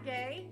day.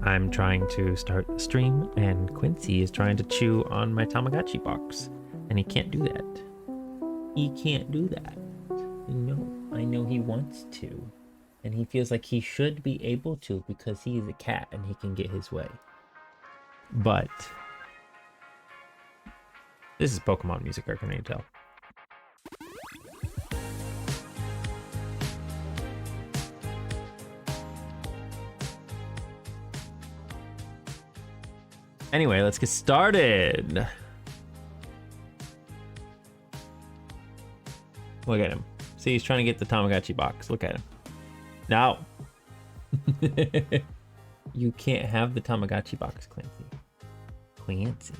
I'm trying to start the stream, and Quincy is trying to chew on my Tamagotchi box, and he can't do that. He can't do that. No, I know he wants to, and he feels like he should be able to because he is a cat and he can get his way. But this is Pokemon music, I can tell. Anyway, let's get started. Look at him. See, he's trying to get the Tamagotchi box. Look at him. No. You can't have the Tamagotchi box, Clancy. Clancy.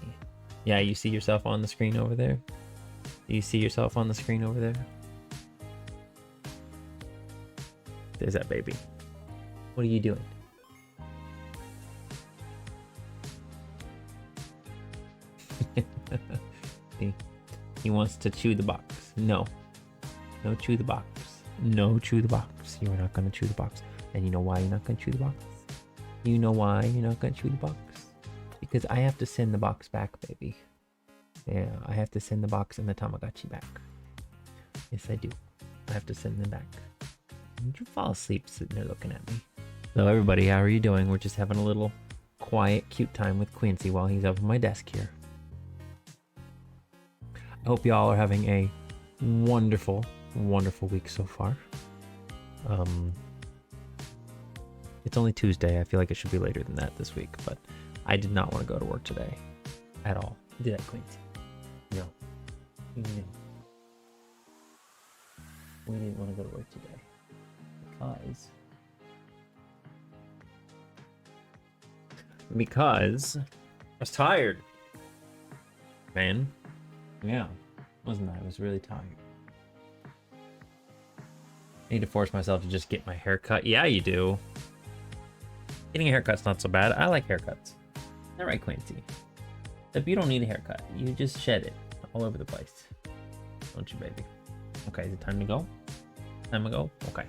Yeah, you see yourself on the screen over there? Do you see yourself on the screen over there? There's that baby. What are you doing? He wants to chew the box. No. No, chew the box. No, chew the box. You're not gonna chew the box. And you know why you're not gonna chew the box? You know why you're not gonna chew the box? Because I have to send the box back, baby. Yeah, I have to send the box and the Tamagotchi back. Yes, I do. I have to send them back. Did you fall asleep sitting there looking at me? Hello, everybody. How are you doing? We're just having a little quiet, cute time with Quincy while he's up on my desk here. I hope y'all are having a wonderful, wonderful week so far. It's only Tuesday. I feel like it should be later than that this week, but I did not want to go to work today at all. Did I, Quincy? No. No. We didn't want to go to work today because I was tired, man. Yeah, wasn't I? I was really tired. I need to force myself to just get my hair cut. Yeah, you do. Getting a haircut's not so bad. I like haircuts. All right, Quincy. If you don't need a haircut, you just shed it all over the place. Don't you, baby? Okay, is it time to go? Time to go? Okay.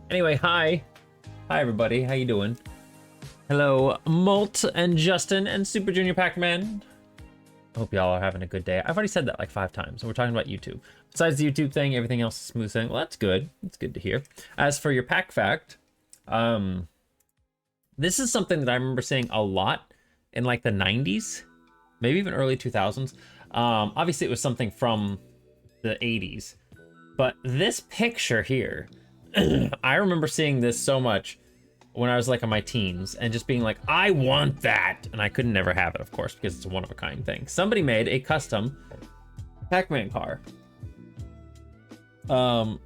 Anyway, hi. Hi, everybody. How you doing? Hello, Molt and Justin and Super Junior Pac-Man. I hope y'all are having a good day. I've already said that like 5 times. We're talking about YouTube. Besides the YouTube thing, everything else is smooth sailing. Well, that's good. It's good to hear. As for your pack fact, this is something that I remember seeing a lot in like the 90s, maybe even early 2000s. Obviously, it was something from the 80s. But this picture here, I remember seeing this so much when I was like in my teens and just being like, I want that. And I could never have it, of course, because it's a one-of-a-kind thing. Somebody made a custom Pac-Man car. Kind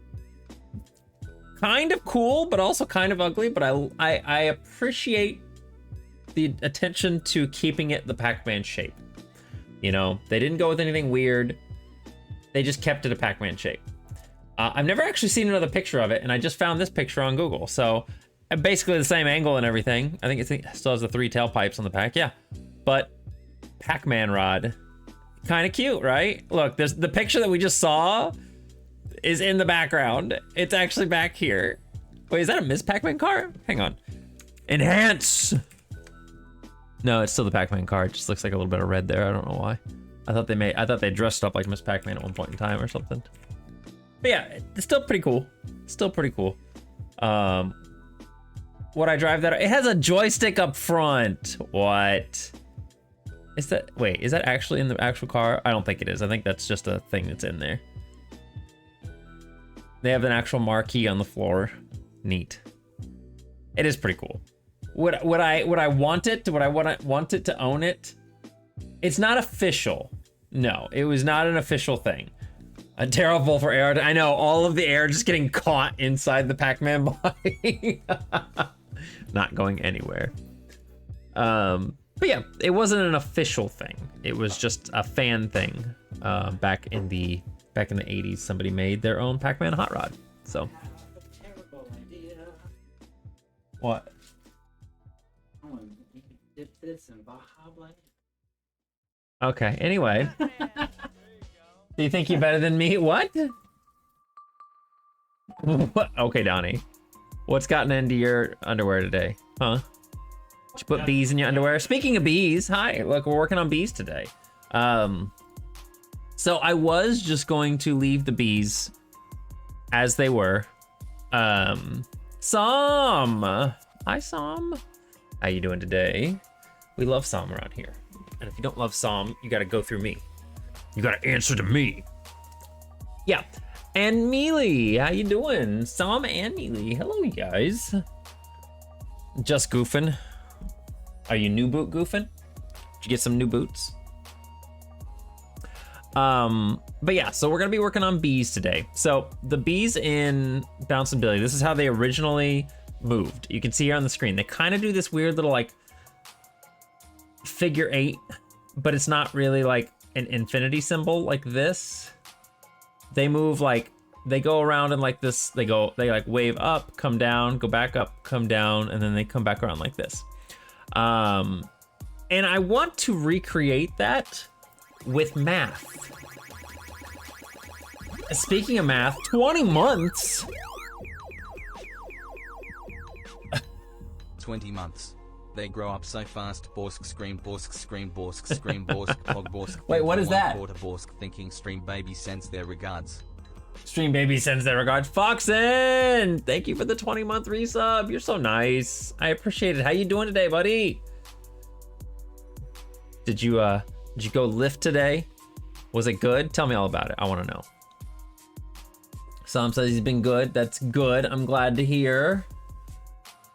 of cool, but also kind of ugly. But I appreciate the attention to keeping it the Pac-Man shape. You know, they didn't go with anything weird. They just kept it a Pac-Man shape. I've never actually seen another picture of it, and I just found this picture on Google. So basically the same angle and everything. I think it still has the 3 tailpipes on the back. Yeah, but Pac-Man rod, kind of cute, right? Look, there's the picture that we just saw is in the background. It's actually back here. Wait, is that a Miss Pac-Man car? Hang on. Enhance. No, it's still the Pac-Man car. It just looks like a little bit of red there. I don't know why. I thought they dressed up like Miss Pac-Man at one point in time or something. But yeah, it's still pretty cool. Still pretty cool. Would I drive that? It has a joystick up front. What? Is that, wait, is that actually in the actual car? I don't think it is. I think that's just a thing that's in there. They have an actual marquee on the floor. Neat. It is pretty cool. Would I want it? Would I want it to own it? It's not official. No, it was not an official thing. A terrible for air. I know, all of the air just getting caught inside the Pac-Man body. Not going anywhere. But yeah, it wasn't an official thing. It was just a fan thing. Back in the 80s, somebody made their own Pac-Man hot rod. So. Terrible idea. What? Dip this in Baja Blast. Okay. Anyway. Do you think you're better than me? What? What? Okay, Donnie. What's gotten into your underwear today? Huh? Did you put bees in your underwear? Speaking of bees, hi, look, we're working on bees today. So I was just going to leave the bees as they were. Sam! Hi, Sam. How you doing today? We love Sam around here. And if you don't love Sam, you gotta go through me. You gotta answer to me. Yeah. And Mealy, how you doing? Sam and Mealy, hello, you guys. Just goofing. Are you new boot goofing? Did you get some new boots? But yeah, so we're gonna be working on bees today. So the bees in Bouncin Billy, this is how they originally moved. You can see here on the screen, they kind of do this weird little like figure 8, but it's not really like an infinity symbol like this. They move like, they go around in like this, they like wave up, come down, go back up, come down, and then they come back around like this. And I want to recreate that with math. Speaking of math, 20 months. 20 months. They grow up so fast. Borsk scream, Borsk scream, Borsk scream, Borsk pog, Borsk. Wait, what is that? Quarter Borsk thinking stream baby sends their regards. Stream baby sends their regards. Foxen! Thank you for the 20-month resub. You're so nice. I appreciate it. How you doing today, buddy? Did you go lift today? Was it good? Tell me all about it. I want to know. Sam says he's been good. That's good. I'm glad to hear.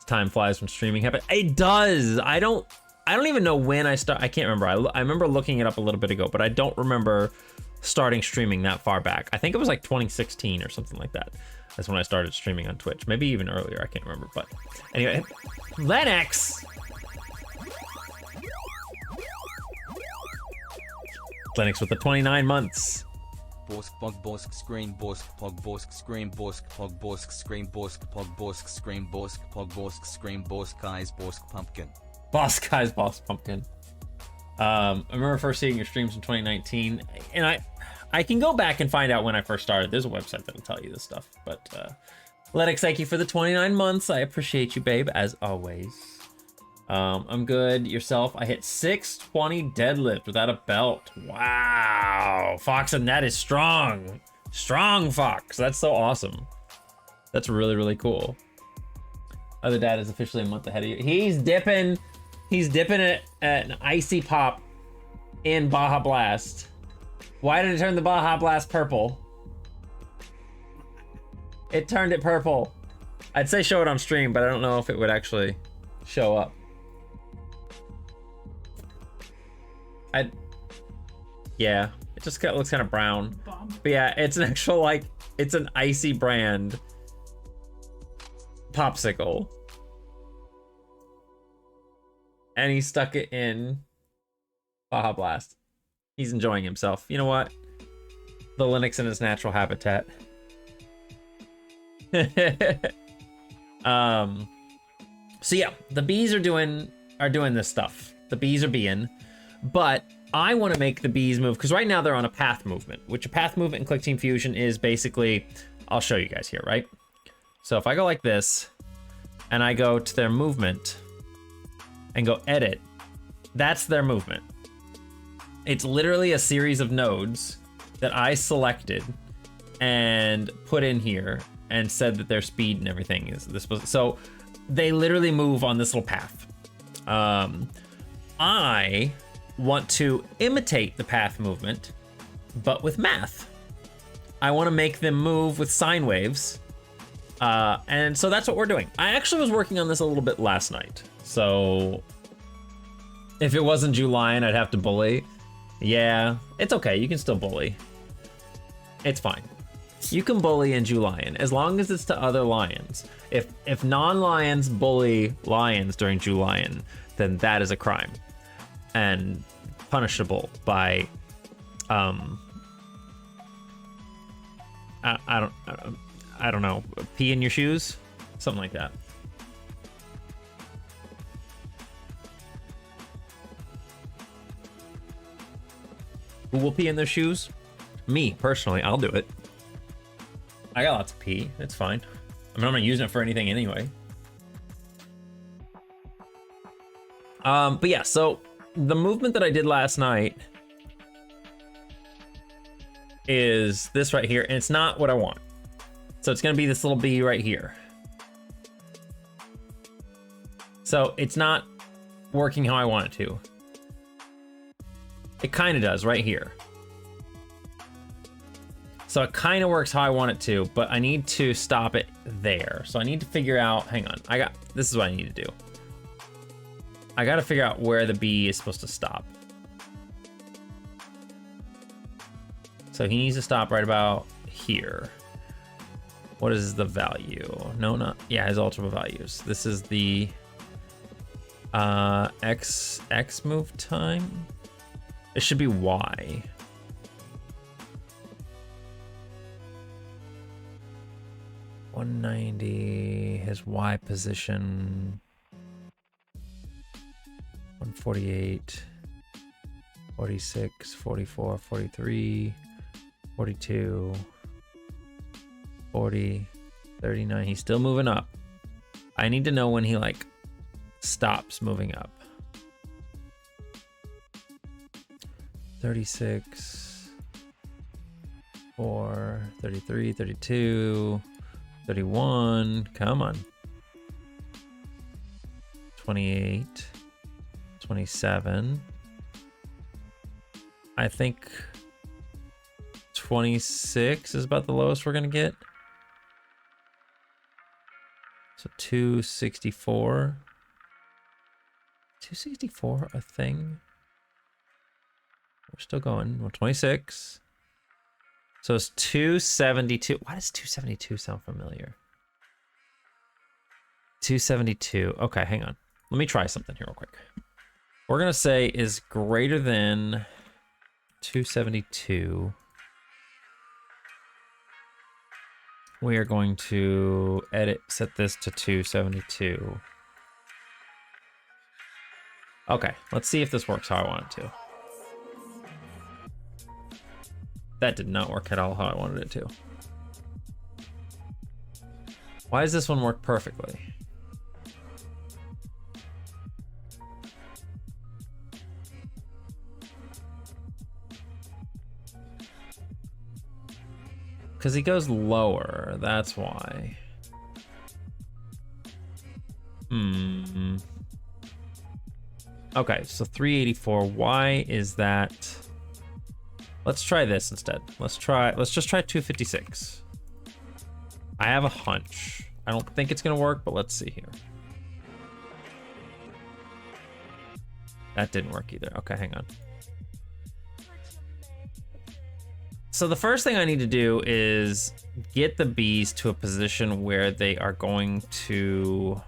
Time flies when streaming happens. It does. I don't even know when I start. I can't remember. I remember looking it up a little bit ago, but I don't remember starting streaming that far back. I think it was like 2016 or something like that. That's when I started streaming on Twitch. Maybe even earlier. I can't remember. But anyway, Lennox. Lennox with the 29 months. Borsk pog, Borsk scream, Borsk pog, Borsk scream, Borsk pog, Borsk scream, Borsk pog, Borsk scream, Borsk pog, Borsk scream, Borsk eyes, Borsk pumpkin. Boss guys, Boss Pumpkin. I remember first seeing your streams in 2019, and I can go back and find out when I first started. There's a website that'll tell you this stuff. But Lennox, thank you for the 29 months. I appreciate you, babe, as always. I'm good. Yourself? I hit 620 deadlift without a belt. Wow, Fox, and that is strong. Strong, Fox. That's so awesome. That's really, really cool. Other dad is officially a month ahead of you. He's dipping it at an icy pop in Baja Blast. Why did it turn the Baja Blast purple? It turned it purple. I'd say show it on stream, but I don't know if it would actually show up. Yeah, it just looks kind of brown. But yeah, it's an actual, like, it's an icy brand popsicle. And he stuck it in Baja Blast. He's enjoying himself. You know what? The Linux in his natural habitat. So yeah, the bees are doing this stuff. The bees are being, but I want to make the bees move because right now they're on a path movement, which a path movement in Clickteam Fusion is basically, I'll show you guys here, right? So if I go like this and I go to their movement and go edit, that's their movement. It's literally a series of nodes that I selected and put in here and said that their speed and everything is this. So they literally move on this little path. I want to imitate the path movement, but with math. I want to make them move with sine waves. And so that's what we're doing. I actually was working on this a little bit last night. So if it wasn't Julian, I'd have to bully. Yeah, it's okay. You can still bully. It's fine. You can bully in Julian as long as it's to other lions. If non-lions bully lions during Julian, then that is a crime and punishable by I don't know, pee in your shoes, something like that. Who will pee in their shoes? Me, personally, I'll do it. I got lots of pee, it's fine. I mean, I'm not using it for anything anyway. But yeah, so the movement that I did last night is this right here, and it's not what I want. So it's gonna be this little bee right here. So it's not working how I want it to. It kind of does right here. So it kind of works how I want it to, but I need to stop it there. So I need to figure out, hang on, this is what I need to do. I gotta figure out where the bee is supposed to stop. So he needs to stop right about here. What is the value? No, not, yeah, his ultimate values. This is the X move time. It should be Y. $190, his Y position. 148, 46, 44, 43, 42, 40, 39. He's still moving up. I need to know when he like stops moving up. 36, 4, 33, 32, 31. Come on. 28, 27. I think 26 is about the lowest we're gonna get. So 264. 264 a thing? We're still going. Well, 26. So it's 272. Why does 272 sound familiar? 272. Okay, hang on. Let me try something here real quick. We're gonna say is greater than 272. We are going to set this to 272. Okay, let's see if this works how I want it to. That did not work at all how I wanted it to. Why does this one work perfectly? Because he goes lower, that's why. Okay, so 384, why is that? Let's try this instead. Let's just try 256. I have a hunch. I don't think it's gonna work, but let's see here. That didn't work either. Okay, hang on. So the first thing I need to do is get the bees to a position where they are going to...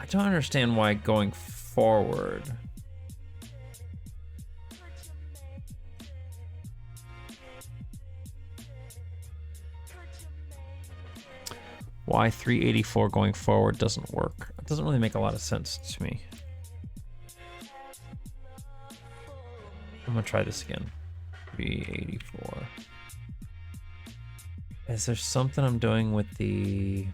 I don't understand why going forward. Why 384 going forward doesn't work. It doesn't really make a lot of sense to me. I'm gonna try this again. 384. Is there something I'm doing with the...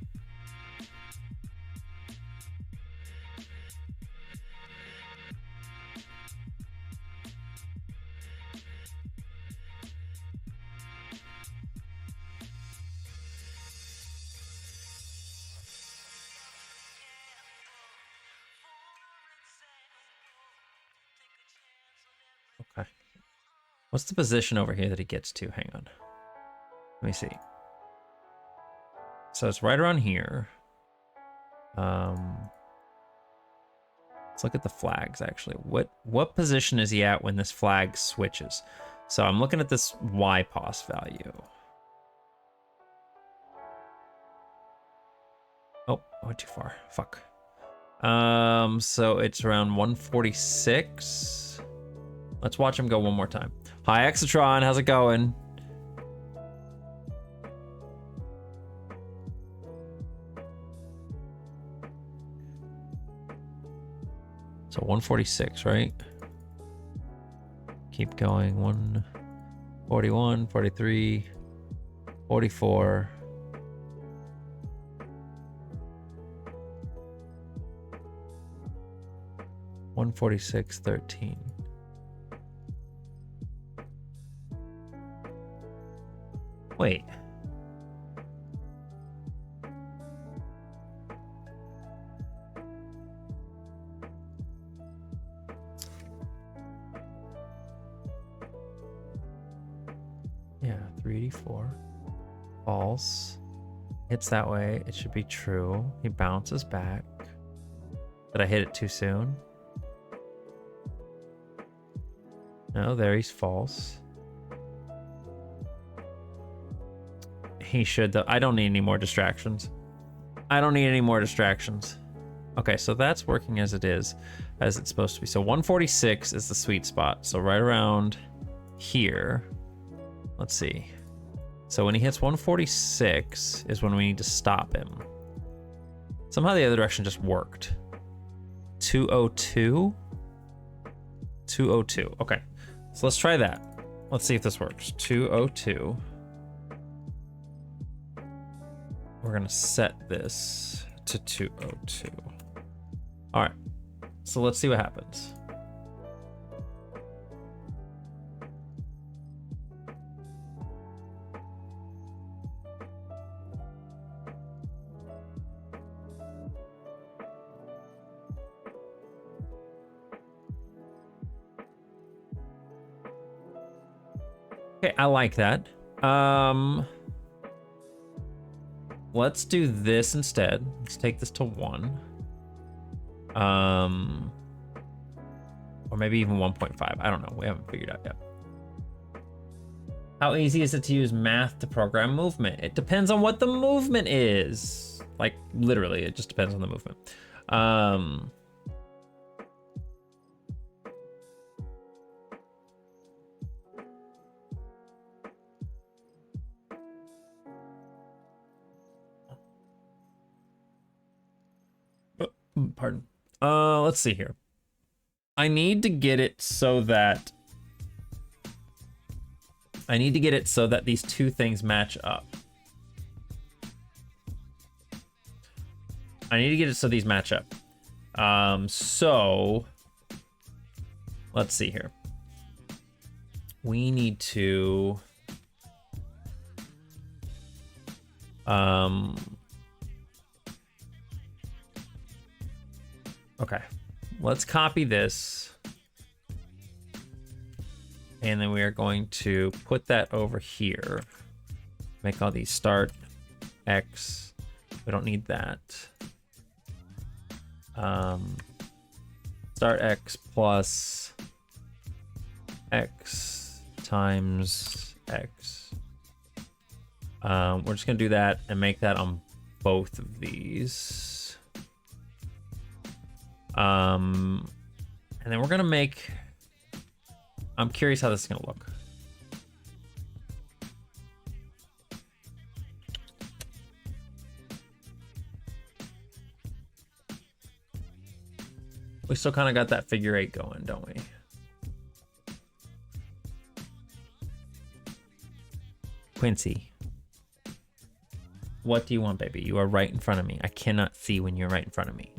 Okay. What's the position over here that he gets to? Hang on. Let me see. So it's right around here. Let's look at the flags actually. What position is he at when this flag switches? So I'm looking at this Y pos value. Oh, I went too far. Fuck. So it's around 146. Let's watch him go one more time. Hi, Exatron, how's it going? So 146, right? keep going. 141, 43, 44. $146.13. Wait. Yeah, 384. False. Hits that way. It should be true. He bounces back. Did I hit it too soon? No, there he's false. He should though. I don't need any more distractions. I don't need any more distractions. Okay, so that's working as it is, as it's supposed to be. So 146 is the sweet spot. So right around here. Let's see. So when he hits 146 is when we need to stop him. Somehow the other direction just worked. 202? 202. Okay. So let's try that. Let's see if this works. 202. We're going to set this to 202. All right. So let's see what happens. Okay, I like that. Let's do this instead. Let's take this to 1. Or maybe even 1.5. I don't know. We haven't figured out yet. How easy is it to use math to program movement? It depends on what the movement is. Like, literally, it just depends on the movement. Pardon. Let's see here. I need to get it so that these two things match up. I need to get it so these match up. So let's see here. We need to okay, let's copy this. And then we are going to put that over here. Make all these start X. We don't need that. Start X plus X times X. We're just gonna do that and make that on both of these. And then we're gonna make, I'm curious how this is gonna look. We still kind of got that figure 8 going, don't we? Quincy, what do you want, baby? You are right in front of me. I cannot see when you're right in front of me.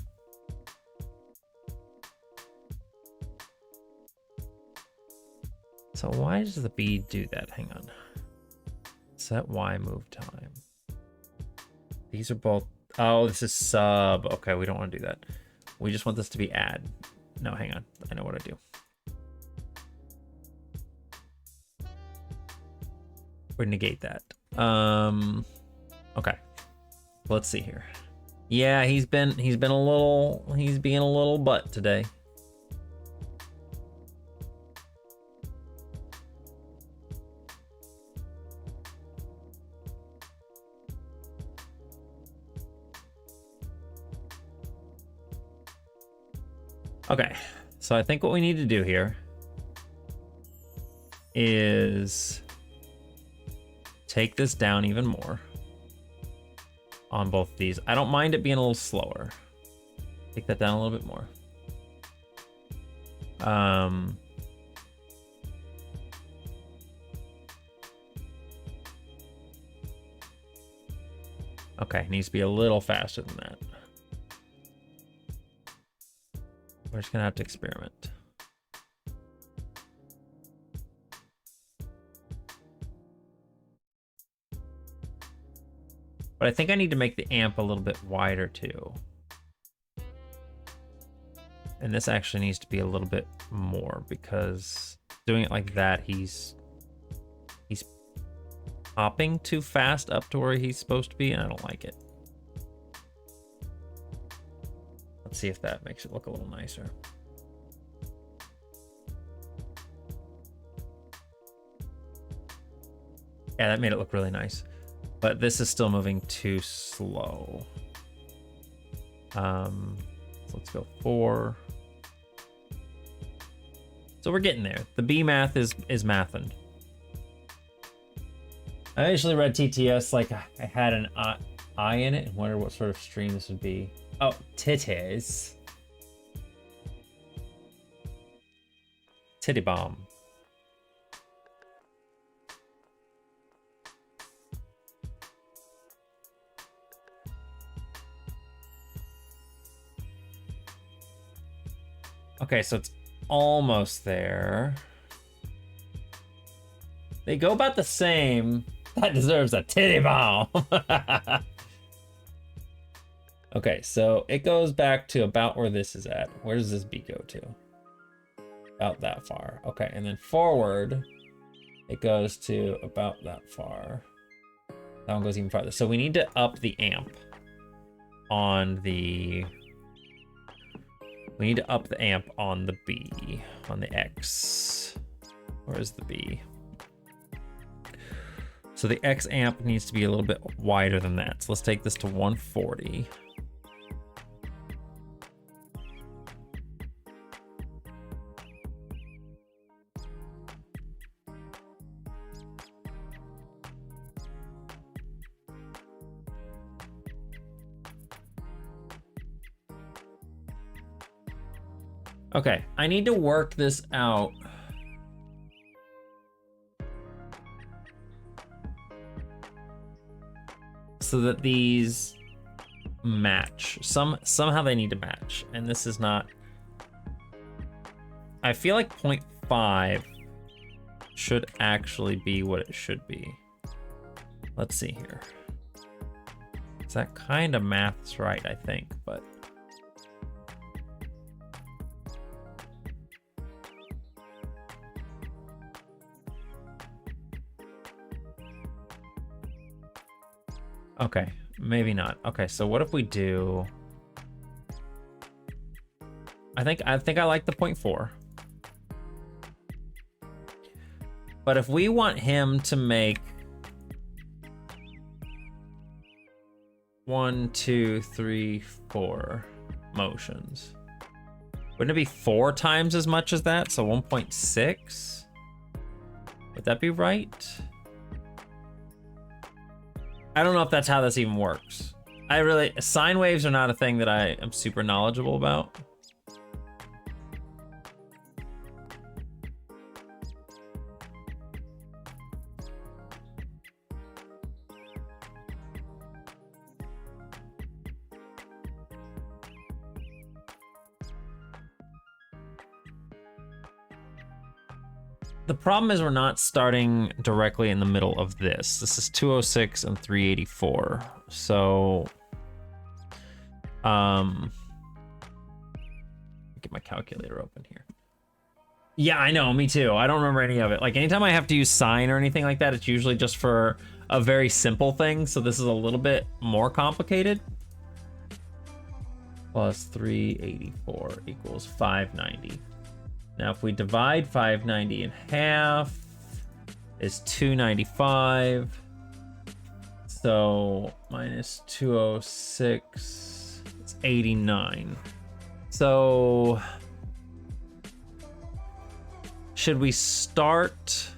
So why does the bead do that? Hang on. Set Y move time. These are both, oh, this is sub. Okay, we don't want to do that. We just want this to be add. No, hang on. I know what I do. Or negate that. Okay. Let's see here. Yeah, he's being a little butt today. Okay, so I think what we need to do here is take this down even more on both of these. I don't mind it being a little slower. Take that down a little bit more. Okay, needs to be a little faster than that. We're just gonna have to experiment. But I think I need to make the amp a little bit wider too. And this actually needs to be a little bit more because doing it like that, he's hopping too fast up to where he's supposed to be, and I don't like it. Let's see if that makes it look a little nicer. Yeah, that made it look really nice. But this is still moving too slow. So let's go 4. So we're getting there. The B math is mathin'. I actually read TTS like I had an I in it and wondered what sort of stream this would be. Oh, titties. Titty bomb. Okay, so it's almost there. They go about the same. That deserves a titty bomb. Okay, so it goes back to about where this is at. Where does this B go to? About that far. Okay, and then forward, it goes to about that far. That one goes even farther. So we need to up the amp on the... We need to up the amp on the B, on the X. Where's the B? So the X amp needs to be a little bit wider than that. So let's take this to 140. Okay, I need to work this out. So that these match. Somehow they need to match. And this is not... I feel like 0.5 should actually be what it should be. Let's see here. So that kind of math's right, I think, but... Okay, maybe not. Okay, so what if we do... I think I like the 0.4. But if we want him to make 1, 2, 3, 4 motions, wouldn't it be 4 times as much as that? So 1.6? Would that be right? I don't know if that's how this even works. Sine waves are not a thing that I am super knowledgeable about. The problem is we're not starting directly in the middle of this. This is 206 and 384. So, get my calculator open here. Yeah, I know, me too. I don't remember any of it. Like anytime I have to use sine or anything like that, it's usually just for a very simple thing. So this is a little bit more complicated. Plus 384 equals 590. Now, if we divide 590 in half, is 295. So minus 206, it's 89. So should we start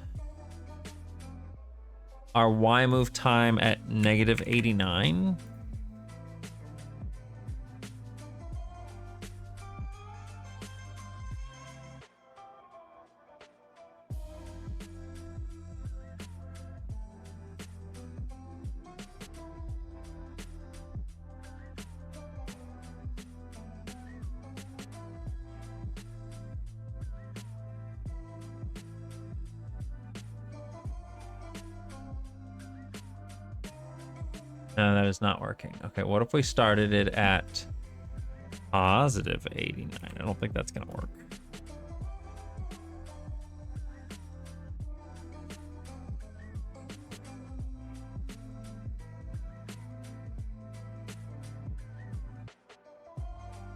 our Y move time at negative 89? No, that is not working. Okay, what if we started it at positive 89? I don't think that's gonna work.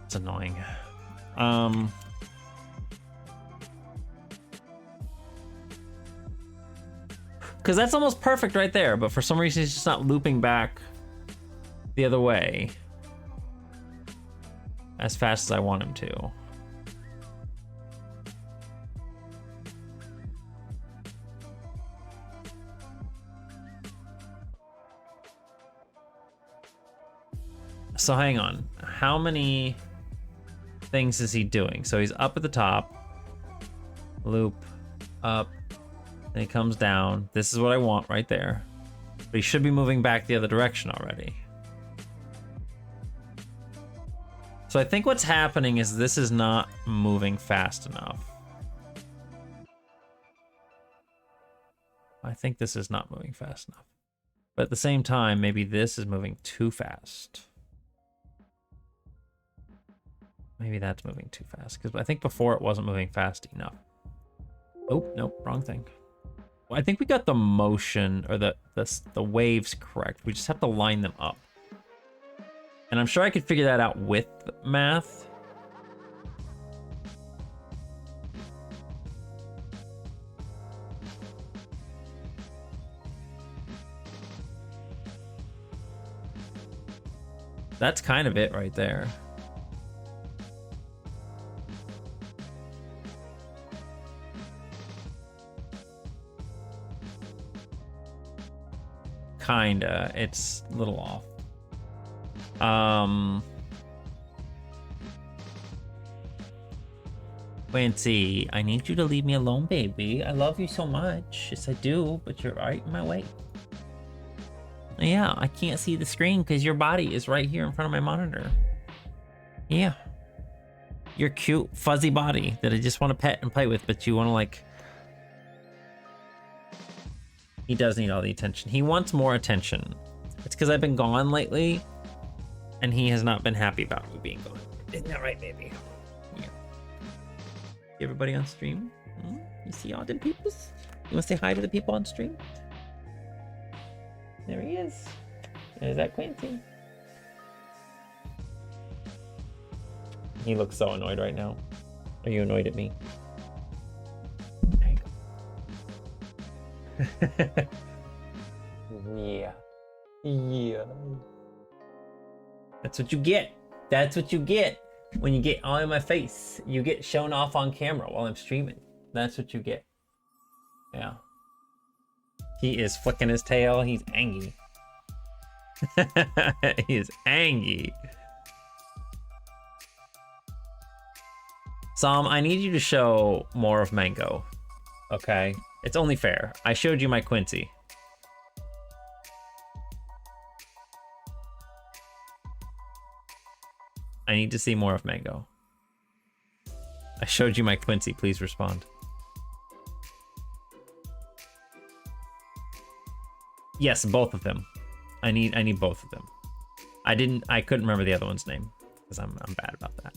It's annoying. Because that's almost perfect right there, but for some reason it's just not looping back the other way as fast as I want him to. So hang on, how many things is he doing? So he's up at the top, loop, up, then he comes down. This is what I want right there. But he should be moving back the other direction already. So I think what's happening is this is not moving fast enough. I think this is not moving fast enough. But at the same time, maybe this is moving too fast. Maybe that's moving too fast, because I think before it wasn't moving fast enough. Oh, nope, wrong thing. Well, I think we got the motion, or the waves correct. We just have to line them up. And I'm sure I could figure that out with math. That's kind of it right there. Kinda, it's a little off. Quincy, I need you to leave me alone, baby. I love you so much. Yes, I do, but you're right in my way. Yeah, I can't see the screen because your body is right here in front of my monitor. Yeah. Your cute, fuzzy body that I just want to pet and play with, but you want to, like... He does need all the attention. He wants more attention. It's because I've been gone lately, and he has not been happy about me being gone. Isn't that right, baby? Yeah. Everybody on stream? You see all them peoples? You want to say hi to the people on stream? There he is. There's that Quincy. He looks so annoyed right now. Are you annoyed at me? Yeah. Yeah. That's what you get. That's what you get when you get all in my face. You get shown off on camera while I'm streaming. That's what you get. Yeah. He is flicking his tail. He's angry. He is angry. Sam, I need you to show more of Mango. Okay? It's only fair. I showed you my Quincy. I need to see more of Mango. I showed you my Quincy. Please respond. Yes, both of them. I need both of them. I couldn't remember the other one's name because I'm bad about that.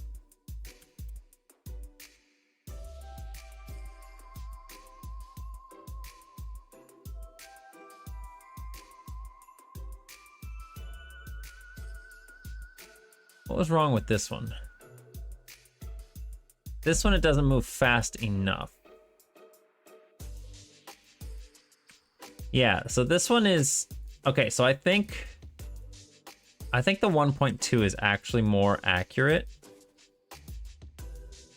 What was wrong with this one? This one, it doesn't move fast enough. Yeah, so this one is... Okay, so I think the 1.2 is actually more accurate.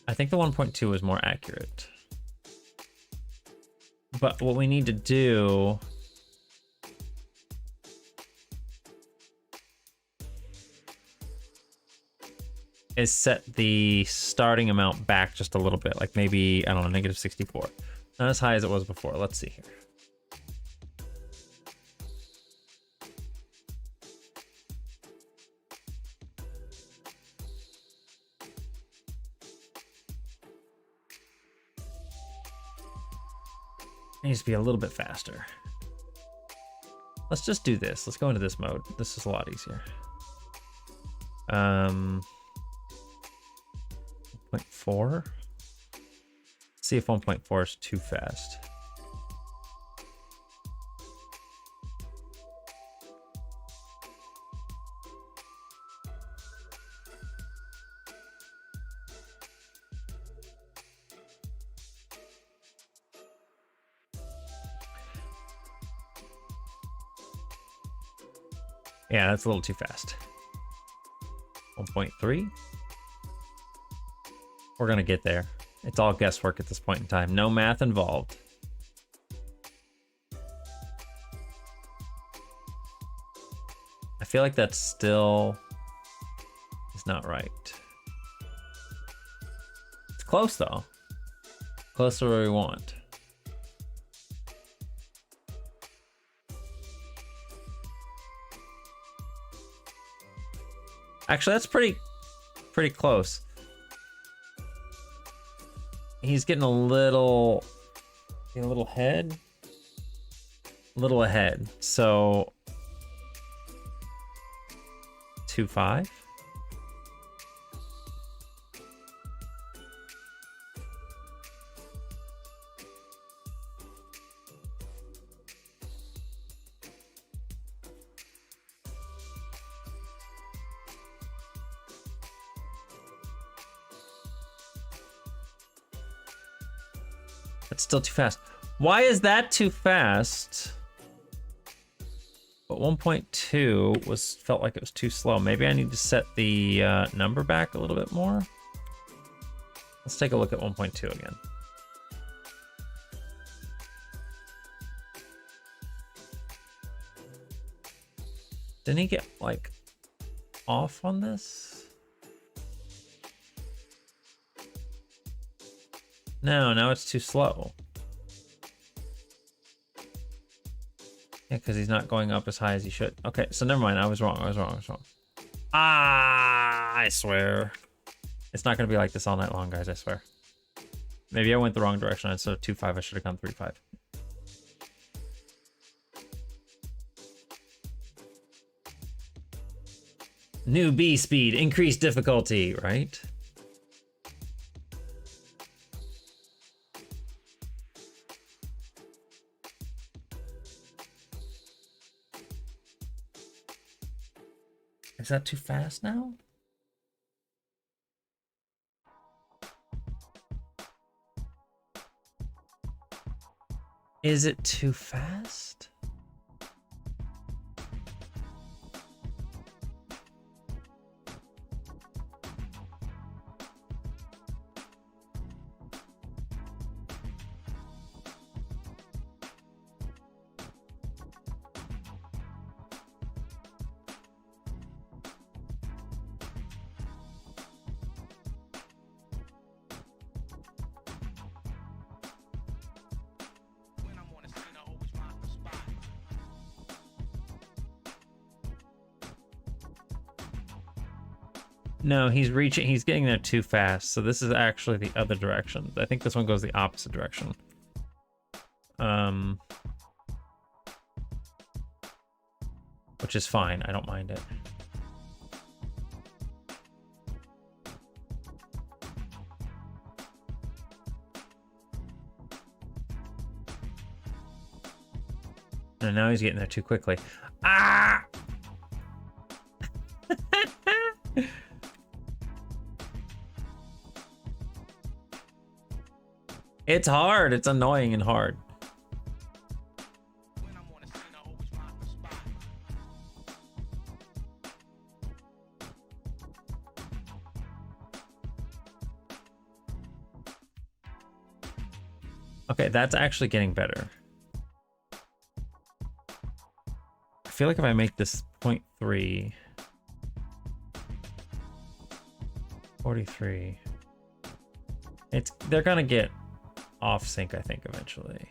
I think the 1.2 is more accurate. But what we need to do... is set the starting amount back just a little bit, like maybe, I don't know, negative 64. Not as high as it was before. Let's see here. It needs to be a little bit faster. Let's just do this. Let's go into this mode. This is a lot easier. 1.4. See if 1.4 is too fast. Yeah, that's a little too fast. 1.3. We're gonna get there. It's all guesswork at this point in time. No math involved. I feel like that still is not right. It's close though. Close to where we want. Actually, that's pretty close. He's getting a little ahead. So 2.5. That's still too fast. Why is that too fast? But 1.2 felt like it was too slow. Maybe I need to set the number back a little bit more. Let's take a look at 1.2 again. Didn't he get like off on this? No, now it's too slow. Yeah, because he's not going up as high as he should. Okay, so never mind. I was wrong. Ah, I swear. It's not going to be like this all night long, guys. I swear. Maybe I went the wrong direction. Instead of 2.5, I should have gone 3.5. New B speed, increased difficulty, right? Is that too fast now? Is it too fast? No, he's getting there too fast. So this is actually the other direction. I think this one goes the opposite direction. Which is fine. I don't mind it. And now he's getting there too quickly. Ah! It's hard. It's annoying and hard. Okay, that's actually getting better. I feel like if I make this 0.3, 43, they're gonna get off sync, I think, eventually.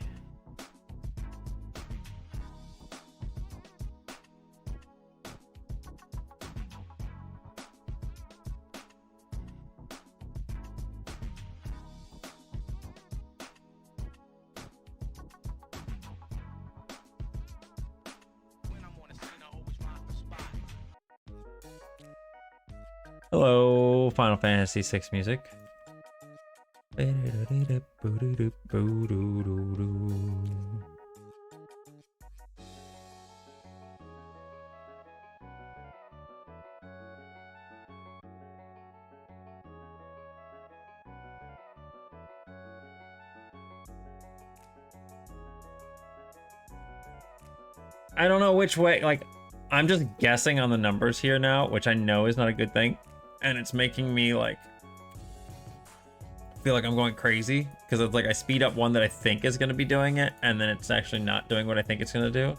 Hello, Final Fantasy VI music. I don't know which way, like, I'm just guessing on the numbers here now, which I know is not a good thing. And it's making me, like, feel like I'm going crazy. Because it's like I speed up one that I think is going to be doing it, and then it's actually not doing what I think it's going to do.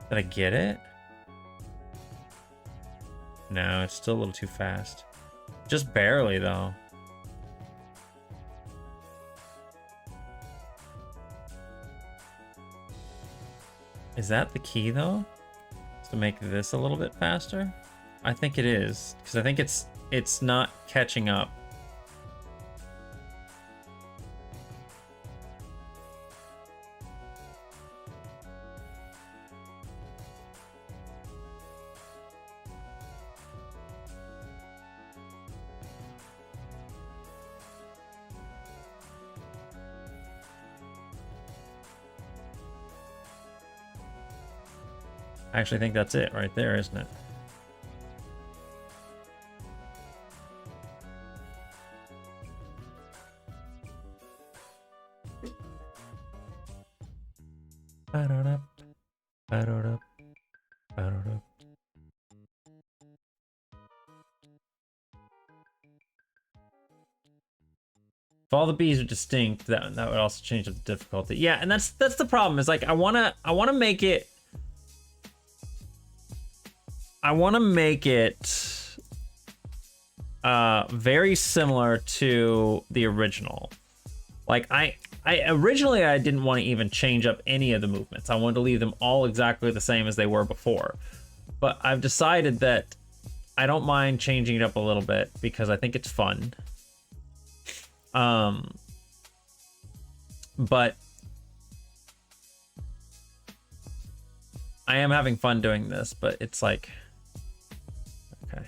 Did I get it? No, it's still a little too fast. Just barely, though. Is that the key, though? To make this a little bit faster? I think it is, because I think it's not catching up. I actually think that's it right there, isn't it? If all the bees are distinct, that would also change the difficulty. Yeah, and that's the problem. Is like I wanna make it. I wanna make it very similar to the original. Like I originally I didn't want to even change up any of the movements. I wanted to leave them all exactly the same as they were before. But I've decided that I don't mind changing it up a little bit because I think it's fun. But I am having fun doing this, but it's like, okay.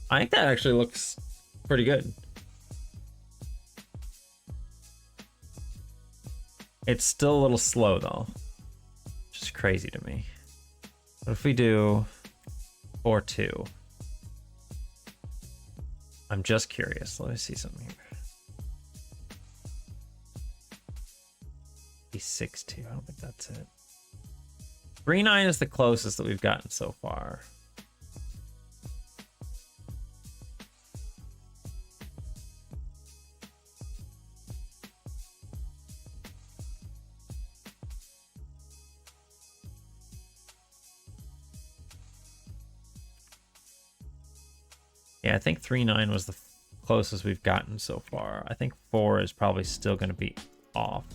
I think that actually looks pretty good. It's still a little slow though, which is crazy to me. What if we do 4-2? I'm just curious. Let me see something here. Be 6-2. I don't think that's it. 3-9 is the closest that we've gotten so far. Yeah, I think 3-9 was the closest we've gotten so far. I think 4 is probably still going to be off.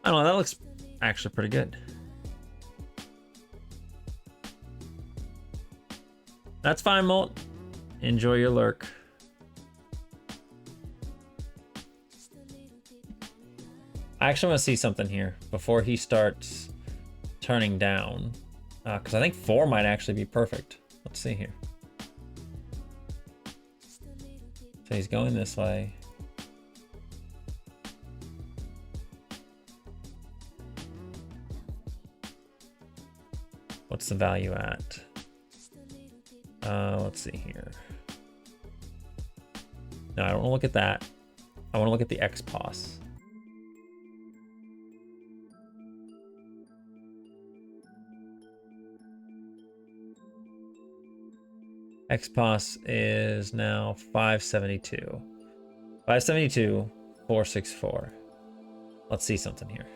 I don't know, that looks actually pretty good. That's fine, Molt. Enjoy your lurk. I actually want to see something here before he starts turning down. Because I think 4 might actually be perfect. Let's see here. So he's going this way. What's the value at? Let's see here. No, I don't want to look at that. I want to look at the XPOS. XPOS is now 572. 572, 464. Let's see something here.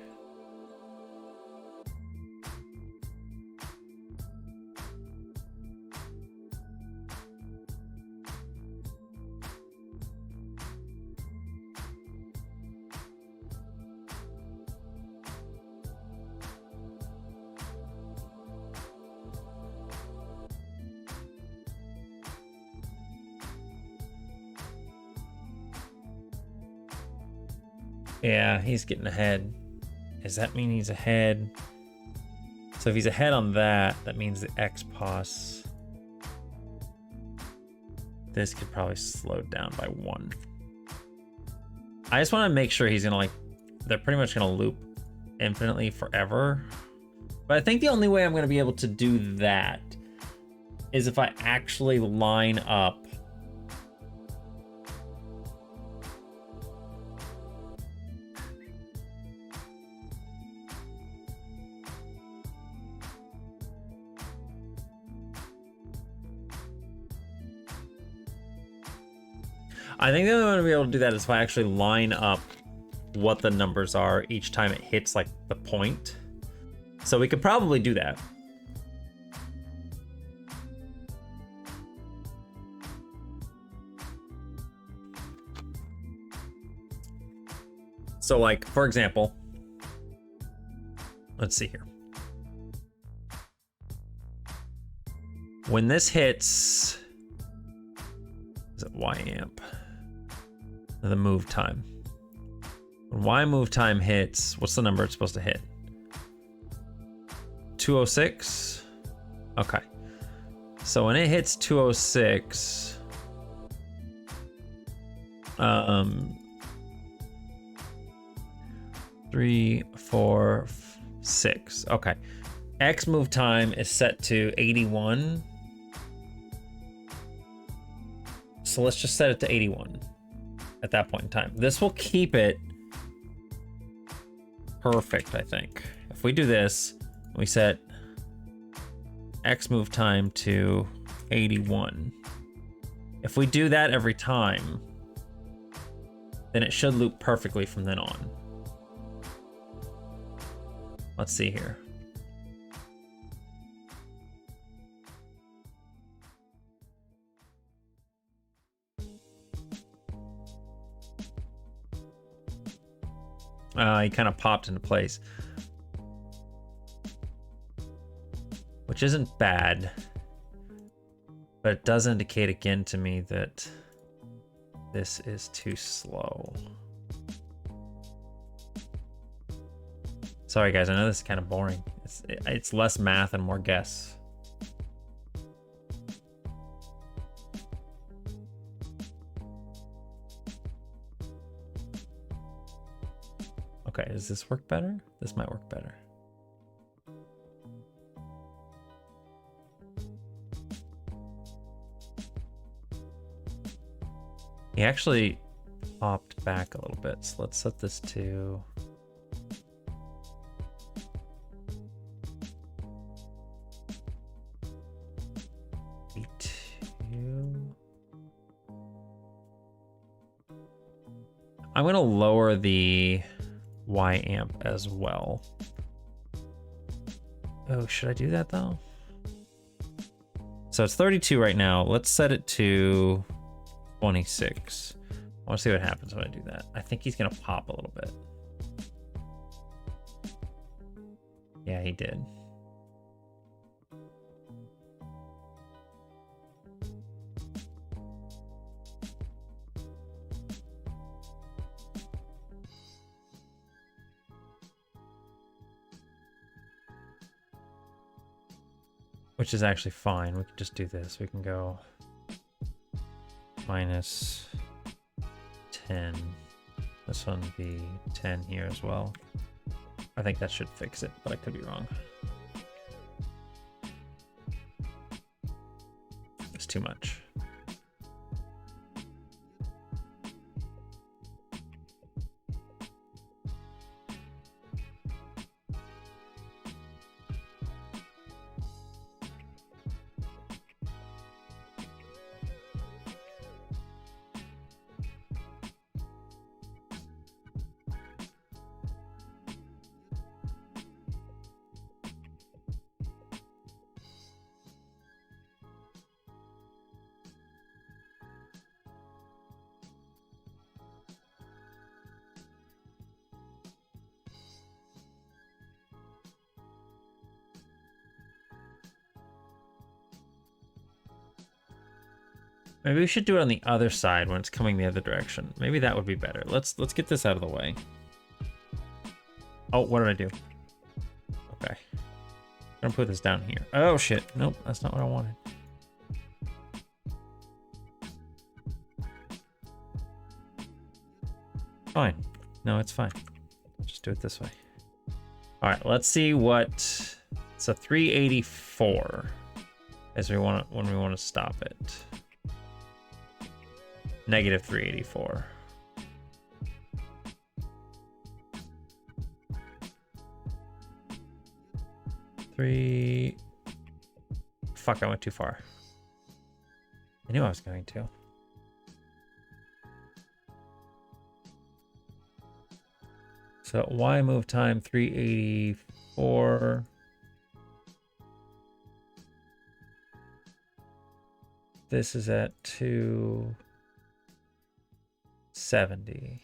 Yeah, he's getting ahead. Does that mean he's ahead? So if he's ahead on that, that means the XPOS. This could probably slow down by 1. I just want to make sure he's gonna they're pretty much gonna loop infinitely forever. But I think the only way I'm gonna be able to do that is if I actually line up I think the only way to be able to do that is if I actually line up what the numbers are each time it hits like the point. So we could probably do that. So like, for example, let's see here. When this hits, is it Y amp? The move time. When Y move time hits, what's the number it's supposed to hit? 206? Okay. So when it hits 206, 3, 4, 6. Okay. X move time is set to 81. So let's just set it to 81 at that point in time. This will keep it perfect, I think. If we do this, we set X move time to 81. If we do that every time, then it should loop perfectly from then on. Let's see here. He kind of popped into place, which isn't bad, but it does indicate again to me that this is too slow. Sorry guys, I know this is kind of boring. It's less math and more guess. Okay, does this work better? This might work better. He actually popped back a little bit, so let's set this to... I'm gonna lower the Y amp as well. Oh, should I do that though? So it's 32 right now. Let's set it to 26. I want to see what happens when I do that. I think he's gonna pop a little bit. Yeah, he did. Which is actually fine. We can just do this. We can go minus 10. This one would be 10 here as well. I think that should fix it, but I could be wrong. It's too much. Maybe we should do it on the other side when it's coming the other direction. Maybe that would be better. Let's get this out of the way. Oh, what did I do? Okay. I'm gonna put this down here. Oh shit. Nope, that's not what I wanted. Fine. No, it's fine. Just do it this way. All right, let's see what. It's a 384 as we want when we want to stop it. Negative 384. Fuck, I went too far. I knew I was going to. So Y move time 384. This is at 270.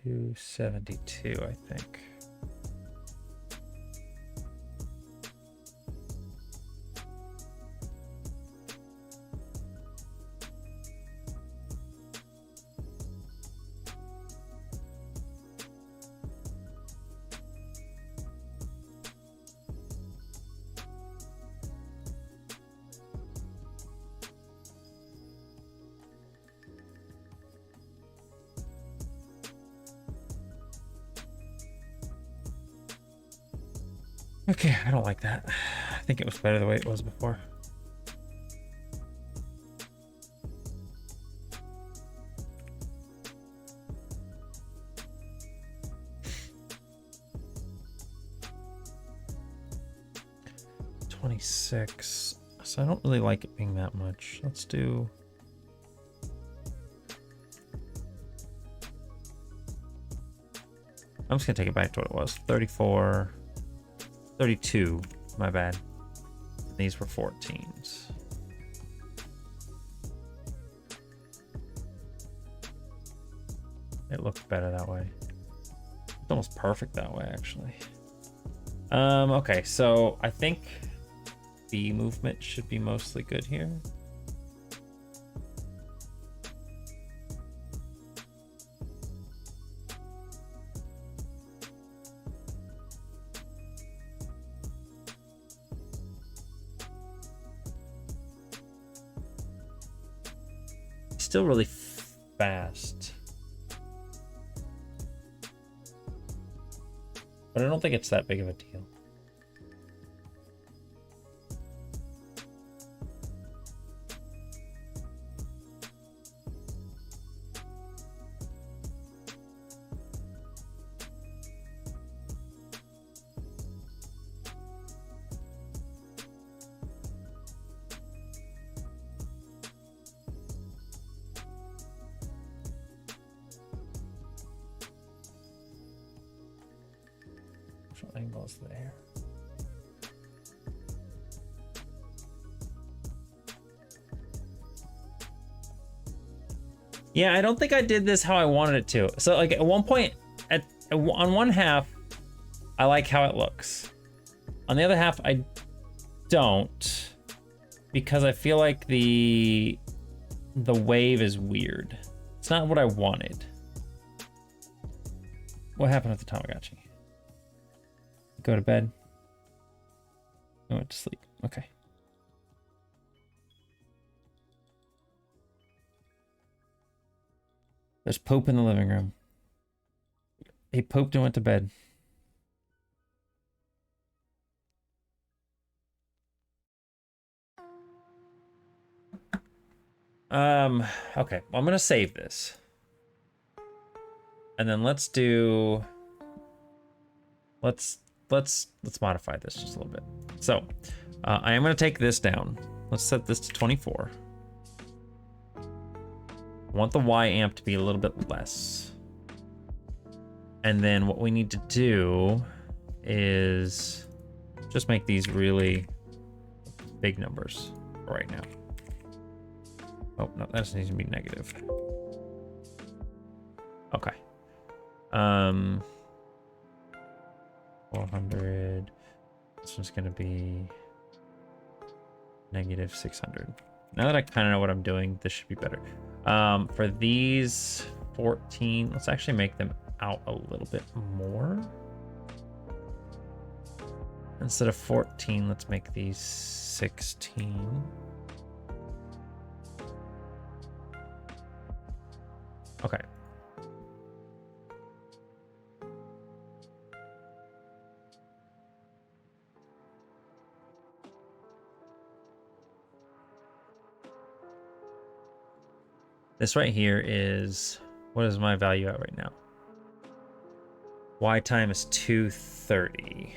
$272, I think. Okay, I don't like that. I think it was better the way it was before. $26. So I don't really like it being that much. Let's do. I'm just gonna take it back to what it was. 34. 32, my bad. These were 14s. It looked better that way. It's almost perfect that way, actually. Okay, so I think the movement should be mostly good here. Still really fast, but I don't think it's that big of a deal. Angles there. Yeah, I don't think I did this how I wanted it to. So like at one point, on one half, I like how it looks. On the other half, I don't, because I feel like the wave is weird. It's not what I wanted. What happened at the Tamagotchi? Go to bed. I went to sleep. Okay. There's Pope in the living room. He pooped and went to bed. Okay. Well, I'm gonna save this. And then let's modify this just a little bit. So I am going to take this down. Let's set this to 24. I want the Y amp to be a little bit less. And then what we need to do is just make these really big numbers right now. Oh, no, that just needs to be negative. Okay. 400. This one's gonna be negative 600. Now that I kind of know what I'm doing, this should be better. For these 14, let's actually make them out a little bit more. Instead of 14, let's make these 16. Okay. This right here is, what is my value at right now? Y time is 230.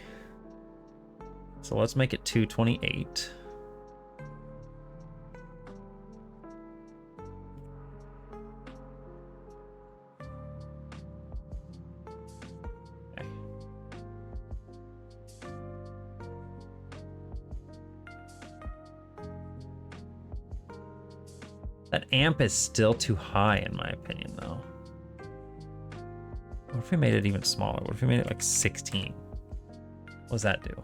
So let's make it 228. Okay. That amp is still too high in my opinion though. What if we made it even smaller? What if we made it like 16? What does that do?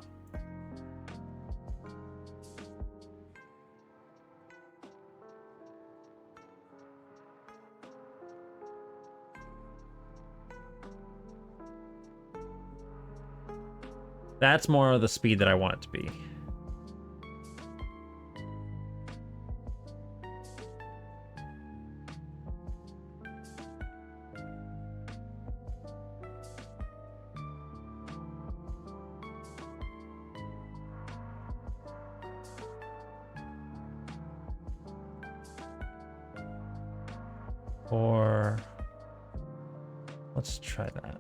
That's more of the speed that I want it to be. Or let's try that.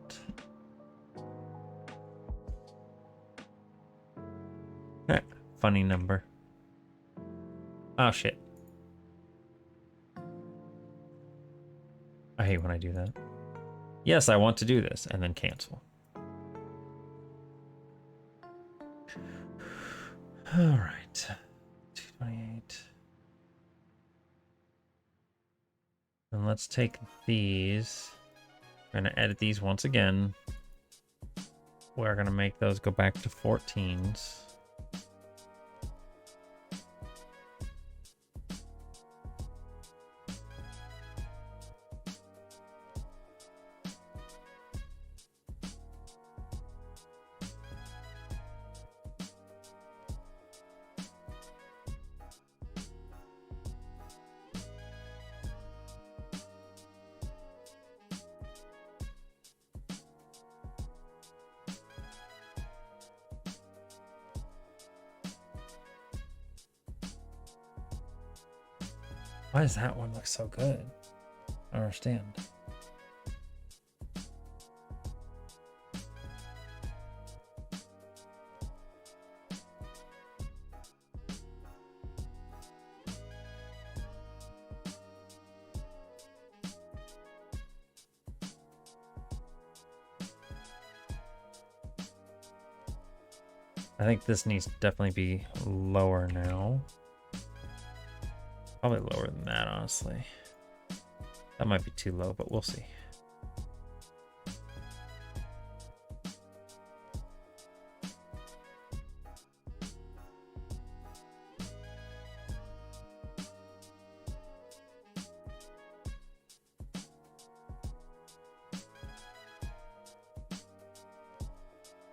Funny number. Oh shit. I hate when I do that. Yes, I want to do this, and then cancel. All right. 228. And let's take these. We're gonna edit these once again. We're gonna make those go back to 14s. Why does that one look so good? I don't understand. I think this needs to definitely be lower now. Probably lower than that, honestly. That might be too low, but we'll see.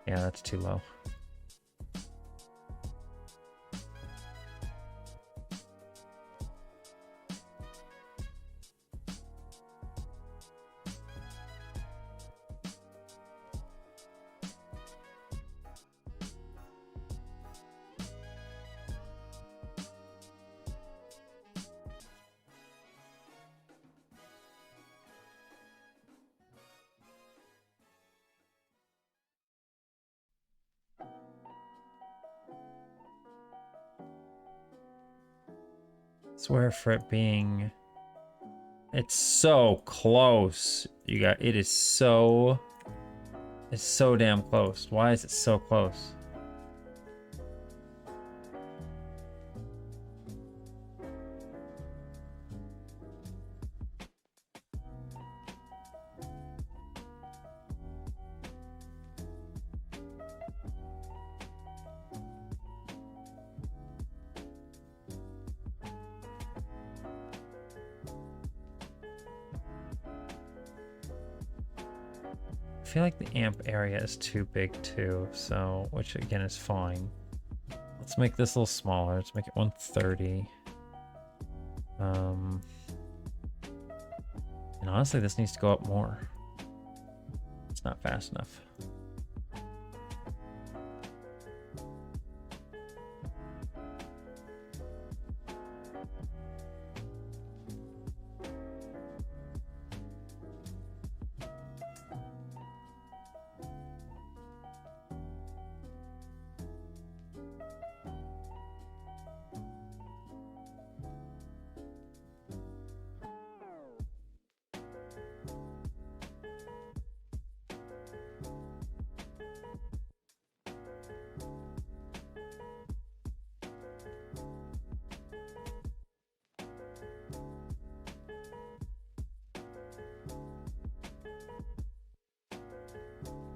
Yeah, that's too low. Swear for it being, it's so close. You got, it's so damn close. Why is it so close? feel like the amp area is too big too, so, which again is fine. Let's make this a little smaller. Let's make it 130. And honestly, this needs to go up more. It's not fast enough.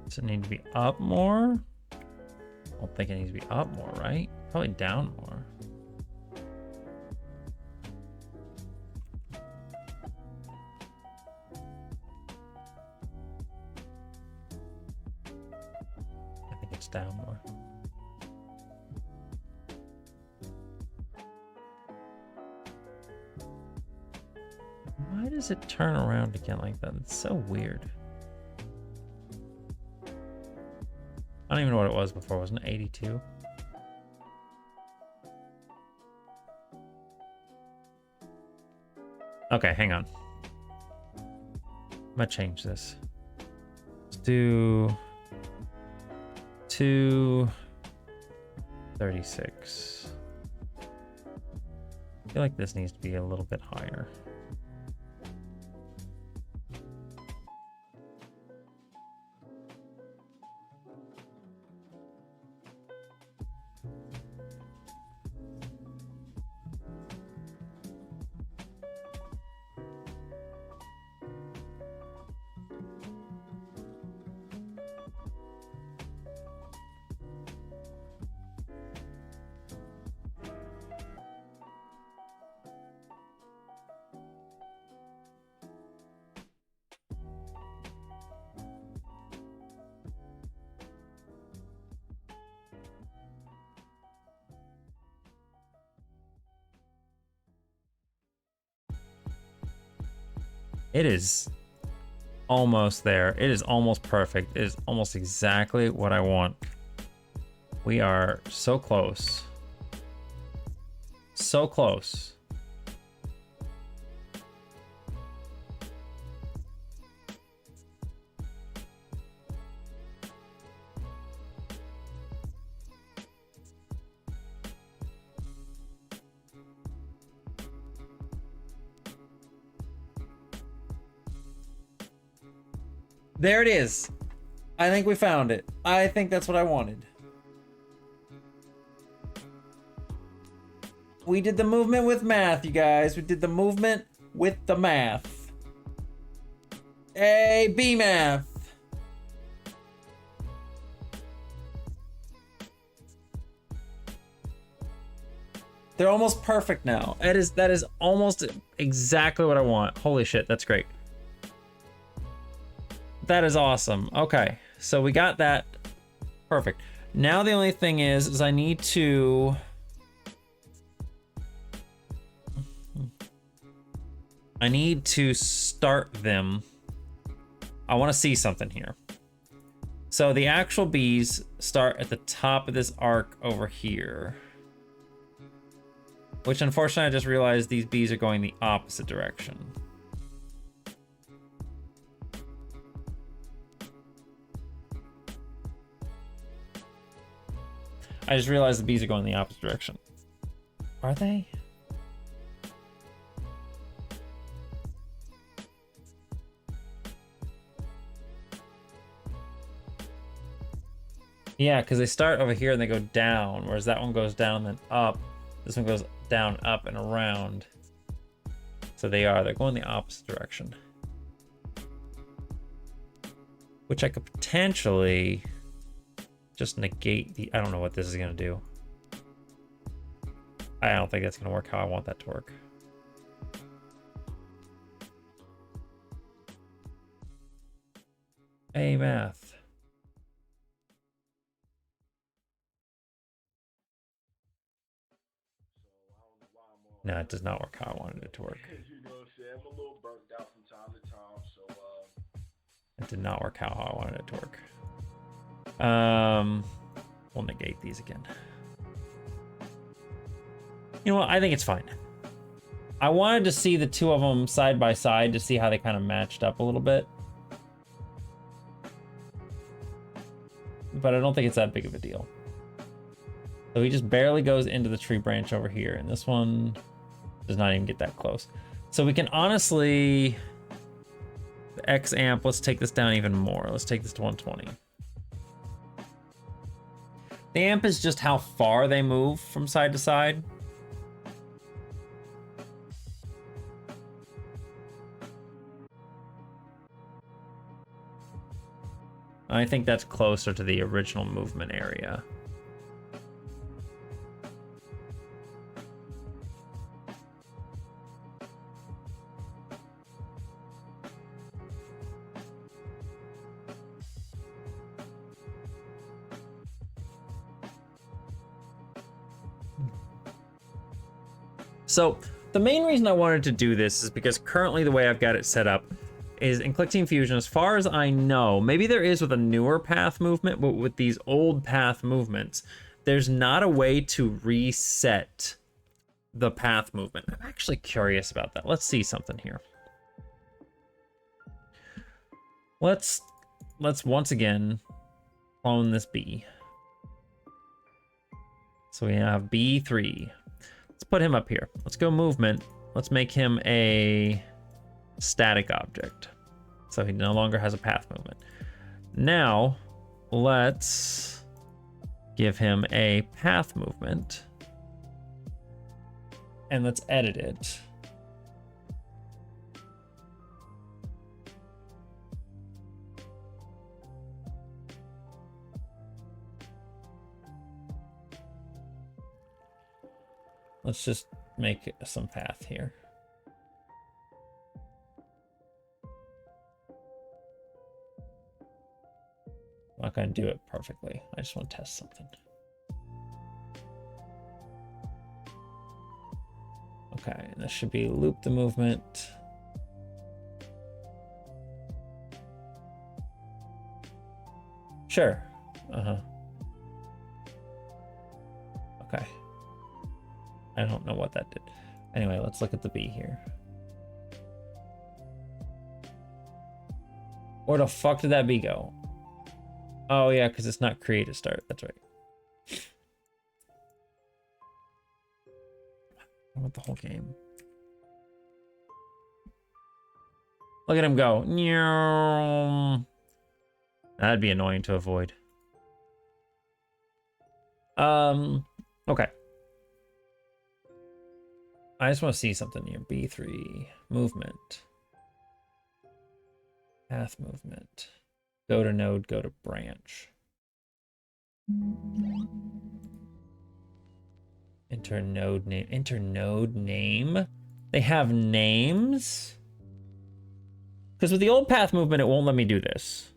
Does it need to be up more? I don't think it needs to be up more, right? Probably down more. I think it's down more. Why does it turn around again like that? It's so weird. I don't even know what it was before. Wasn't it 82? Okay, hang on. I'm gonna change this. Let's do 236. I feel like this needs to be a little bit higher. It is almost there. It is almost perfect. It is almost exactly what I want. We are so close. So close. There it is. I think we found it. I think that's what I wanted. We did the movement with math, you guys. We did the movement with the math. A B math. They're almost perfect now. That is almost exactly what I want. Holy shit, that's great. That is awesome. Okay, so we got that. Perfect. Now the only thing is I need to... start them. I want to see something here. So the actual bees start at the top of this arc over here. Which unfortunately I just realized these bees are going the opposite direction. I just realized the bees are going the opposite direction. Are they? Yeah, because they start over here and they go down, whereas that one goes down then up. This one goes down, up, and around. So they're going the opposite direction. Which I could potentially just negate the... I don't know what this is going to do. I don't think that's going to work how I want that to work. A math. No, it does not work how I wanted it to work. You know what I'm saying? I'm a little burnt out from time to time, so It did not work how I wanted it to work. We'll negate these again. You know what? I think it's fine. I wanted to see the two of them side by side to see how they kind of matched up a little bit. But I don't think it's that big of a deal. So he just barely goes into the tree branch over here, and this one does not even get that close. So we can honestly, the X amp, let's take this down even more. Let's take this to 120. The amp is just how far they move from side to side. I think that's closer to the original movement area. So the main reason I wanted to do this is because currently the way I've got it set up is in Clickteam Fusion, as far as I know, maybe there is with a newer path movement, but with these old path movements, there's not a way to reset the path movement. I'm actually curious about that. Let's see something here. Let's once again clone this B. So we have B3. Let's put him up here. Let's go movement. Let's make him a static object. So he no longer has a path movement. Now, let's give him a path movement. And let's edit it. Let's just make some path here. I'm not going to do it perfectly. I just want to test something. Okay, and this should be loop the movement. Sure. Okay. I don't know what that did. Anyway, let's look at the B here. Where the fuck did that B go? Oh yeah, because it's not create a start. That's right. I want the whole game. Look at him go. That'd be annoying to avoid. Okay. I just want to see something here. B3, movement. Path movement. Go to node, go to branch. Enter node name. Enter node name? They have names? Because with the old path movement, it won't let me do this.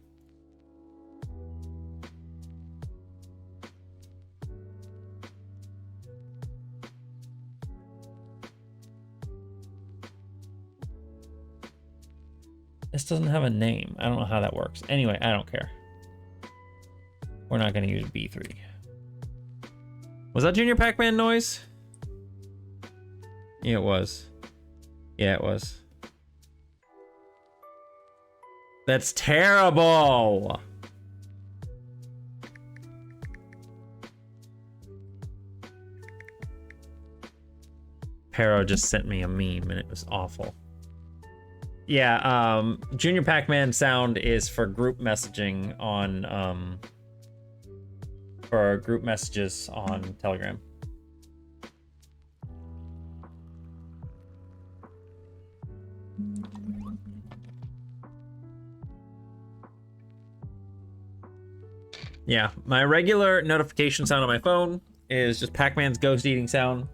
This doesn't have a name. I don't know how that works. Anyway, I don't care. We're not going to use B3. Was that Junior Pac-Man noise? Yeah, it was. Yeah, it was. That's terrible! Pero just sent me a meme and it was awful. Yeah, Junior Pac-Man sound is for group messaging on, for group messages on Telegram. Yeah, my regular notification sound on my phone is just Pac-Man's ghost eating sound.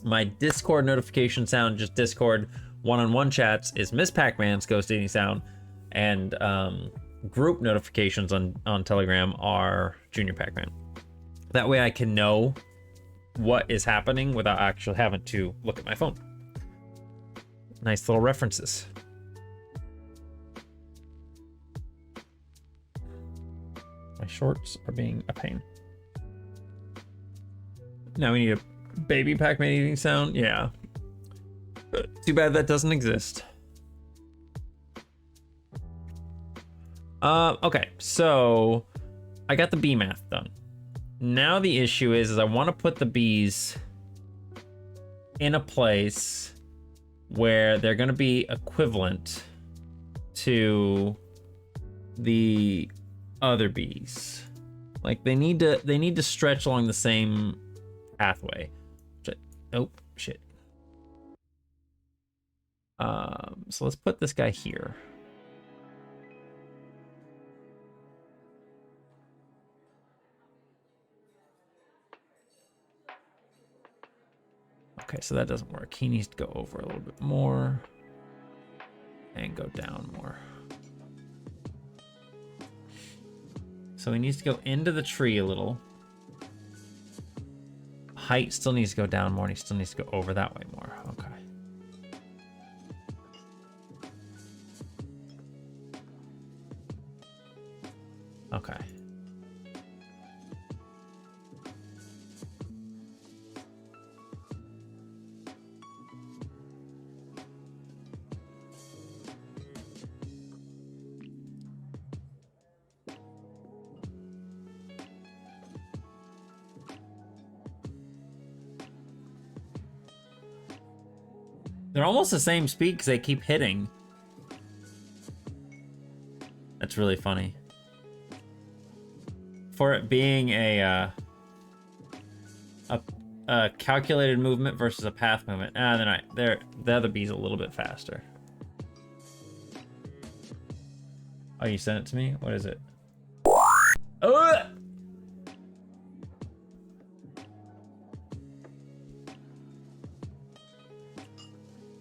My Discord notification sound, just Discord one-on-one chats, is Miss Pac-Man's ghost eating sound. And group notifications on Telegram are Junior Pac-Man. That way I can know what is happening without actually having to look at my phone. Nice little references. My shorts are being a pain. Now we need a baby Pac-Man eating sound. Yeah. Too bad that doesn't exist. Okay, so I got the bee math done. Now the issue is I want to put the bees in a place where they're going to be equivalent to the other bees. Like they need to stretch along the same pathway. Oh shit. So let's put this guy here. Okay, so that doesn't work. He needs to go over a little bit more and go down more. So he needs to go into the tree a little. Height still needs to go down more, and he still needs to go over that way more. Okay. Okay. They're almost the same speed because they keep hitting. That's really funny. For it being a calculated movement versus a path movement. Ah, the other bee's a little bit faster. Oh, you sent it to me? What is it? Oh!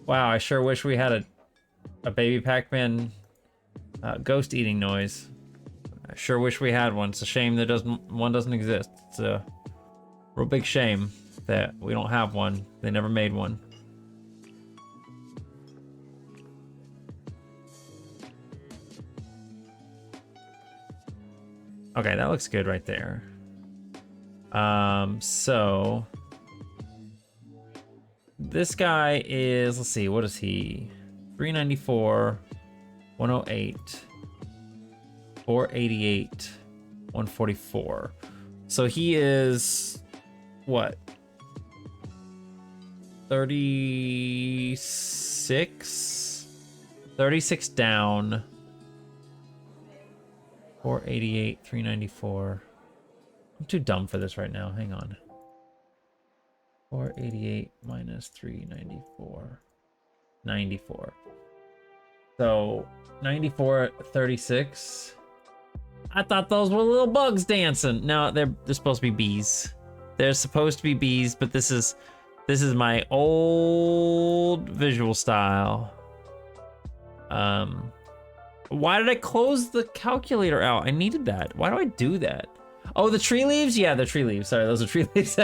Wow, I sure wish we had a baby Pac-Man ghost eating noise. I sure wish we had one. It's a shame that one doesn't exist. It's a real big shame that we don't have one. They never made one. Okay, that looks good right there. So this guy is, let's see, what is he? 394, 108, 488, 144. So he is what? 36? 36 down. 488, 394. I'm too dumb for this right now. Hang on. 488 minus 394. 94. So 94, 36. I thought those were little bugs dancing. No, they're supposed to be bees. They're supposed to be bees, but this is my old visual style. Why did I close the calculator out? I needed that. Why do I do that? Oh, the tree leaves? Yeah, the tree leaves. Sorry, those are tree leaves.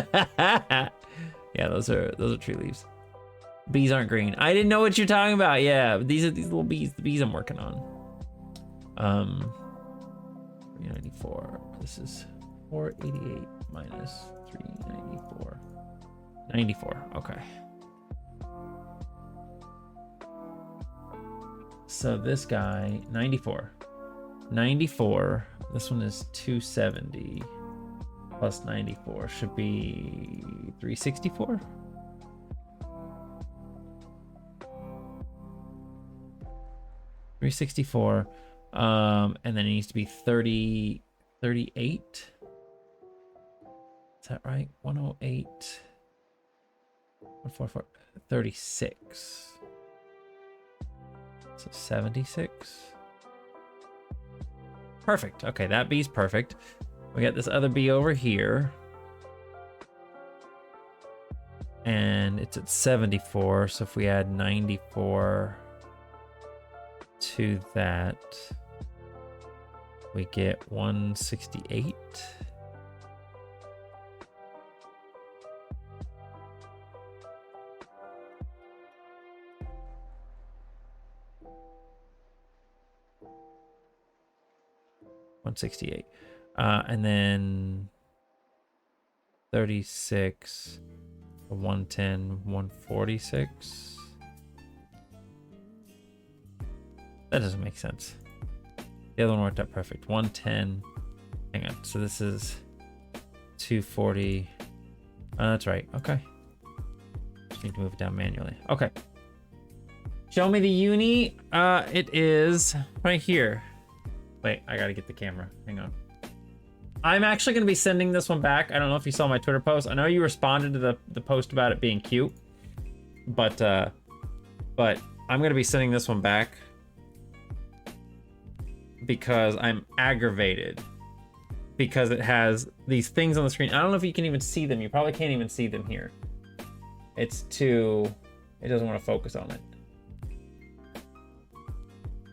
Yeah, those are tree leaves. Bees aren't green. I didn't know what you're talking about. Yeah, these are these little bees. The bees I'm working on. 394. This is 488 minus 394. 94. Okay. So this guy, 94. 94. This one is 270 plus 94 should be 364. And then it needs to be 38. Is that right? 108, 144, 36. So 76. Perfect. Okay, that bee's perfect. We got this other bee over here. And it's at 74. So if we add 94 to that, we get 168. $168. And then 36, 110, 146. That doesn't make sense. The other one worked out perfect. 110. Hang on. So this is 240. That's right. Okay. Just need to move it down manually. Okay. Show me the uni. It is right here. Wait, I gotta get the camera. Hang on. I'm actually gonna be sending this one back. I don't know if you saw my Twitter post. I know you responded to the post about it being cute, but I'm gonna be sending this one back because I'm aggravated because it has these things on the screen. I don't know if you can even see them. You probably can't even see them here. It doesn't want to focus on it.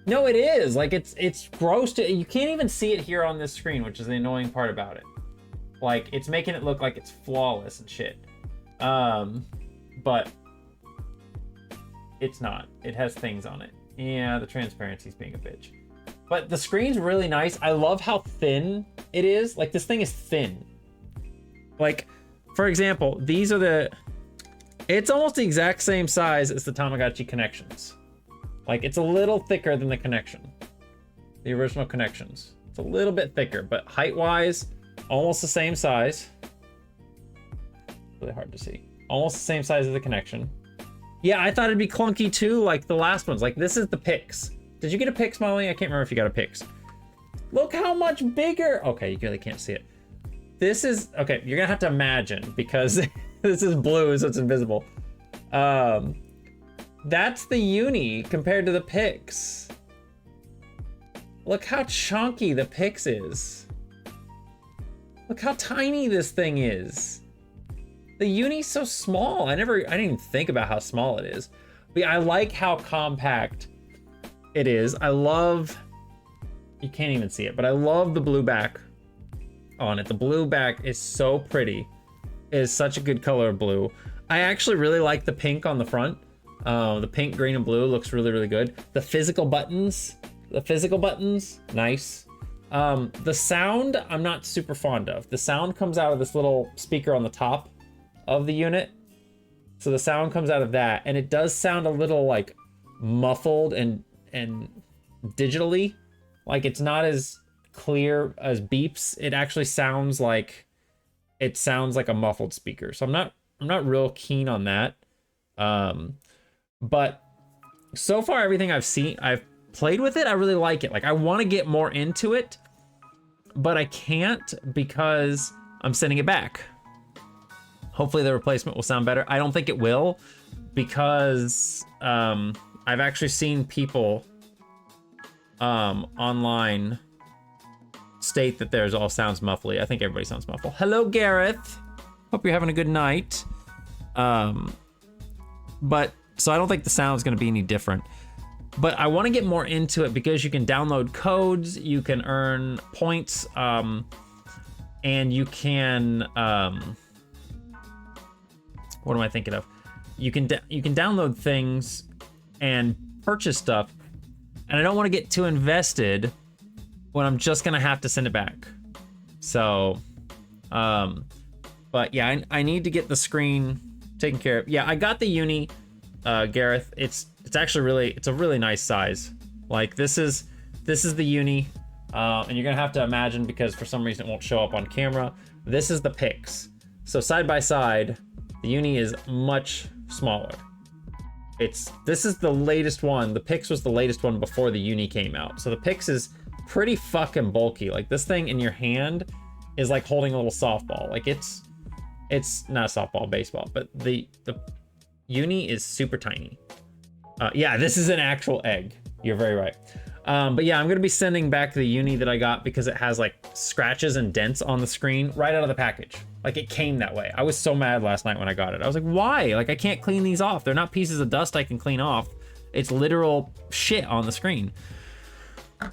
No, it is. Like, it's gross to, you can't even see it here on this screen, which is the annoying part about it. Like, it's making it look like it's flawless and shit. But it's not. It has things on it. Yeah, the transparency's being a bitch. But the screen's really nice. I love how thin it is. Like, this thing is thin. Like, for example, these are it's almost the exact same size as the Tamagotchi connections. Like, it's a little thicker than the connection. The original connections. It's a little bit thicker, but height-wise, almost the same size. Really hard to see. Almost the same size as the connection. Yeah, I thought it'd be clunky too, like the last ones. Like, this is the Pix. Did you get a Pix, Molly? I can't remember if you got a Pix. Look how much bigger. Okay, you really can't see it. This is, okay, you're gonna have to imagine because this is blue, so it's invisible. That's the uni compared to the Pix. Look how chunky the Pix is. Look how tiny this thing is. The uni's so small. I didn't even think about how small it is. But yeah, I like how compact it is. I love, you can't even see it, but I love the blue back on it. The blue back is so pretty. It is such a good color of blue. I actually really like the pink on the front. The pink, green, and blue looks really, really good. The physical buttons, nice. The sound, I'm not super fond of. The sound comes out of this little speaker on the top of the unit. So the sound comes out of that, and it does sound a little like muffled and digitally. Like, it's not as clear as beeps. It actually sounds like a muffled speaker. So I'm not real keen on that. But so far, everything I've played with it, I really like it. Like, I want to get more into it, but I can't because I'm sending it back. Hopefully the replacement will sound better. I don't think it will because I've actually seen people online state that theirs all sounds muffly. I think everybody sounds muffled. Hello, Gareth. Hope you're having a good night. But so I don't think the sound's going to be any different. But I want to get more into it because you can download codes, you can earn points, and you can what am I thinking of? You can download things and purchase stuff, and I don't want to get too invested when I'm just gonna have to send it back. So, but yeah, I need to get the screen taken care of. Yeah, I got the uni. Gareth, it's actually it's a really nice size. Like, this is the uni, and you're gonna have to imagine because for some reason it won't show up on camera. This is the Pix. So side by side, the uni is much smaller. This is the latest one. The Pix was the latest one before the uni came out. So the Pix is pretty fucking bulky. Like, this thing in your hand is like holding a little softball. Like, it's not a softball, baseball, but the uni is super tiny. Yeah, this is an actual egg. You're very right. But yeah, I'm gonna be sending back the uni that I got because it has like scratches and dents on the screen right out of the package. Like, it came that way. I was so mad last night when I got it. I was like, why? Like, I can't clean these off. They're not pieces of dust I can clean off. It's literal shit on the screen.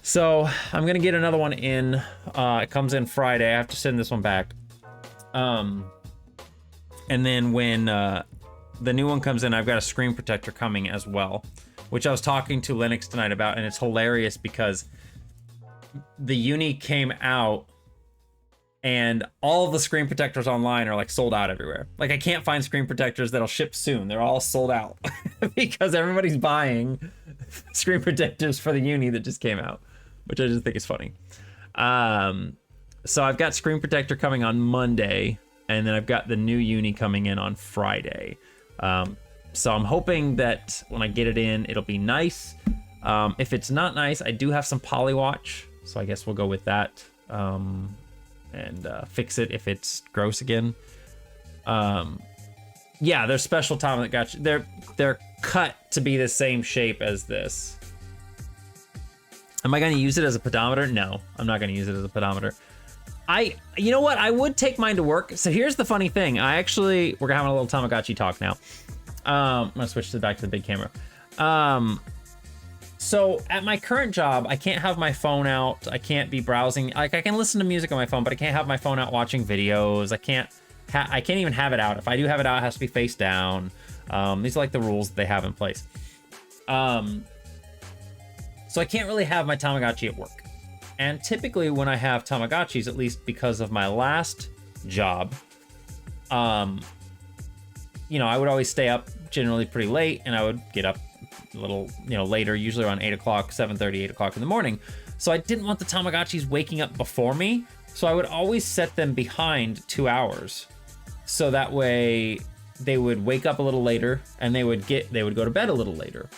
So I'm gonna get another one in. It comes in Friday. I have to send this one back. And then when the new one comes in, I've got a screen protector coming as well, which I was talking to Linux tonight about, and it's hilarious because the Uni came out and all the screen protectors online are like sold out everywhere. Like I can't find screen protectors that'll ship soon. They're all sold out because everybody's buying screen protectors for the Uni that just came out, which I just think is funny. So I've got screen protector coming on Monday, and then I've got the new Uni coming in on Friday. So I'm hoping that when I get it in, it'll be nice. If it's not nice, I do have some polywatch, so I guess we'll go with that. And fix it if it's gross again. Yeah, they're special Tom that got you. They're cut to be the same shape as this. Am I going to use it as a pedometer? No, I'm not going to use it as a pedometer. You know what? I would take mine to work. So here's the funny thing. We're having a little Tamagotchi talk now. I'm gonna switch back to the big camera. So at my current job, I can't have my phone out. I can't be browsing. Like I can listen to music on my phone, but I can't have my phone out watching videos. I can't even have it out. If I do have it out, it has to be face down. These are like the rules that they have in place. So I can't really have my Tamagotchi at work. And typically when I have Tamagotchis, at least because of my last job, you know, I would always stay up generally pretty late, and I would get up a little, later, usually around 8 o'clock, 7:30, 8 o'clock in the morning. So I didn't want the Tamagotchis waking up before me. So I would always set them behind 2 hours. So that way they would wake up a little later and they would go to bed a little later.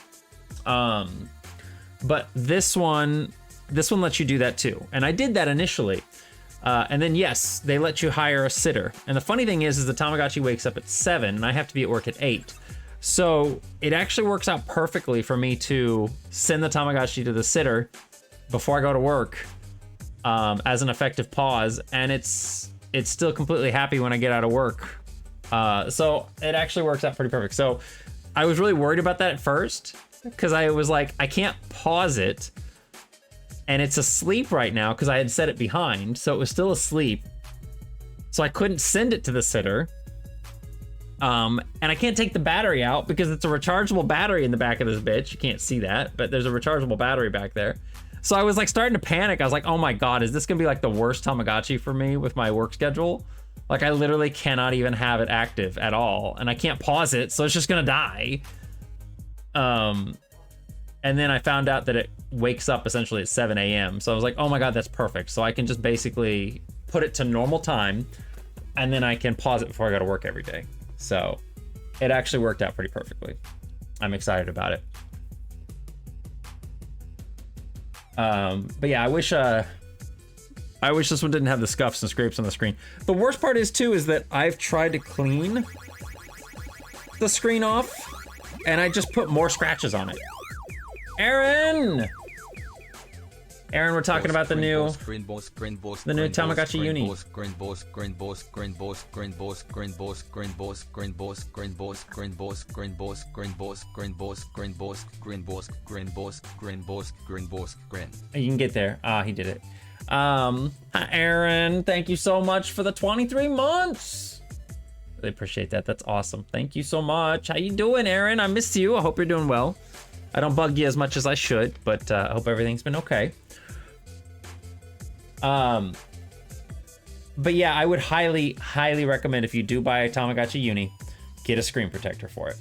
But this one lets you do that too. And I did that initially. And then yes, they let you hire a sitter. And the funny thing is the Tamagotchi wakes up at 7 and I have to be at work at 8. So it actually works out perfectly for me to send the Tamagotchi to the sitter before I go to work, as an effective pause. And it's still completely happy when I get out of work. So it actually works out pretty perfect. So I was really worried about that at first because I was like, I can't pause it. And it's asleep right now because I had set it behind, so it was still asleep. So I couldn't send it to the sitter. And I can't take the battery out because it's a rechargeable battery in the back of this bitch. You can't see that, but there's a rechargeable battery back there. So I was like starting to panic. I was like, oh my God, is this gonna be like the worst Tamagotchi for me with my work schedule? Like I literally cannot even have it active at all. And I can't pause it, so it's just gonna die. And then I found out that it wakes up essentially at 7 a.m. So I was like, oh my God, that's perfect. So I can just basically put it to normal time and then I can pause it before I go to work every day. So it actually worked out pretty perfectly. I'm excited about it. But yeah, I wish this one didn't have the scuffs and scrapes on the screen. The worst part is too, is that I've tried to clean the screen off and I just put more scratches on it. Aaron, we're talking about the new Tamagotchi Uni. You can get there. He did it. Hi, Aaron, thank you so much for the 23 months. Really appreciate that. That's awesome. Thank you so much. How you doing, Aaron? I miss you. I hope you're doing well. I don't bug you as much as I should, but I hope everything's been okay. But yeah, I would highly, highly recommend if you do buy a Tamagotchi Uni, get a screen protector for it.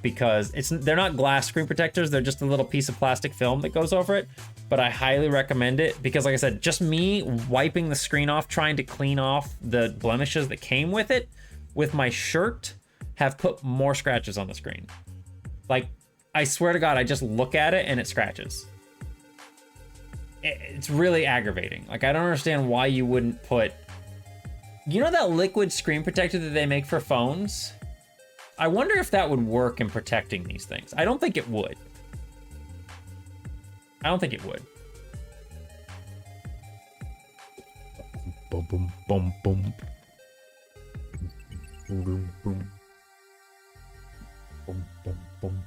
Because they're not glass screen protectors, they're just a little piece of plastic film that goes over it. But I highly recommend it because like I said, just me wiping the screen off, trying to clean off the blemishes that came with it, with my shirt, have put more scratches on the screen. Like, I swear to God, I just look at it and it scratches. It's really aggravating. Like, I don't understand why you wouldn't put... You know that liquid screen protector that they make for phones? I wonder if that would work in protecting these things. I don't think it would. I don't think it would. Boom, boom, boom, boom. Boom, boom, boom. Boom, boom, boom.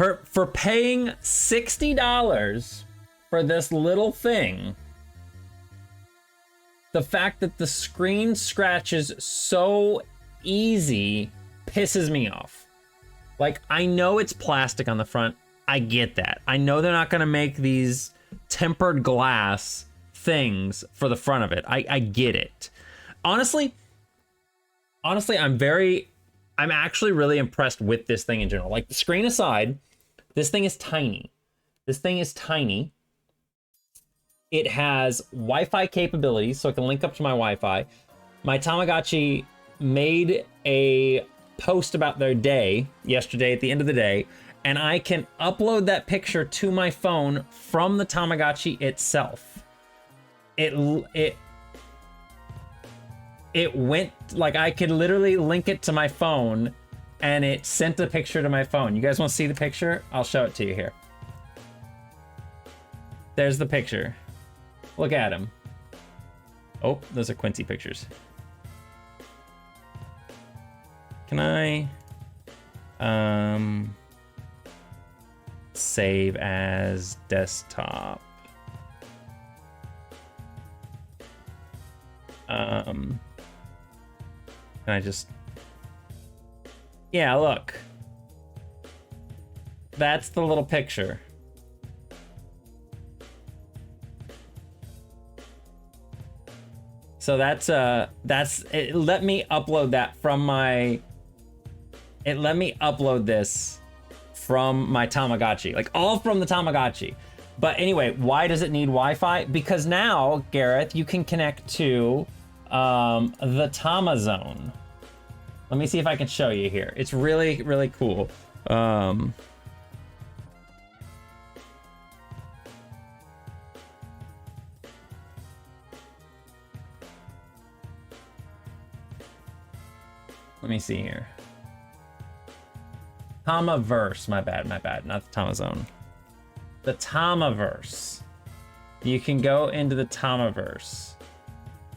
For paying $60 for this little thing, the fact that the screen scratches so easy pisses me off. Like, I know it's plastic on the front. I get that. I know they're not gonna make these tempered glass things for the front of it. I get it. Honestly, I'm actually really impressed with this thing in general. Like, the screen aside, this thing is tiny. This thing is tiny. It has Wi-Fi capabilities, so it can link up to my Wi-Fi. My Tamagotchi made a post about their day yesterday at the end of the day, and I can upload that picture to my phone from the Tamagotchi itself. It went, like, I could literally link it to my phone, and it sent a picture to my phone. You guys want to see the picture? I'll show it to you here. There's the picture. Look at him. Oh, those are Quincy pictures. Can I save as desktop? Can I just... Yeah, look. That's the little picture. So that's it. Let me upload that from my... It let me upload this from my Tamagotchi, like all from the Tamagotchi. But anyway, why does it need Wi-Fi? Because now, Gareth, you can connect to the Tamazone. Let me see if I can show you here. It's really, really cool. Let me see here. Tamaverse, my bad, not the Tamazone. The Tamaverse. You can go into the Tamaverse,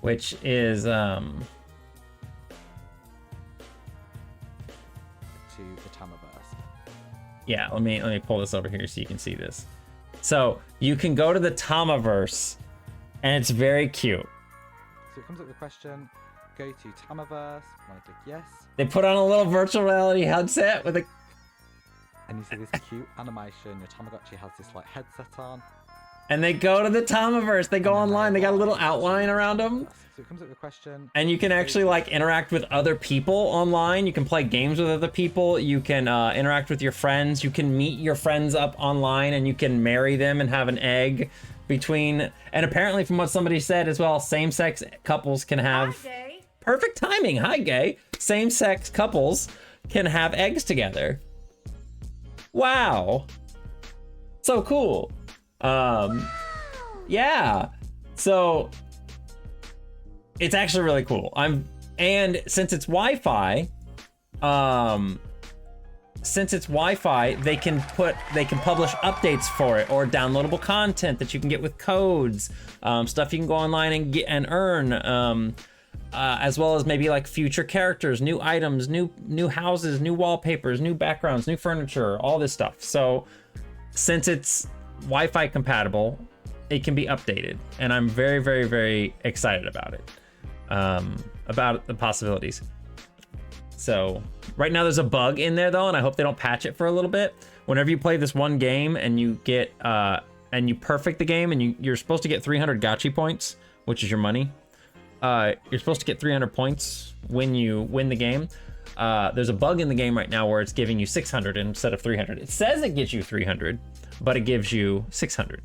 which is to the Tamaverse. Yeah, let me pull this over here so you can see this. So you can go to the Tamaverse, and it's very cute. So it comes up with the question, go to Tamaverse, want to click yes, They put on a little virtual reality headset with a... and you see this cute animation, your Tamagotchi has this like headset on. And they go to the Tamaverse. They go online. They got a little outline around them. So it comes up with the question. And you can actually like interact with other people online. You can play games with other people. You can interact with your friends. You can meet your friends up online, and you can marry them and have an egg between. And apparently, from what somebody said as well, same-sex couples can have... Hi, Gay. Perfect timing. Hi, Gay. Same-sex couples can have eggs together. Wow. So cool. Yeah. So it's actually really cool. And since it's Wi-Fi, they can publish updates for it, or downloadable content that you can get with codes, stuff you can go online and get and earn, as well as maybe like future characters, new items, new houses, new wallpapers, new backgrounds, new furniture, all this stuff. So since it's Wi-Fi compatible, it can be updated, and I'm very, very, very excited about it, about the possibilities. So right now there's a bug in there though, and I hope they don't patch it for a little bit. Whenever you play this one game and you get and you perfect the game, and you're supposed to get 300 gachi points, which is your money. You're supposed to get 300 points when you win the game. There's a bug in the game right now where it's giving you 600 instead of 300. It says it gives you 300, but it gives you 600.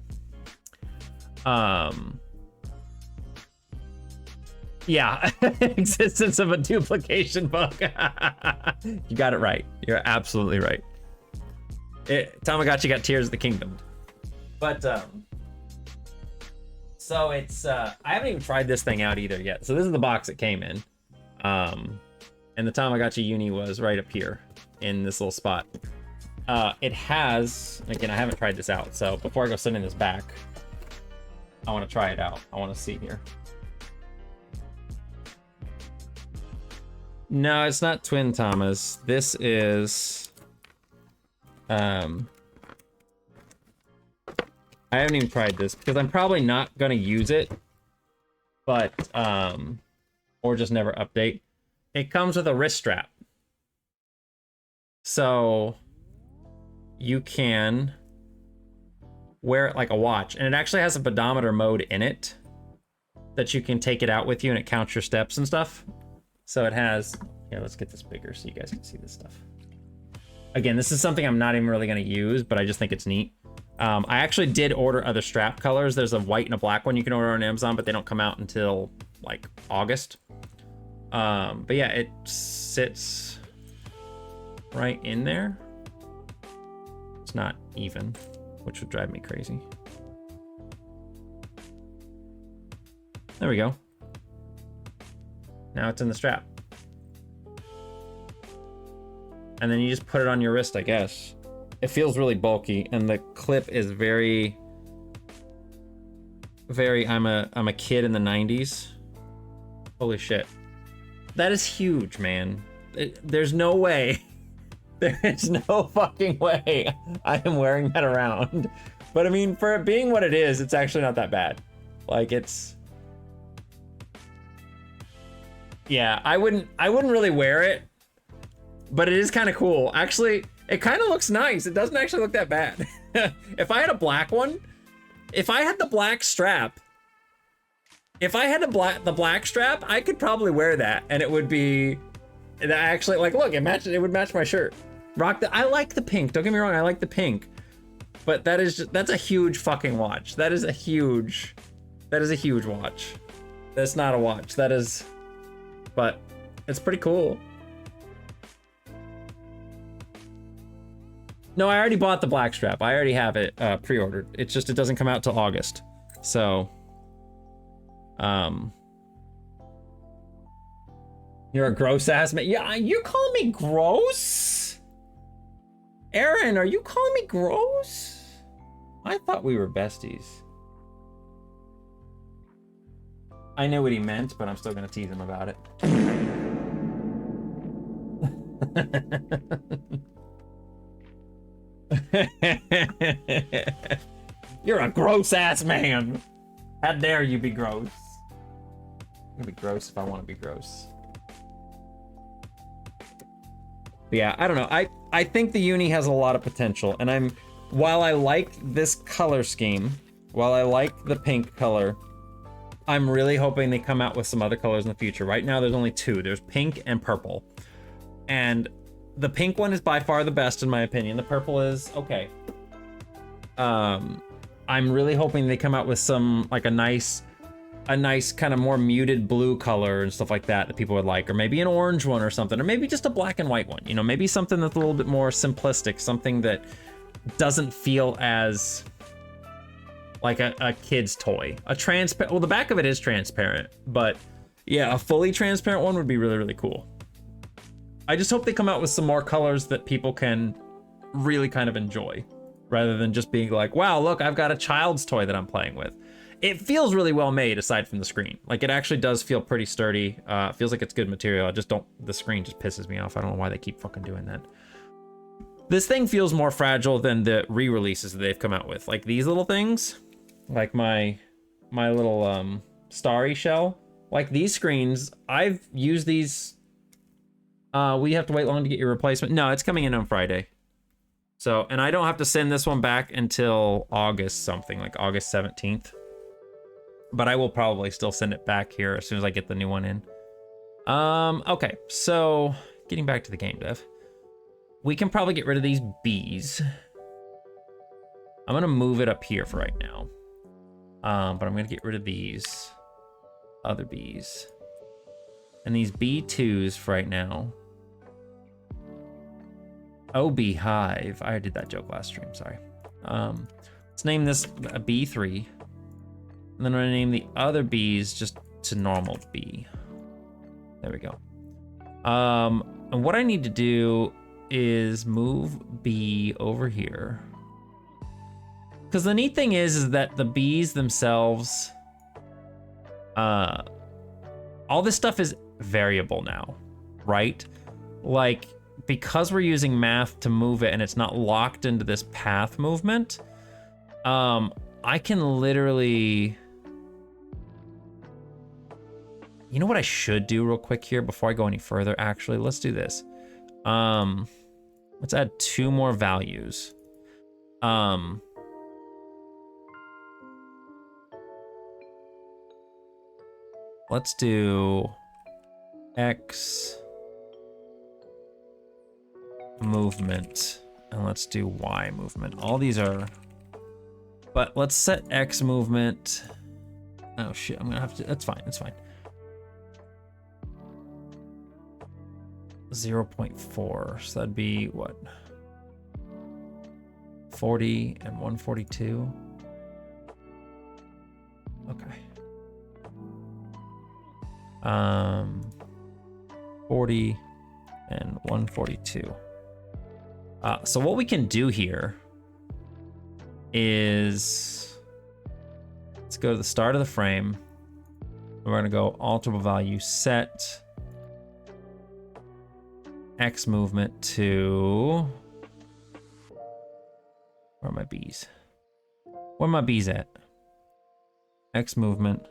Yeah, existence of a duplication bug. You got it right. You're absolutely right. Tamagotchi got Tears of the Kingdom. But, so it's, I haven't even tried this thing out either yet. So this is the box it came in. And the Tamagotchi Uni was right up here in this little spot. It has, again, I haven't tried this out. So before I go sending this back, I want to try it out. I want to see here. No, it's not Twin Tamas. This is I haven't even tried this because I'm probably not gonna use it, but or just never update. It comes with a wrist strap, so you can wear it like a watch, and it actually has a pedometer mode in it that you can take it out with you, and it counts your steps and stuff. So it has, yeah, let's get this bigger so you guys can see this stuff. Again, this is something I'm not even really gonna use, but I just think it's neat. I actually did order other strap colors. There's a white and a black one you can order on Amazon, but they don't come out until like August. But yeah, it sits right in there. It's not even, which would drive me crazy. There we go. Now it's in the strap. And then you just put it on your wrist, I guess. It feels really bulky, and the clip is very, I'm a kid in the 90s. Holy shit. That is huge, man. There's no way. There's no fucking way I am wearing that around. But I mean, for it being what it is, it's actually not that bad. Like, it's... Yeah, I wouldn't really wear it, but it is kind of cool. Actually, it kind of looks nice. It doesn't actually look that bad. If I had a black one, if I had the black strap, the black strap, I could probably wear that, and it would be actually, like, look, it would match my shirt. I like the pink. Don't get me wrong, I like the pink, but that's a huge fucking watch. That is a huge watch. That's not a watch. That is, but it's pretty cool. No, I already bought the black strap. I already have it pre-ordered. It's just, it doesn't come out till August. So, you're a gross ass man. Yeah, you calling me gross? Aaron, are you calling me gross? I thought we were besties. I knew what he meant, but I'm still gonna tease him about it. You're a gross ass man. How dare you be gross? I'm gonna be gross if I want to be gross. But yeah, I don't know. I think the uni has a lot of potential, and while I like this color scheme, while I like the pink color, I'm really hoping they come out with some other colors in the future. Right now, there's only two. There's pink and purple, and the pink one is by far the best in my opinion. The purple is okay. I'm really hoping they come out with some, like, a nice kind of more muted blue color and stuff like that people would like, or maybe an orange one or something, or maybe just a black and white one. You know, maybe something that's a little bit more simplistic, something that doesn't feel as like a kid's toy. Well, the back of it is transparent, but yeah, a fully transparent one would be really, really cool. I just hope they come out with some more colors that people can really kind of enjoy, rather than just being like, wow, look, I've got a child's toy that I'm playing with. It feels really well made aside from the screen. Like, it actually does feel pretty sturdy. It feels like it's good material. The screen just pisses me off. I don't know why they keep fucking doing that. This thing feels more fragile than the re-releases that they've come out with. Like these little things, like my little starry shell. Like these screens, I've used these. We have to wait long to get your replacement. No, it's coming in on Friday. So, and I don't have to send this one back until August something, like August 17th. But I will probably still send it back here as soon as I get the new one in. Okay, so getting back to the game dev. We can probably get rid of these bees. I'm gonna move it up here for right now. But I'm gonna get rid of these other bees. And these B2s for right now. Oh, beehive. I did that joke last stream, sorry. Let's name this a B3. And then I'm gonna name the other bees just to normal bee. There we go. And what I need to do is move B over here. Because the neat thing is that the bees themselves, all this stuff is variable now, right? Like, because we're using math to move it and it's not locked into this path movement, I can literally... You know what I should do real quick here before I go any further? Actually, let's do this. Let's add 2 more values. Let's do X movement, and let's do Y movement. All these are, but let's set X movement. Oh shit, I'm gonna have to, that's fine, that's fine. 0.4, so that'd be what? 40 and 142. Okay. 40 and 142. So what we can do here is, let's go to the start of the frame. We're gonna go alterable value set X movement to, where are my B's? Where are my B's at? X movement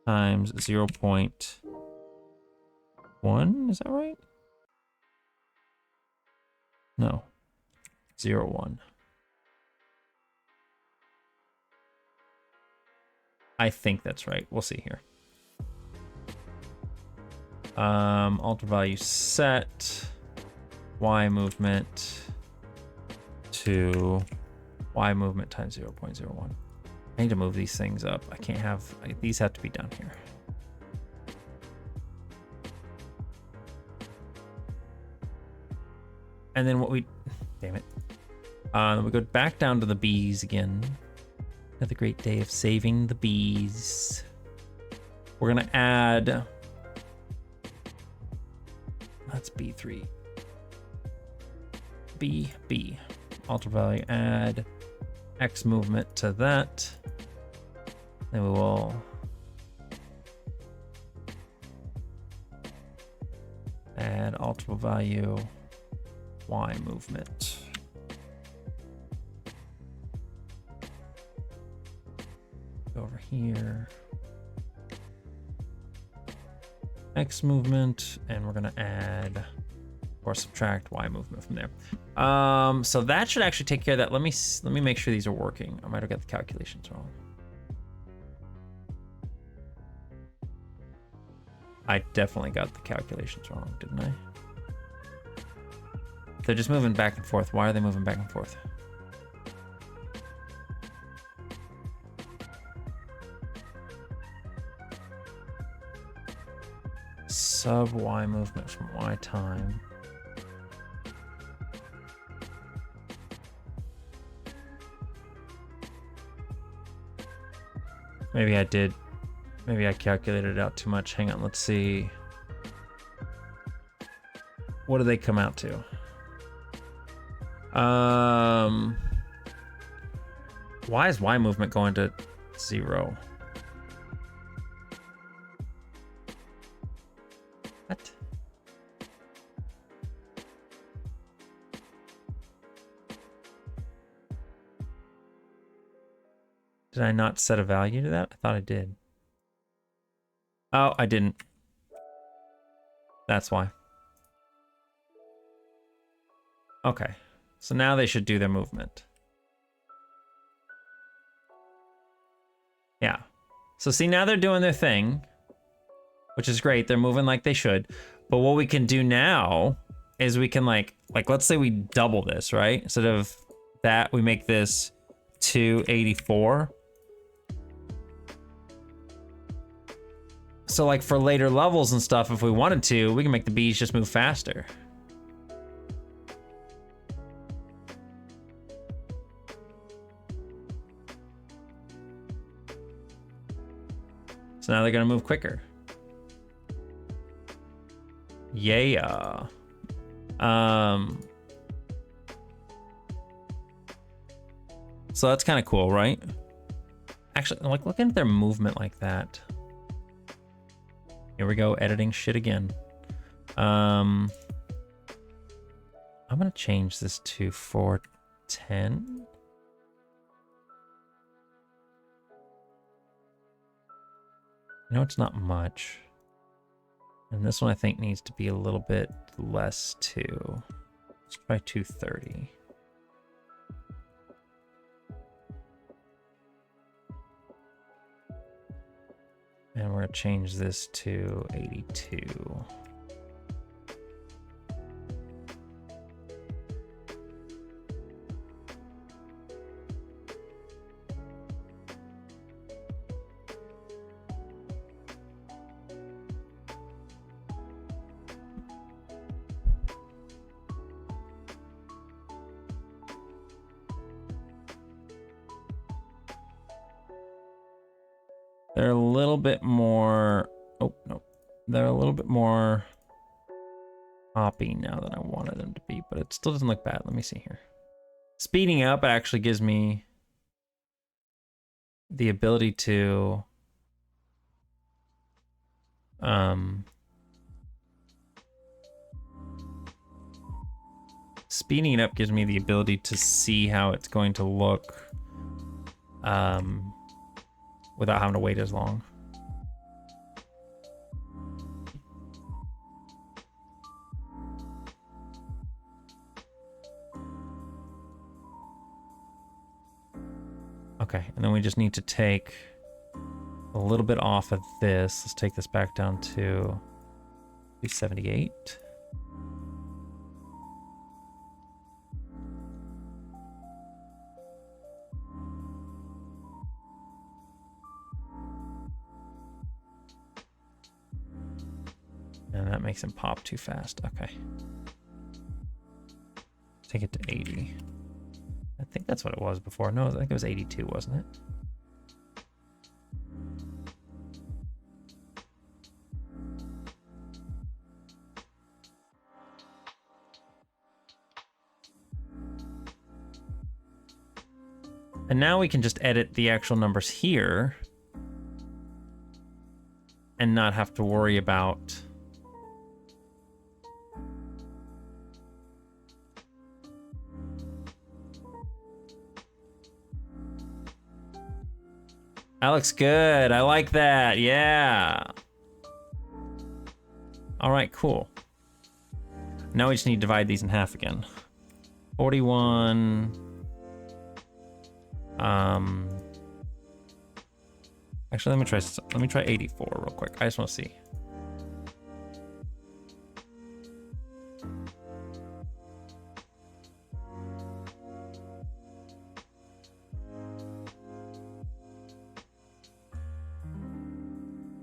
times 0.1, is that right? No, 0.1. I think that's right. We'll see here. Alter value set Y movement to Y movement times 0.01. I need to move these things up. I can't have, these have to be down here. And then what we, damn it. Then we go back down to the B's again. Another great day of saving the B's. We're gonna add, that's B3. B. Alter value, add X movement to that. Then we will add alterable value Y movement. Go over here. X movement, and we're gonna add or subtract Y movement from there. So that should actually take care of that. Let me make sure these are working. I might have got the calculations wrong. I definitely got the calculations wrong, didn't I? They're just moving back and forth. Why are they moving back and forth? Sub Y movement from Y time. Maybe I did. Maybe I calculated it out too much. Hang on, let's see. What do they come out to? Why is Y movement going to 0? What? Did I not set a value to that? I thought I did. Oh, I didn't. That's why. Okay. So now they should do their movement. Yeah. So see, now they're doing their thing, which is great. They're moving like they should. But what we can do now is we can like let's say we double this, right? Instead of that, we make this 284. So like for later levels and stuff, if we wanted to, we can make the bees just move faster. So now they're gonna move quicker. Yeah. So that's kind of cool, right? Actually, like looking at their movement like that. Here we go, editing shit again. I'm gonna change this to 410. I know it's not much. And this one I think needs to be a little bit less too. Let's try 230. And we're gonna change this to 82. They're a little bit more, oh no, they're a little bit more poppy now than I wanted them to be, but it still doesn't look bad. Let me see here. Speeding up actually gives me the ability to speeding it up gives me the ability to see how it's going to look without having to wait as long. Okay, and then we just need to take a little bit off of this. Let's take this back down to 278. And that makes him pop too fast. Okay. Take it to 80. I think that's what it was before. No, I think it was 82, wasn't it? And now we can just edit the actual numbers here and not have to worry about that looks good. I like that. Yeah. All right, cool. Now we just need to divide these in half again. 41. Actually, let me try 84 real quick. I just want to see.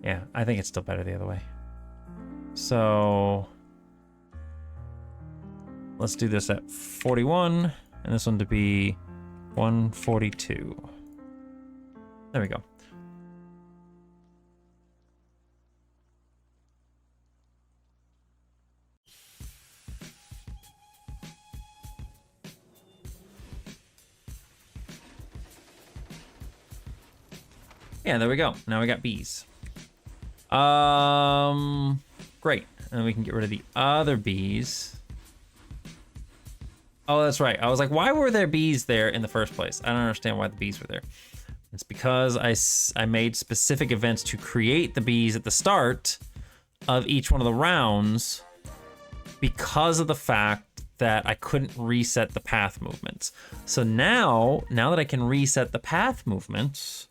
Yeah, I think it's still better the other way. So let's do this at 41 and this one to be 142. There we go. Yeah, there we go. Now we got bees. Great. And we can get rid of the other bees. Oh, that's right. I was like, why were there bees there in the first place? I don't understand why the bees were there. It's because I made specific events to create the bees at the start of each one of the rounds because of the fact that I couldn't reset the path movements. So now that I can reset the path movements,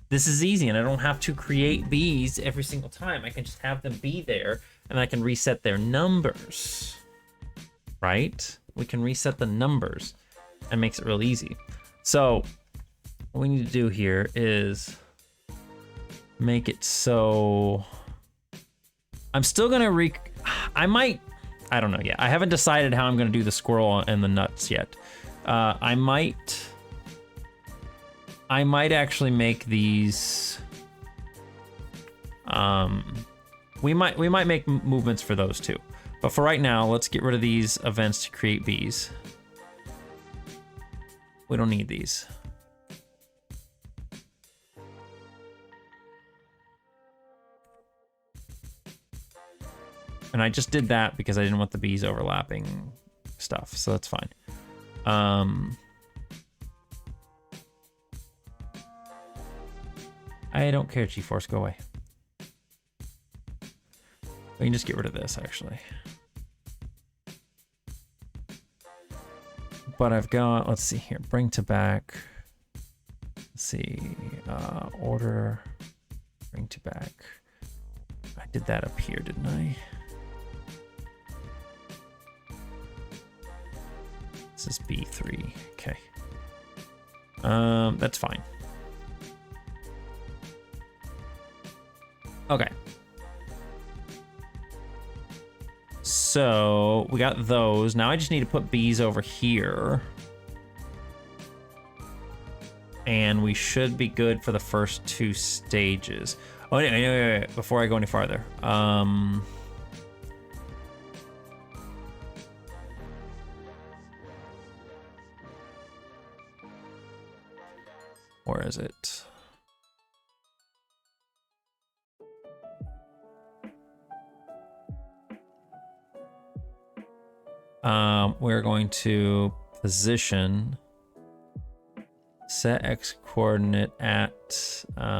this is easy and I don't have to create bees every single time. I can just have them be there and I can reset their numbers, right? We can reset the numbers and makes it real easy. So what we need to do here is make it so I'm still gonna I don't know yet. I haven't decided how I'm gonna do the squirrel and the nuts yet. I might actually make these. We might make movements for those too. But for right now, let's get rid of these events to create bees. We don't need these. And I just did that because I didn't want the bees overlapping stuff, so that's fine. I don't care, G-Force, go away. We can just get rid of this, actually. But I've got, let's see here, bring to back. Let's see, order, bring to back. I did that up here, didn't I? This is B3, okay. That's fine. Okay. So we got those. Now I just need to put bees over here. And we should be good for the first 2 stages. Oh, wait. Before I go any farther. Where is it? We're going to position set X coordinate at where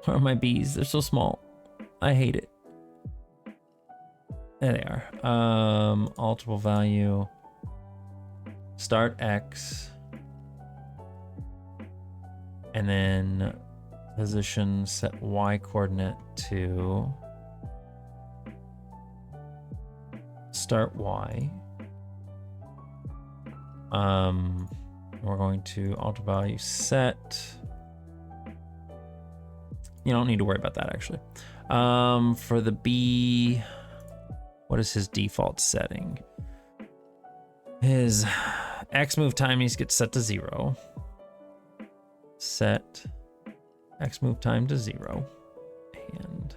are my bees? They're so small. I hate it. There they are. Alterable value. Start X. And then position set Y coordinate to start Y. We're going to alter value set. You don't need to worry about that actually. For the B, what is his default setting? His X move time needs to get set to 0. Set X move time to 0. And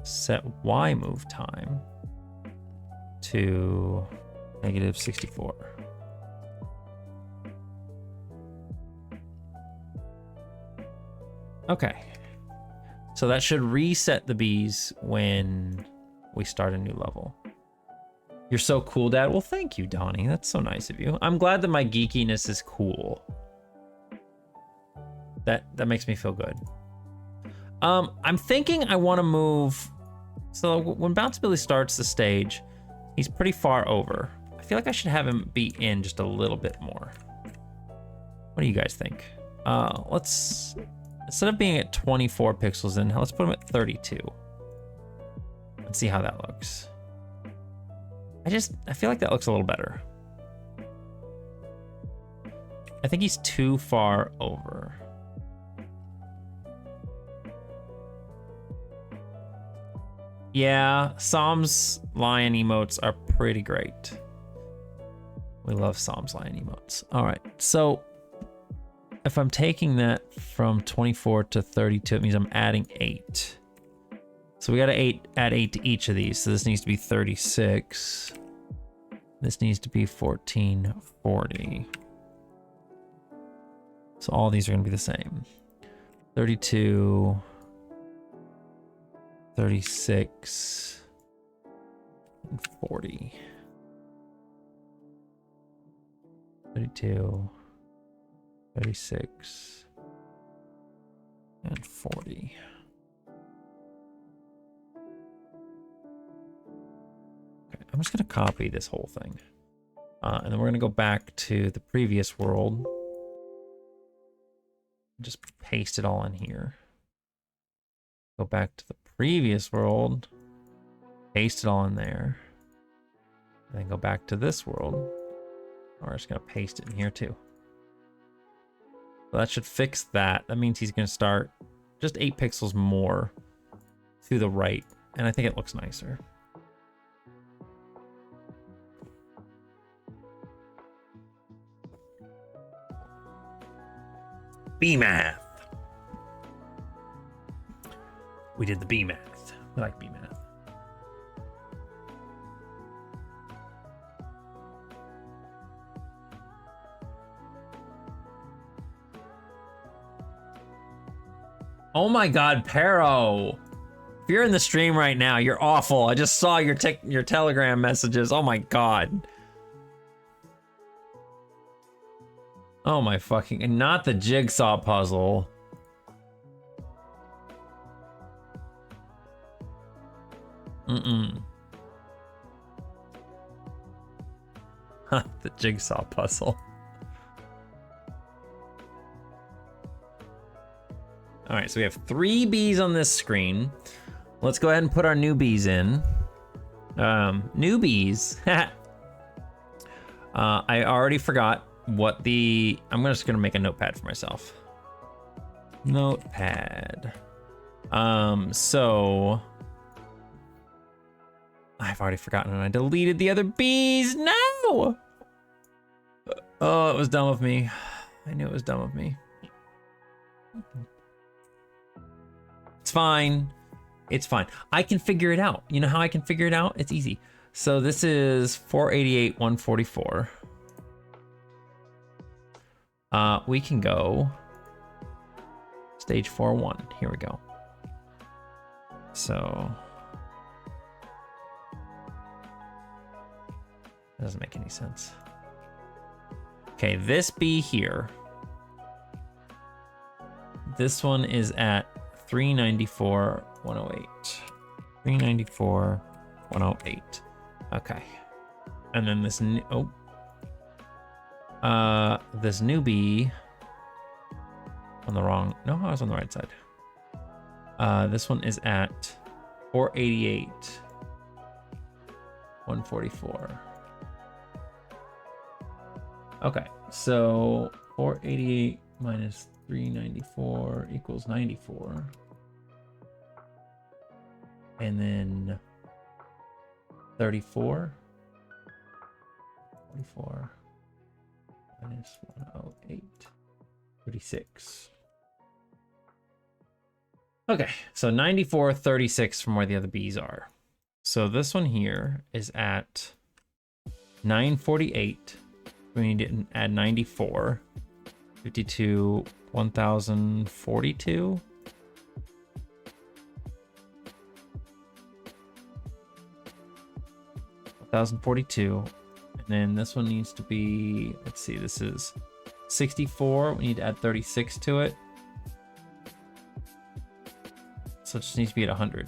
set Y move time to -64. Okay. So that should reset the bees when we start a new level. You're so cool, Dad. Well, thank you, Donnie. That's so nice of you. I'm glad that my geekiness is cool. That makes me feel good. I'm thinking I want to move. So when Bouncin Billy starts the stage, he's pretty far over. I feel like I should have him be in just a little bit more. What do you guys think? Let's, instead of being at 24 pixels in, let's put him at 32. Let's see how that looks. I feel like that looks a little better. I think he's too far over. Yeah, Psalm's lion emotes are pretty great. We love Psalm's lion emotes. All right, so if I'm taking that from 24 to 32, it means I'm adding 8. So we gotta add 8 to each of these. So this needs to be 36. This needs to be 1440. So all these are gonna be the same. 32, 36, and 40. 32, 36, and 40. Okay, I'm just gonna copy this whole thing. And then we're gonna go back to the previous world. Just paste it all in here. Go back to the previous world. Paste it all in there. And then go back to this world. We're just gonna paste it in here too. So that should fix that. That means he's gonna start just 8 pixels more to the right. And I think it looks nicer. B math. We did the B math. We like B math. Oh my God, Pero. If you're in the stream right now, you're awful. I just saw your Telegram messages. Oh my god. Oh my fucking... And not the jigsaw puzzle. Mm-mm. Huh, the jigsaw puzzle. All right, so we have 3 bees on this screen. Let's go ahead and put our new bees in. New bees. I already forgot what the... I'm just gonna make a notepad for myself. Notepad. So... I've already forgotten and I deleted the other bees. No! Oh, it was dumb of me. I knew it was dumb of me. It's fine. It's fine. I can figure it out. You know how I can figure it out? It's easy. So this is 488, 144. We can go stage 4-1. Here we go. So that doesn't make any sense. Okay, this bee here. This one is at 394, 108. 394, 108. Okay. And then this new, this new bee on the wrong, no, I was on the right side. This one is at 488, 144. Okay, so 488 minus 394 equals 94. And then 34. 44 minus 108. 36. Okay, so 94, 36 from where the other bees are. So this one here is at 948. We need to add 94. 52, 1042. 1042. And then this one needs to be, let's see, this is 64. We need to add 36 to it. So it just needs to be at 100.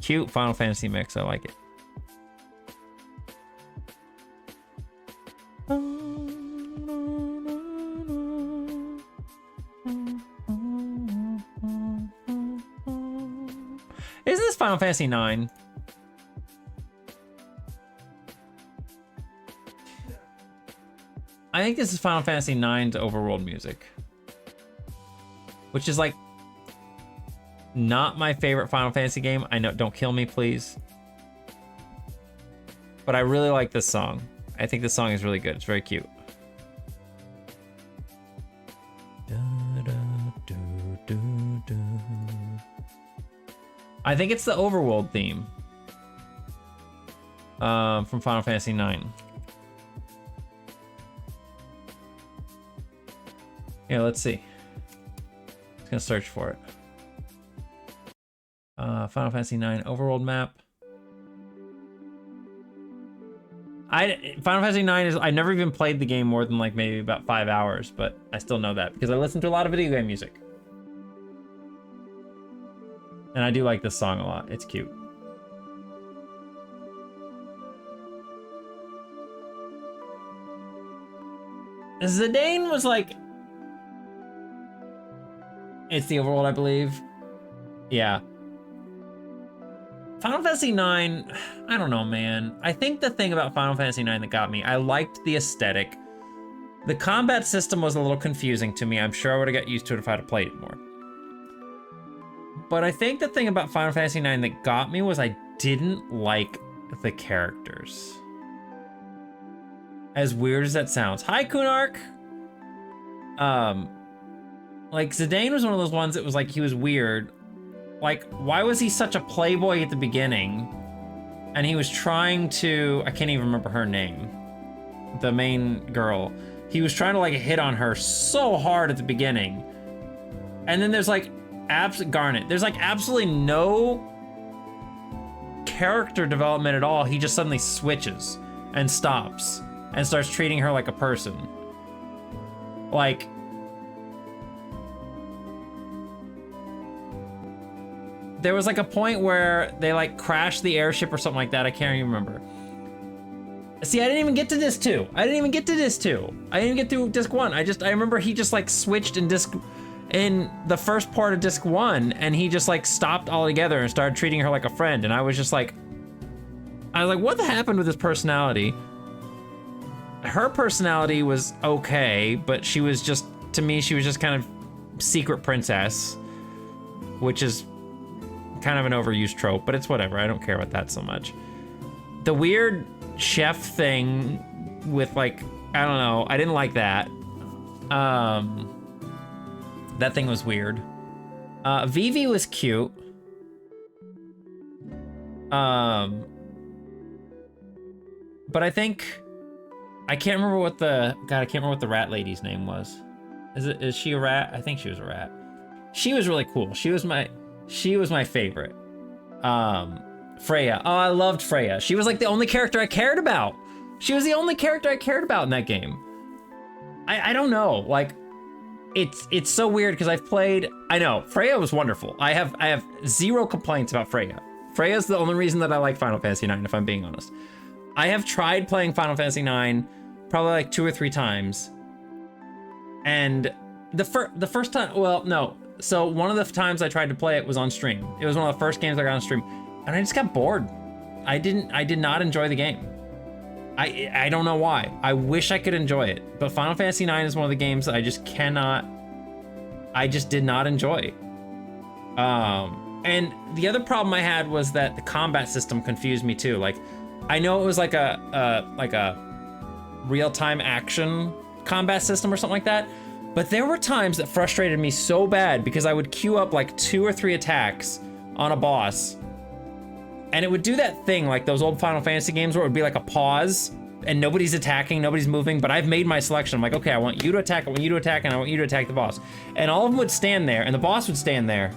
Cute Final Fantasy mix, I like it. Is this Final Fantasy IX? I think this is Final Fantasy IX's overworld music, which is like not my favorite Final Fantasy game. I know, don't kill me, please. But I really like this song. I think this song is really good. It's very cute. I think it's the overworld theme from Final Fantasy IX. Yeah, let's see. Just gonna search for it. Final Fantasy IX overworld map. Final Fantasy IX is, I never even played the game more than like maybe about 5 hours, but I still know that because I listen to a lot of video game music. And I do like this song a lot. It's cute. Zidane was like... It's the overworld, I believe. Yeah. Final Fantasy IX, I don't know, man. I think the thing about Final Fantasy IX that got me, I liked the aesthetic. The combat system was a little confusing to me. I'm sure I would have got used to it if I had played it more. But I think the thing about Final Fantasy IX that got me was I didn't like the characters. As weird as that sounds. Hi, Kunark! Like, Zidane was one of those ones that was like, he was weird. Like, why was he such a playboy at the beginning? And he was trying to, I can't even remember her name. The main girl. he was trying to like hit on her so hard at the beginning. And then there's like Garnet. There's like absolutely no character development at all. He just suddenly switches and stops and starts treating her like a person. Like, there was like a point where they like crashed the airship or something like that. I can't even remember. See, I didn't even get to disc 2. I didn't even get to disc 2. I didn't even get through disc 1. I remember he just like switched in the first part of disc 1, and he just like stopped altogether and started treating her like a friend. And I was like, what happened with his personality? Her personality was okay, but she was just, to me, she was just kind of secret princess, which is kind of an overused trope, but it's whatever. I don't care about that so much. The weird chef thing with like, I don't know, I didn't like that. That thing was weird. Vivi was cute. But I think, I can't remember what I can't remember what the rat lady's name was. Is she a rat? I think she was a rat. She was really cool. She was my favorite. Freya. Oh, I loved Freya. She was like the only character I cared about. She was the only character I cared about in that game. I don't know, like, it's so weird because I've played, I know, Freya was wonderful. I have zero complaints about Freya. Freya's the only reason that I like Final Fantasy IX, if I'm being honest. I have tried playing Final Fantasy IX probably like 2 or 3 times. And the first time, well, no. So one of the times I tried to play it was on stream. It was one of the first games I got on stream, and I just got bored. I did not enjoy the game. I don't know why. I wish I could enjoy it, but Final Fantasy IX is one of the games that I just did not enjoy. And the other problem I had was that the combat system confused me too. Like, I know it was like a real-time action combat system or something like that, but there were times that frustrated me so bad because I would queue up like 2 or 3 attacks on a boss, and it would do that thing like those old Final Fantasy games where it would be like a pause and nobody's attacking, nobody's moving, but I've made my selection. I'm like, okay, I want you to attack, I want you to attack, and I want you to attack the boss. And all of them would stand there, and the boss would stand there,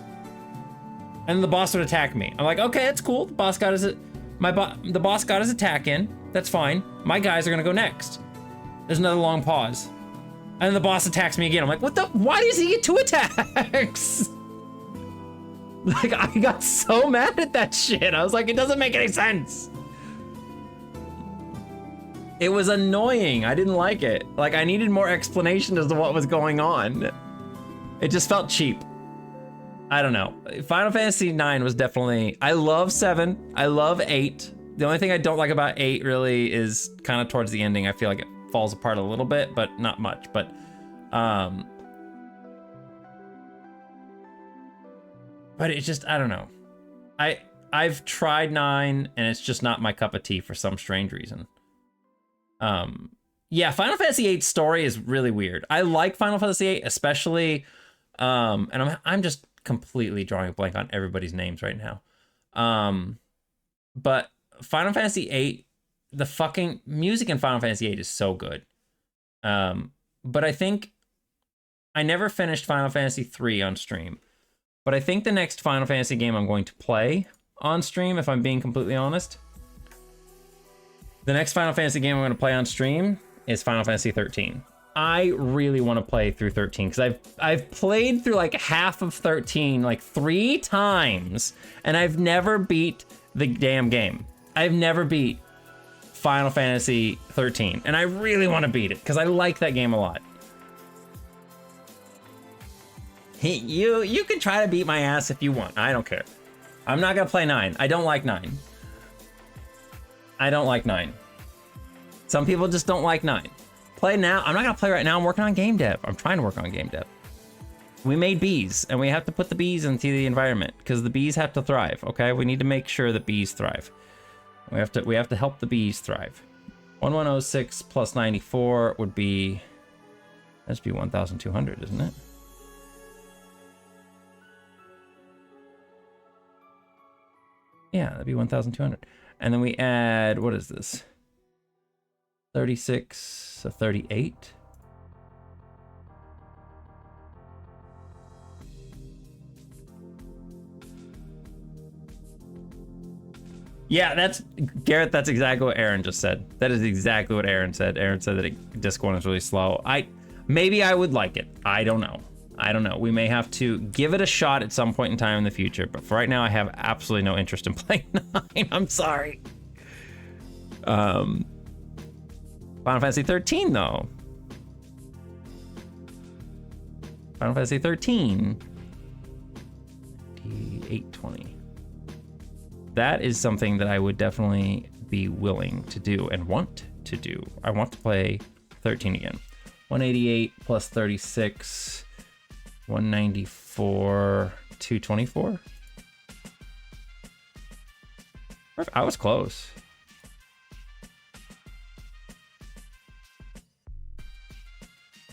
and the boss would attack me. I'm like, okay, that's cool. The boss got his, the boss got his attack in. That's fine. My guys are gonna go next. There's another long pause. And then the boss attacks me again. I'm like, what the, why does he get 2 attacks? Like, I got so mad at that shit. I was like, it doesn't make any sense. It was annoying. I didn't like it. Like, I needed more explanation as to what was going on. It just felt cheap. I don't know. Final Fantasy IX was definitely, I love 7. I love 8. The only thing I don't like about 8 really is kind of towards the ending. I feel like it falls apart a little bit, but not much. But it's just, I don't know. I've tried 9 and it's just not my cup of tea for some strange reason. Yeah, Final Fantasy VIII's story is really weird. I like Final Fantasy VIII, especially, and I'm just completely drawing a blank on everybody's names right now. But Final Fantasy VIII, the fucking music in Final Fantasy VIII is so good. But I think I never finished Final Fantasy III on stream. But I think the next Final Fantasy game I'm going to play on stream, if I'm being completely honest, the next Final Fantasy game I'm going to play on stream is Final Fantasy 13. I really want to play through 13 because I've played through like half of 13 like 3 times, and I've never beat the damn game. I've never beat Final Fantasy 13, and I really want to beat it because I like that game a lot. Hey, you can try to beat my ass if you want. I don't care. I'm not gonna play 9. I don't like 9. I don't like 9. Some people just don't like 9. Play now. I'm not gonna play right now. I'm working on game dev. I'm trying to work on game dev. We made bees, and we have to put the bees into the environment because the bees have to thrive. Okay, we need to make sure that bees thrive. We have to help the bees thrive. 1106 plus 94 would be, that'd be 1,200, isn't it? Yeah, that'd be 1,200. And then we add, what is this? 36, so 38. Yeah, that's Garrett. That's exactly what Aaron just said. That is exactly what Aaron said. Aaron said that disc 1 is really slow. Maybe I would like it. I don't know. I don't know. We may have to give it a shot at some point in time in the future. But for right now, I have absolutely no interest in playing 9. I'm sorry. Final Fantasy 13 though. Final Fantasy 13. 820. That is something that I would definitely be willing to do and want to do. I want to play 13 again. 188 plus 36, 194, 224. I was close.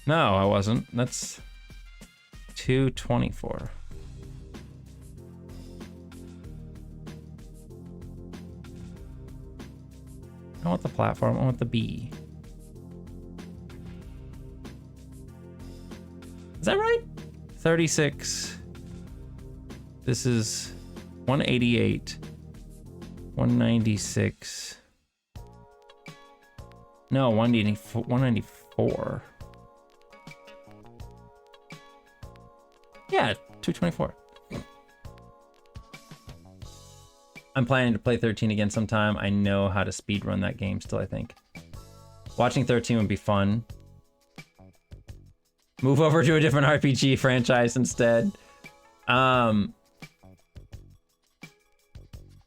No, I wasn't. That's 224. I want the platform. I want the B. Is that right? 36. This is 188. 196. No, 194. Yeah, 224. I'm planning to play 13 again sometime. I know how to speedrun that game still, I think. Watching 13 would be fun. Move over to a different RPG franchise instead. I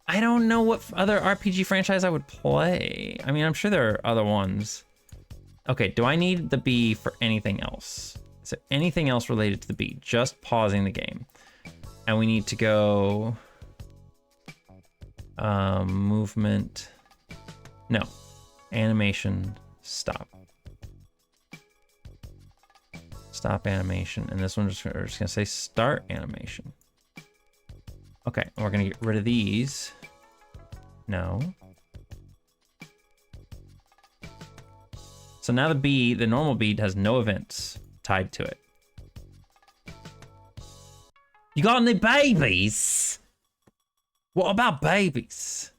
don't know what other RPG franchise I would play. I mean, I'm sure there are other ones. Okay, do I need the B for anything else? Is there anything else related to the B? Just pausing the game. And we need to go... movement. No. Animation. Stop. Stop animation. And this one, we're just gonna say start animation. Okay, and we're gonna get rid of these. No. So now the B, the normal B, has no events tied to it. You got any babies? What about babies?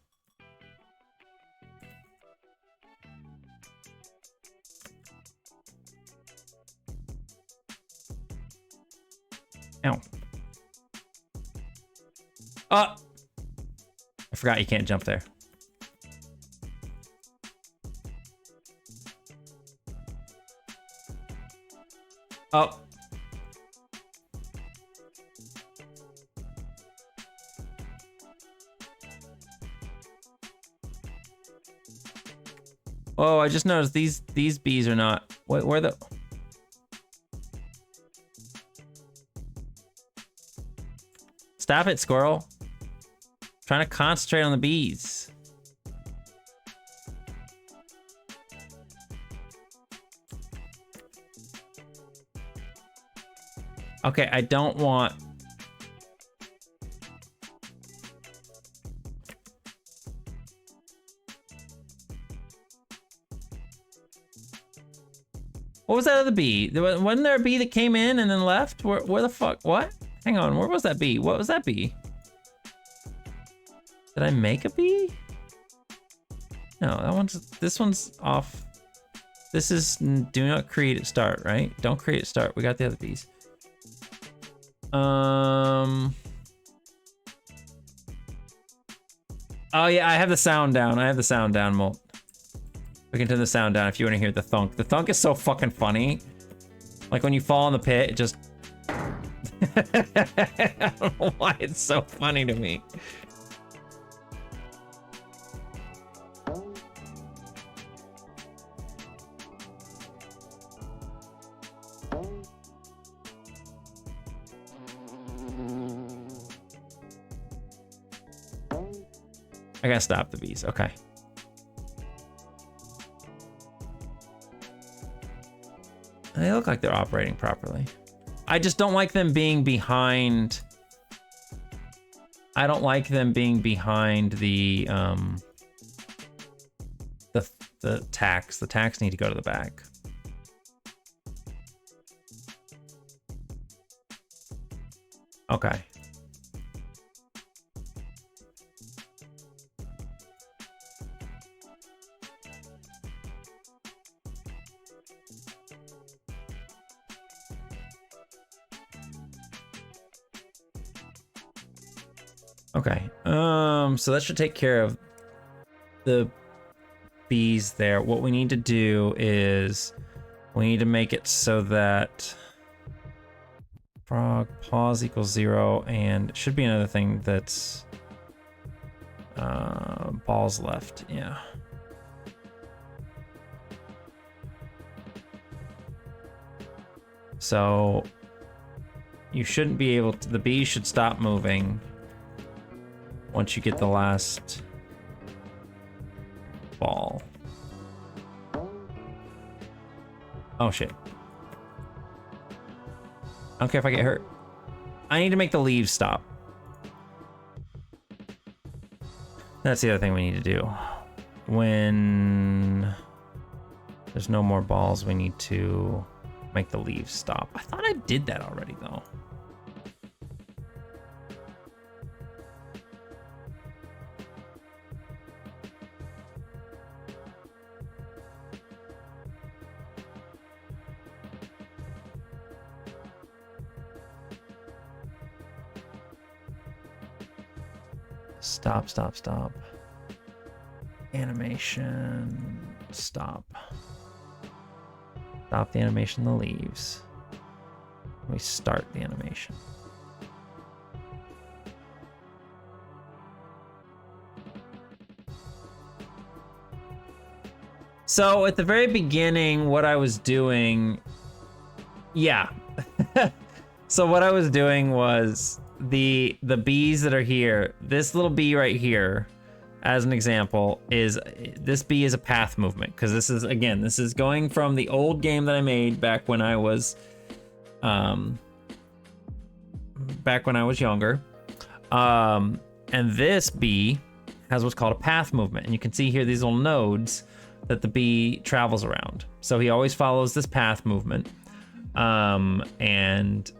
Ow. I forgot you can't jump there. Oh. Oh, I just noticed these bees are not. Where the? Stop it, squirrel. Trying to concentrate on the bees. Okay, I don't want... What was that other bee? Wasn't there a bee that came in and then left? Where the fuck? What? Hang on, where was that bee? What was that bee? Did I make a bee? No, this one's off. This is do not create at start, right? Don't create at start. We got the other bees. Oh yeah, I have the sound down. I have the sound down, Molt. We can turn the sound down if you want to hear the thunk. The thunk is so fucking funny. Like when you fall in the pit, it just... I don't know why it's so funny to me. I gotta stop the bees, okay. They look like they're operating properly. I just don't like them being behind. I don't like them being behind the tacks. The tacks need to go to the back. Okay. Okay. So that should take care of the bees there. What we need to do is we need to make it so that frog pause equals 0, and it should be another thing that's balls left. Yeah. So you shouldn't be able to, the bees should stop moving once you get the last ball. Oh shit. I don't care if I get hurt. I need to make the leaves stop. That's the other thing we need to do. When there's no more balls, we need to make the leaves stop. I thought I did that already though. Stop, stop, stop. Animation, stop. Stop the animation, the leaves. We start the animation. So at the very beginning, what I was doing, yeah. So what I was doing was the bees that are here, this little bee right here, as an example, is this bee is a path movement, because this is, again, this is going from the old game that I made back when I was younger. And this bee has what's called a path movement, and you can see here these little nodes that the bee travels around. So he always follows this path movement, and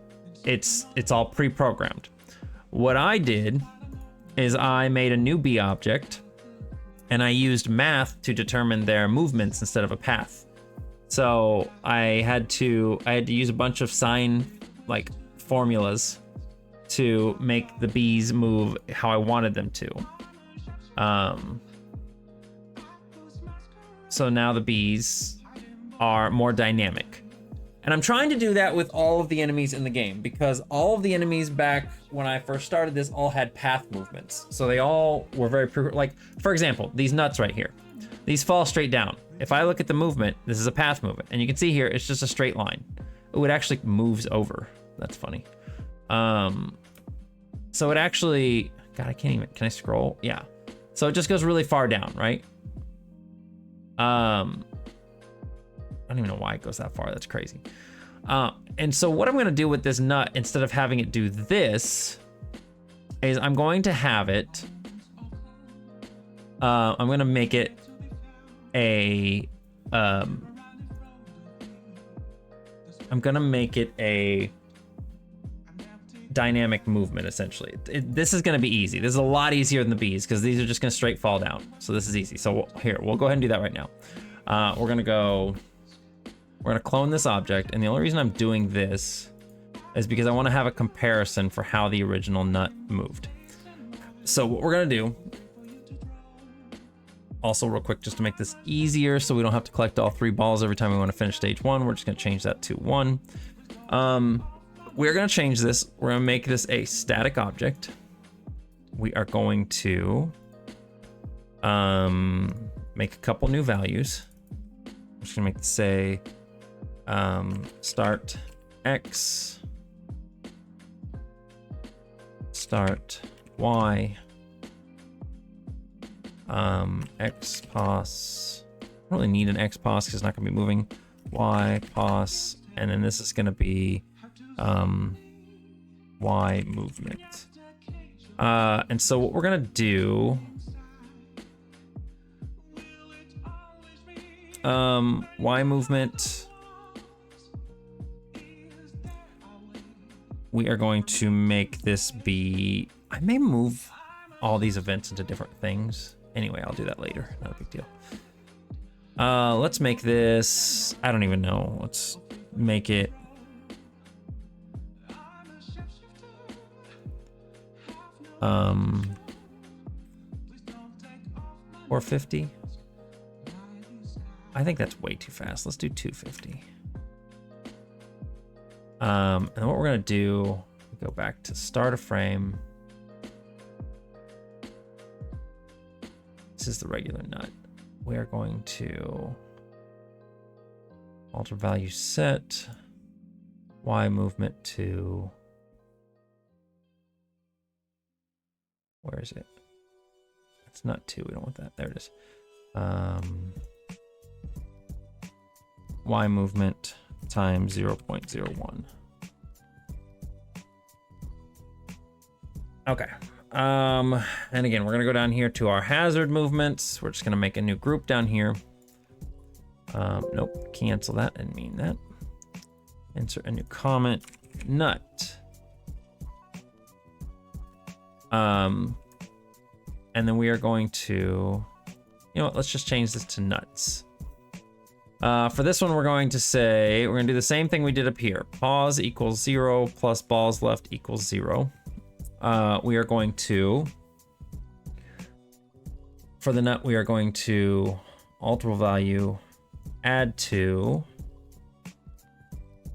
it's all pre-programmed. What I did is I made a new bee object, and I used math to determine their movements instead of a path. So I had to use a bunch of sine like formulas to make the bees move how I wanted them to. So now the bees are more dynamic. And I'm trying to do that with all of the enemies in the game, because all of the enemies back when I first started this all had path movements. So they all were very, like, for example, these nuts right here. These fall straight down. If I look at the movement, this is a path movement. And you can see here, it's just a straight line. Oh, it actually moves over. That's funny. So it actually, God, I can't even, can I scroll? Yeah. So it just goes really far down, right? I don't even know why it goes that far. That's crazy. And so what I'm going to do with this nut, instead of having it do this, is I'm going to have it, I'm going to make it a, I'm going to make it a dynamic movement, essentially. This is going to be easy. This is a lot easier than the bees, because these are just going to straight fall down. So this is easy. So here, we'll go ahead and do that right now. We're going to clone this object, and the only reason I'm doing this is because I want to have a comparison for how the original nut moved. So what we're going to do, also real quick, just to make this easier so we don't have to collect all 3 balls every time we want to finish stage 1, we're just going to change that to 1. We're going to change this. We're going to make this a static object. We are going to make a couple new values. I'm just going to make this say start X, start Y, X pos. I don't really need an X pos because it's not going to be moving. Y pos, and then this is going to be Y movement. And so what we're going to do, Y movement, we are going to make this be, I may move all these events into different things. Anyway, I'll do that later, not a big deal. Let's make this, I don't even know, let's make it 450. I think that's way too fast. Let's do 250. And what we're gonna do, go back to start a frame. This is the regular nut. We are going to alter value set Y movement to, where is it? It's not 2, we don't want that. There it is. Y movement times 0.01. Okay. And again, we're gonna go down here to our hazard movements. We're just gonna make a new group down here. Nope, cancel that, didn't mean that. Insert a new comment, nut. And then we are going to, you know what, let's just change this to nuts. For this one, we're going to say, we're gonna do the same thing we did up here. Pause equals 0 plus balls left equals 0. We are going to, for the nut, we are going to alter value, add to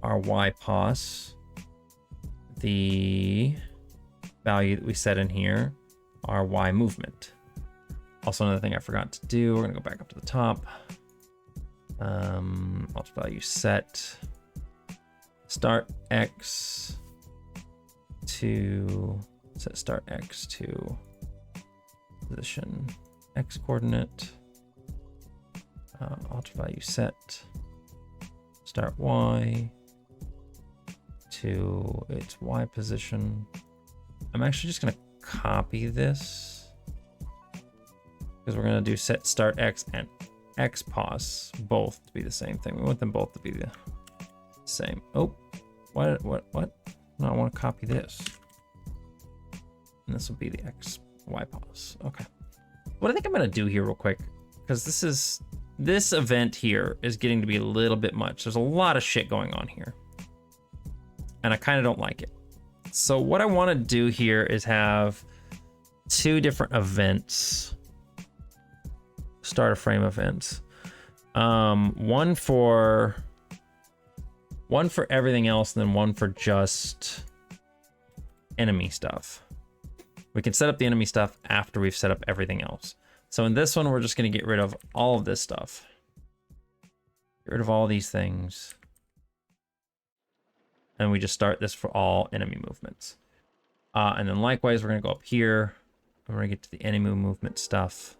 our Y pos, the value that we set in here, our Y movement. Also, another thing I forgot to do, we're gonna go back up to the top. Alter value set start X to set start X to position X coordinate. Alter value set start Y to its Y position. I'm actually just gonna copy this because we're gonna do set start X and X pos both to be the same thing. We want them both to be the same. Oh, what? No, I want to copy this. And this will be the X, Y pos. Okay. What I think I'm gonna do here real quick, because this event here is getting to be a little bit much. There's a lot of shit going on here. And I kind of don't like it. So what I want to do here is have 2 different events. Start a frame events. One for everything else, and then one for just enemy stuff. We can set up the enemy stuff after we've set up everything else. So in this one, we're just going to get rid of all of this stuff. Get rid of all these things. And we just start this for all enemy movements. And then likewise, we're going to go up here. And we're going to get to the enemy movement stuff.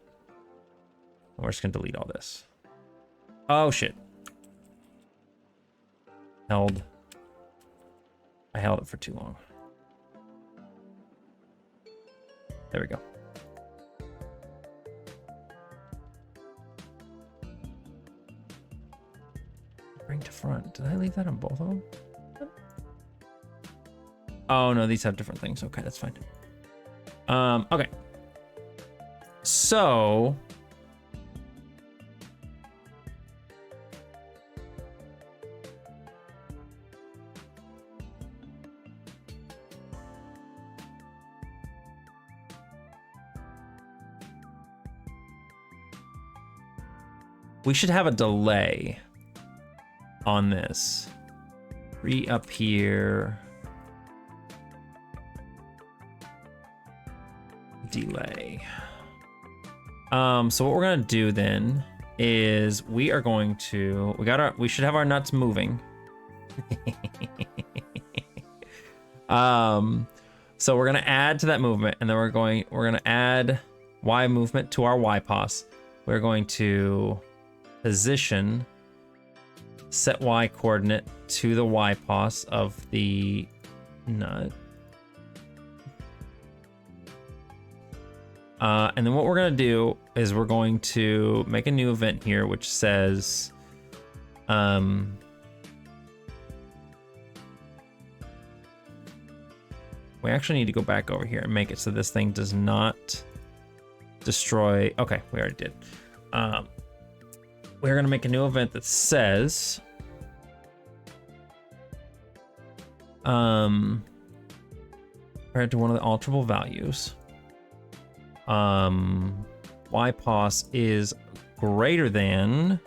And we're just going to delete all this. Oh, shit. I held it for too long. There we go. Bring to front. Did I leave that on both of them? Oh, no, these have different things. Okay, that's fine. Okay. So... we should have a delay on this. 3 up here. Delay. So what we're gonna do then is we are going to, we should have our nuts moving. So we're gonna add to that movement, and then we're gonna add Y movement to our Y pos. We're going to position set Y coordinate to the Y pos of the nut. And then what we're going to do is we're going to make a new event here, which says, we actually need to go back over here and make it so this thing does not destroy. Okay, we already did. We're going to make a new event that says, or compared to one of the alterable values. Y pos is greater than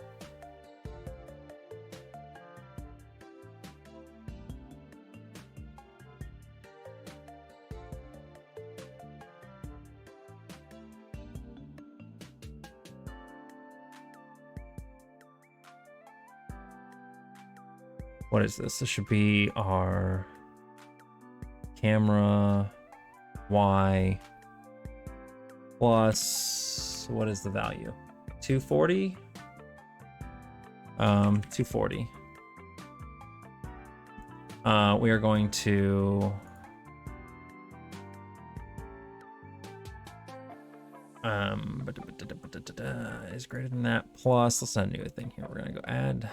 what is this? This should be our camera Y plus, what is the value? 240? 240. We are going to is greater than that plus, let's not do a thing here. We're gonna go add.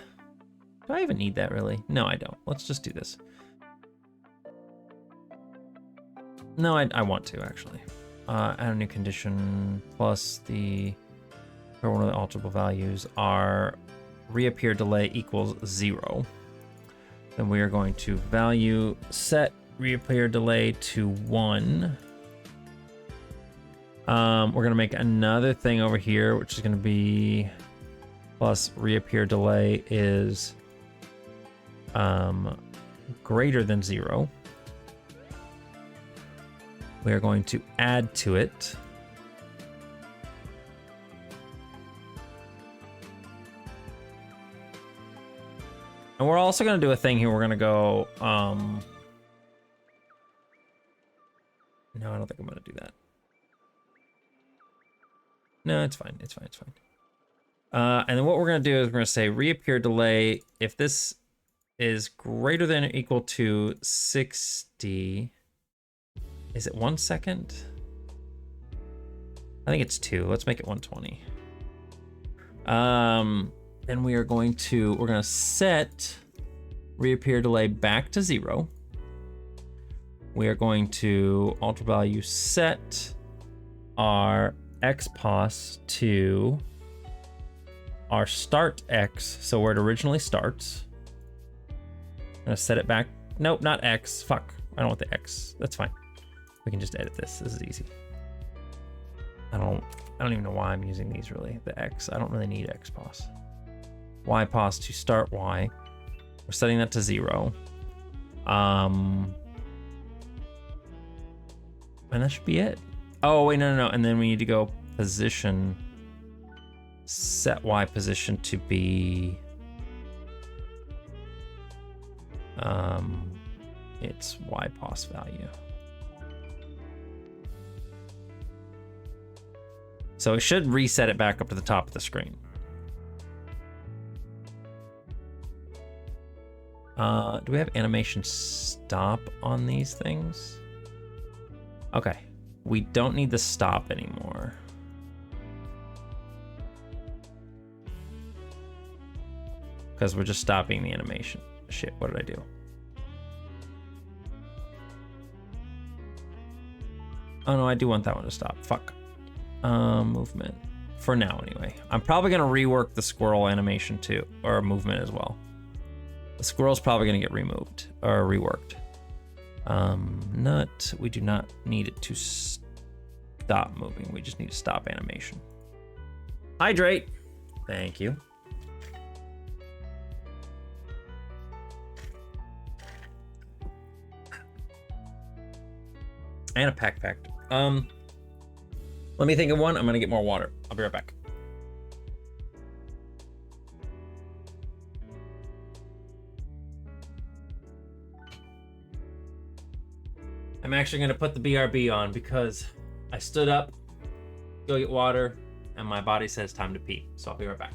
Do I even need that really? No, I don't. Let's just do this. No, I want to actually. Add a new condition plus the, for one of the alterable values, our reappear delay equals 0. Then we are going to value set reappear delay to 1. We're gonna make another thing over here, which is gonna be plus reappear delay is greater than 0. We are going to add to it and we're also going to do a thing here. We're going to go no, I don't think I'm going to do that. No, it's fine. It's fine. It's fine. And then what we're going to do is we're going to say reappear delay if this is greater than or equal to 60. Is it 1 second? I think it's 2. Let's make it 120. Then we're going to set reappear delay back to 0. We are going to alter value set our xpos to our start x, so where it originally starts. I'm gonna set it back. Nope, not x. Fuck. I don't want the x. That's fine. We can just edit this. This is easy. I don't even know why I'm using these really. The x. I don't really need xpos. Y pos to start y. We're setting that to 0. And that should be it. Oh wait, no. And then we need to go position. Set y position to be. It's y pos value. So it should reset it back up to the top of the screen. Do we have animation stop on these things? Okay, we don't need the stop anymore. Because we're just stopping the animation. Shit, what did I do? Oh no, I do want that one to stop. Fuck. Movement. For now, anyway. I'm probably gonna rework the squirrel animation too, or movement as well. The squirrel's probably gonna get removed or reworked. Nut. We do not need it to stop moving. We just need to stop animation. Hydrate. Thank you. And a packed. Let me think of one. I'm gonna get more water. I'll be right back. I'm actually gonna put the BRB on because I stood up, go get water, and my body says time to pee. So I'll be right back.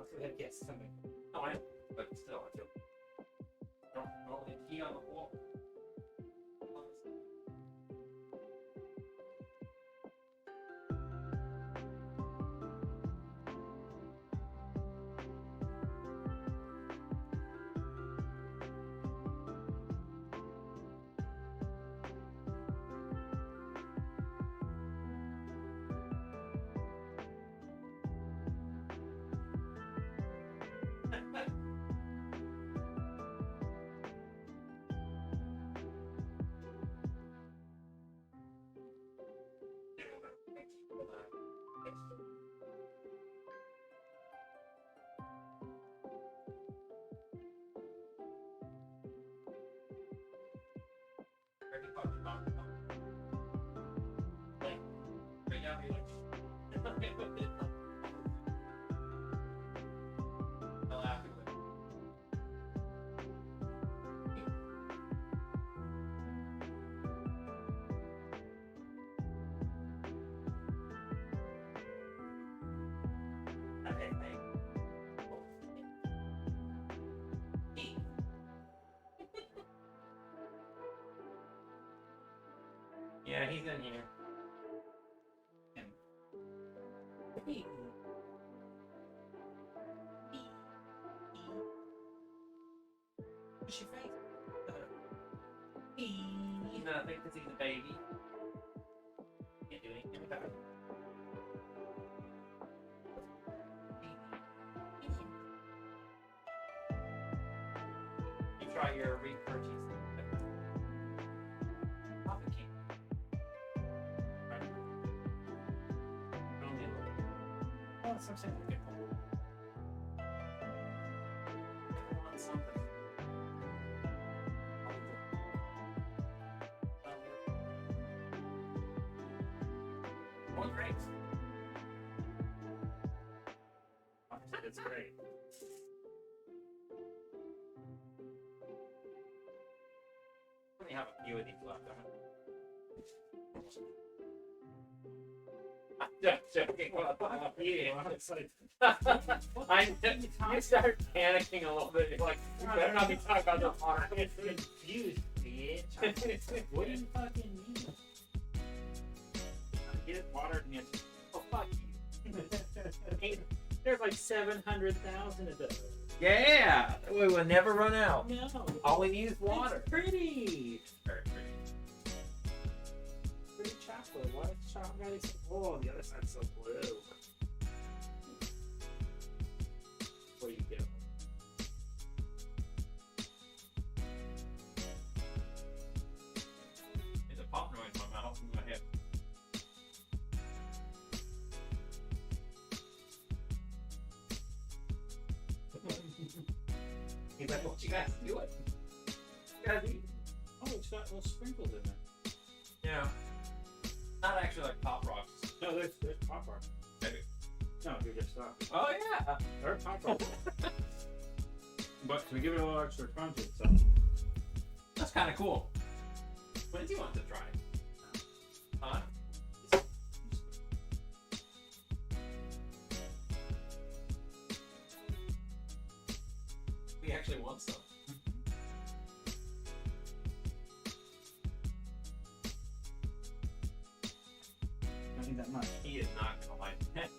Let's go ahead and get something. No, I am. But still, I feel. Don't normally pee on the wall. Yeah, he's in here. What's your face? Nothing, because he's a baby. Can't do anything about it. You try your repurchase. Papa King. Oh, it's something good. I want something. Oh, great. It's great. We only have a few of these left. I'm just joking. You start panicking a little bit. You're like, you better not be talking about the water. It's infused, bitch. What do you fucking mean? Get water and you. Oh, fuck you. There's like 700,000 of those. Yeah, we will never run out. No. All we need is water. It's pretty. Very pretty. Pretty chocolate. Why is chocolate? Oh, the other side's so blue. Where you go? There's a pop noise in my mouth and my hip. He's like, what you guys doing? You guys eat? Oh, it's got little sprinkles in there. Yeah. Not actually like Pop Rocks. No, there's pop rocks. Maybe. No, you're just stop. Oh yeah. They're pop rocks. But we give it a little extra crunch, so. That's kind of cool. When do you want to try? Huh? We actually want some. Don't need that much. He is not gonna like that.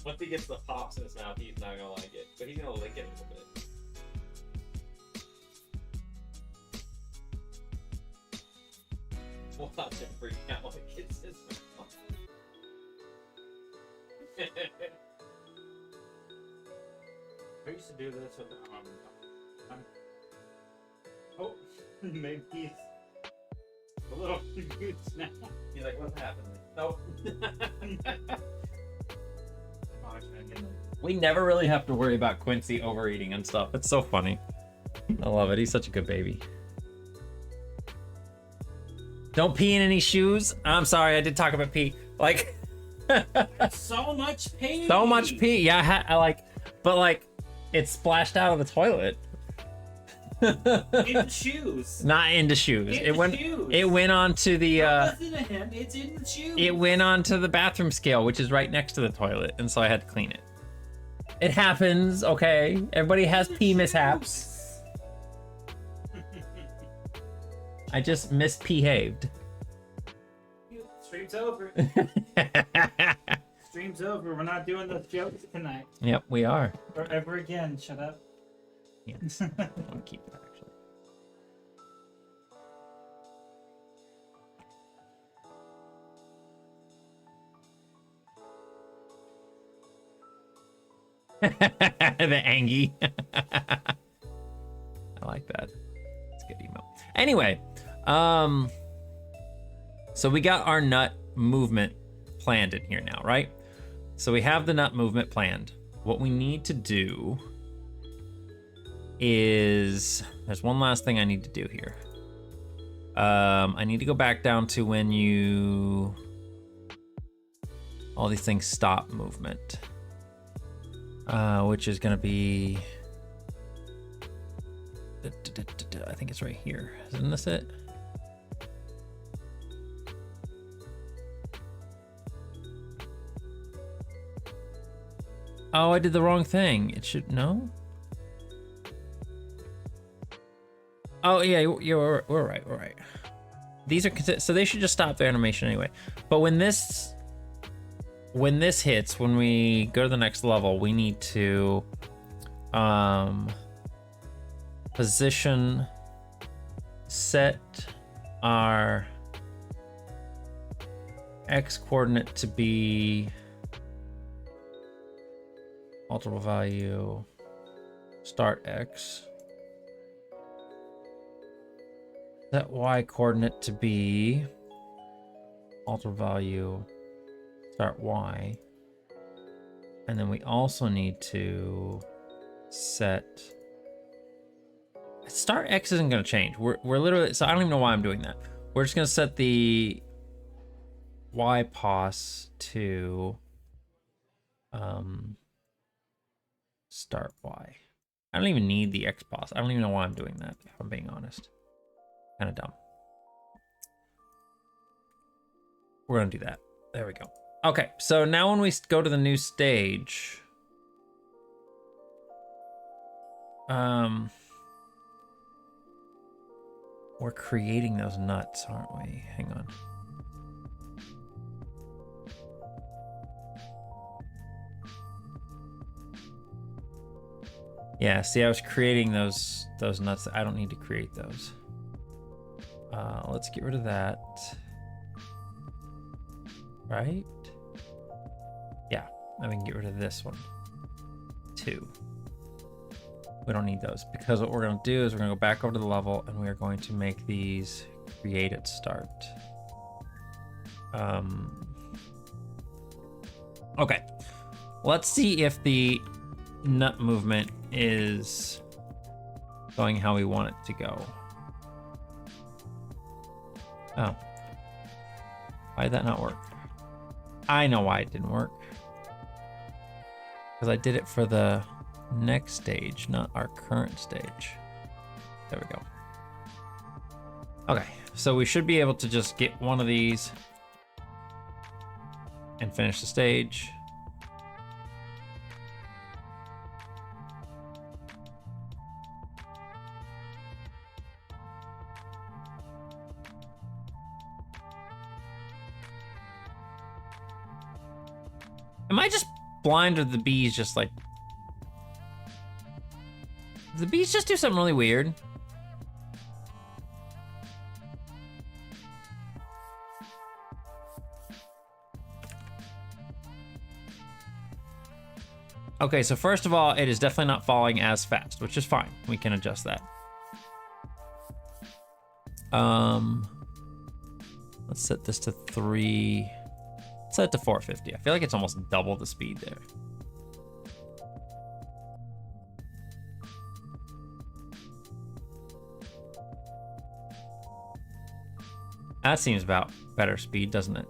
Once he gets the pops in his mouth, he's not gonna like it. But he's gonna lick it a little bit. Watch him freak out when it gets his mouth. I used to do this with oh, maybe he's a little confused now. He's like, what's happening? Nope. We never really have to worry about Quincy overeating and stuff. It's so funny. I love it. He's such a good baby. Don't pee in any shoes. I'm sorry, I did talk about pee. Like, So much pee. so much pee. Yeah, I like, but like, it splashed out of the toilet. In the shoes. Not into shoes. In It the went. shoes. It went onto the. Listen to him. It's in the shoes. It went onto the bathroom scale, which is right next to the toilet, and so I had to clean it. It happens, okay? Everybody has pee mishaps. I just misbehaved. Stream's over. Stream's over. We're not doing those jokes tonight. Yep, we are. Or ever again. Shut up. Yes. I'll keep that actually. The Angie. I like that. It's a good email. Anyway, so we got our nut movement planned in here now, right? So we have the nut movement planned. What we need to do is, there's one last thing I need to do here. I need to go back down to when all these things stop movement, which is gonna be, I think it's right here. Isn't this it? Oh, I did the wrong thing. It should, no? Oh yeah, we're right, we're right. These are, so they should just stop their animation anyway. But when this hits, when we go to the next level, we need to position, set our X coordinate to be multiple value start X. Set Y coordinate to be alter value start Y. And then we also need to set start X isn't going to change. We're literally, so I don't even know why I'm doing that. We're just going to set the Y pos to start Y. I don't even need the X pos. I don't even know why I'm doing that, if I'm being honest. Kind of dumb. We're gonna do that. There we go. Okay, so now when we go to the new stage, we're creating those nuts, aren't we? Hang on. Yeah, see, I was creating those nuts. I don't need to create those. Let's get rid of that. Right? Yeah, and we can get rid of this one too. We don't need those because what we're going to do is we're going to go back over to the level and we are going to make these create at start. Okay, let's see if the nut movement is going how we want it to go. Oh, why did that not work? I know why it didn't work. Because I did it for the next stage, not our current stage. There we go. Okay, so we should be able to just get one of these and finish the stage. Am I just blind or the bees just like... The bees just do something really weird? Okay, so first of all, it is definitely not falling as fast, which is fine. We can adjust that. Let's set this to 3... Set it to 450. I feel like it's almost double the speed there. That seems about better speed, doesn't it?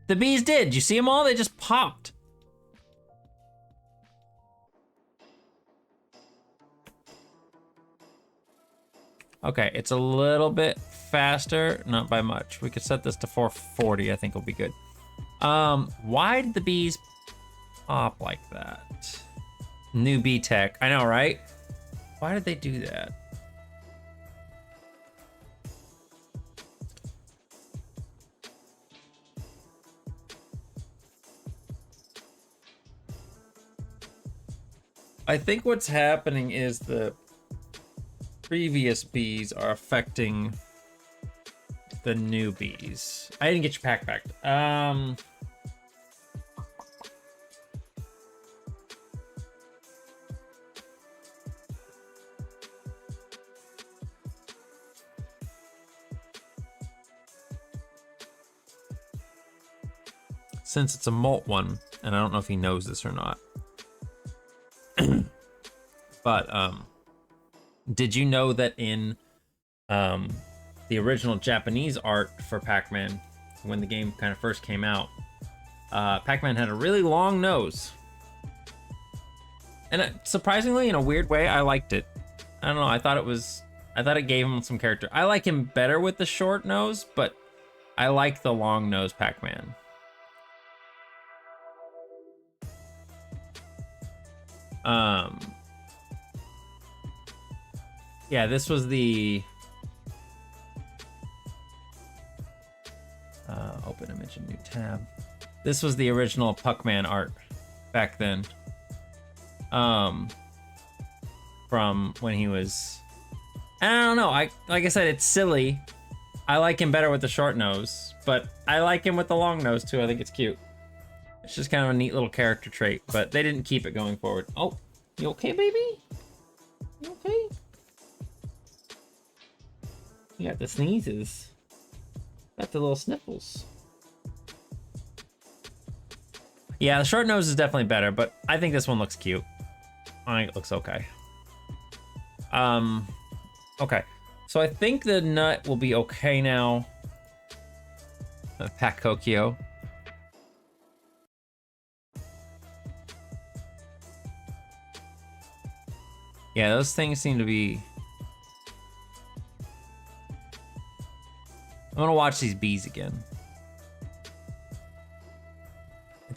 The bees did. You see them all? They just popped. Okay, it's a little bit faster, not by much. We could set this to 440, I think will be good. Why did the bees pop like that? New bee tech, I know, right? Why did they do that? I think what's happening is the previous bees are affecting the new bees. I didn't get your pack back. Since it's a molt one, and I don't know if he knows this or not, but did you know that in the original Japanese art for Pac-Man, when the game kind of first came out, Pac-Man had a really long nose. And surprisingly, in a weird way, I liked it. I don't know, I thought it gave him some character. I like him better with the short nose, but I like the long nose Pac-Man. Yeah, this was the open image in new tab. This was the original Puckman art back then. From when he was, I don't know, like I said, it's silly. I like him better with the short nose, but I like him with the long nose too. I think it's cute. It's just kind of a neat little character trait, but they didn't keep it going forward. Oh, you okay, baby? You okay? You got the sneezes. Got the little sniffles. Yeah, the short nose is definitely better, but I think this one looks cute. I think it looks okay. Okay. So I think the nut will be okay now. Pack Kokio. Yeah, those things seem to be... I'm gonna watch these bees again.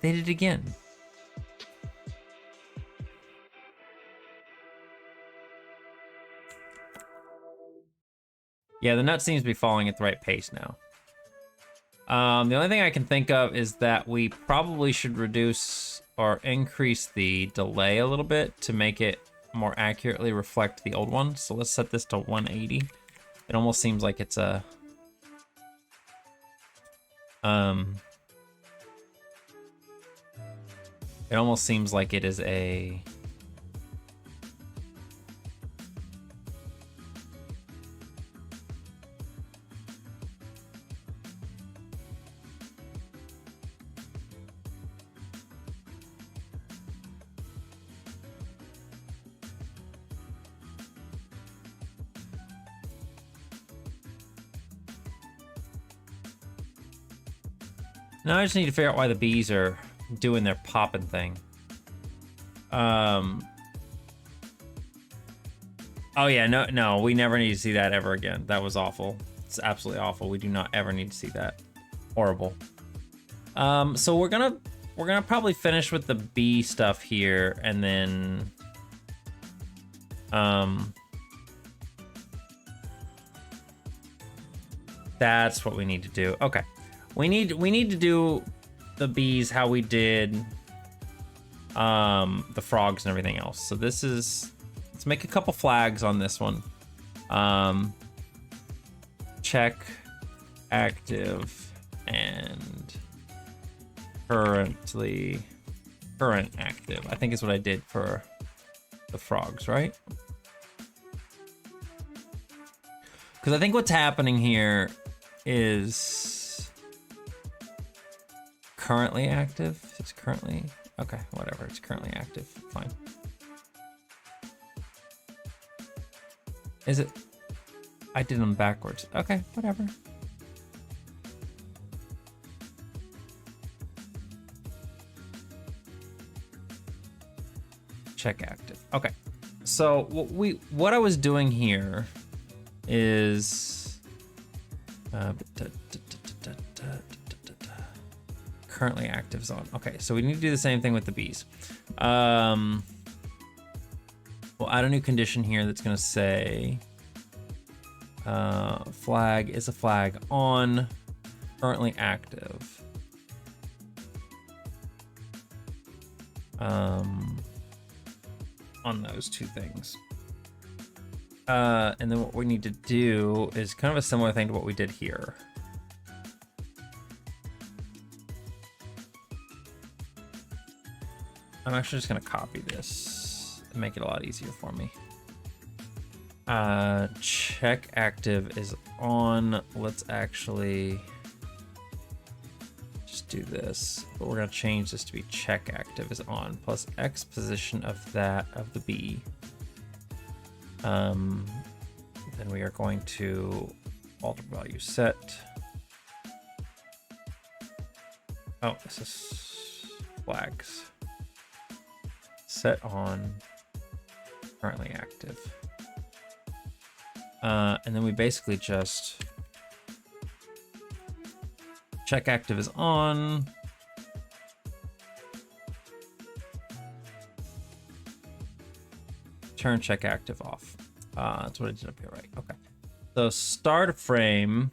They did it again. Yeah, the nut seems to be falling at the right pace now. The only thing I can think of is that we probably should reduce or increase the delay a little bit to make it more accurately reflect the old one. So let's set this to 180. It almost seems like it's a... It almost seems like it is a... Now I just need to figure out why the bees are doing their popping thing. Oh yeah, no, we never need to see that ever again. That was awful. It's absolutely awful. We do not ever need to see that. Horrible. So we're gonna probably finish with the bee stuff here, and then that's what we need to do. Okay. We need to do the bees how we did the frogs and everything else. So this is, let's make a couple flags on this one. Check, active, and current active. I think is what I did for the frogs, right? Because I think what's happening here is currently active. It's currently, okay, whatever. It's currently active. Fine. Is it? I did them backwards. Okay, whatever. Check active. Okay. So what I was doing here is currently active zone. Okay, so we need to do the same thing with the bees. We'll add a new condition here that's going to say flag is a flag on currently active. On those two things. And then what we need to do is kind of a similar thing to what we did here. I'm actually just gonna copy this and make it a lot easier for me. Check active is on. Let's actually just do this, but we're gonna change this to be check active is on plus X position of that of the B. Then we are going to alter value set. Oh, this is flags. Set on currently active. And then we basically just check active is on. Turn check active off. That's what I did up here, right? Okay. So start frame.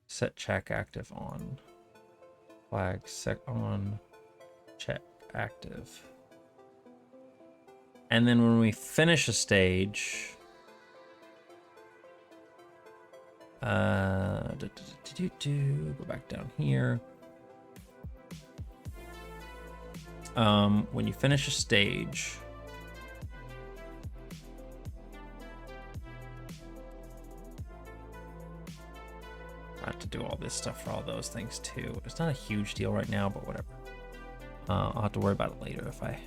Set check active on. Flag set on. Check active. And then when we finish a stage, go back down here. When you finish a stage, I have to do all this stuff for all those things too. It's not a huge deal right now, but whatever. I'll have to worry about it later if I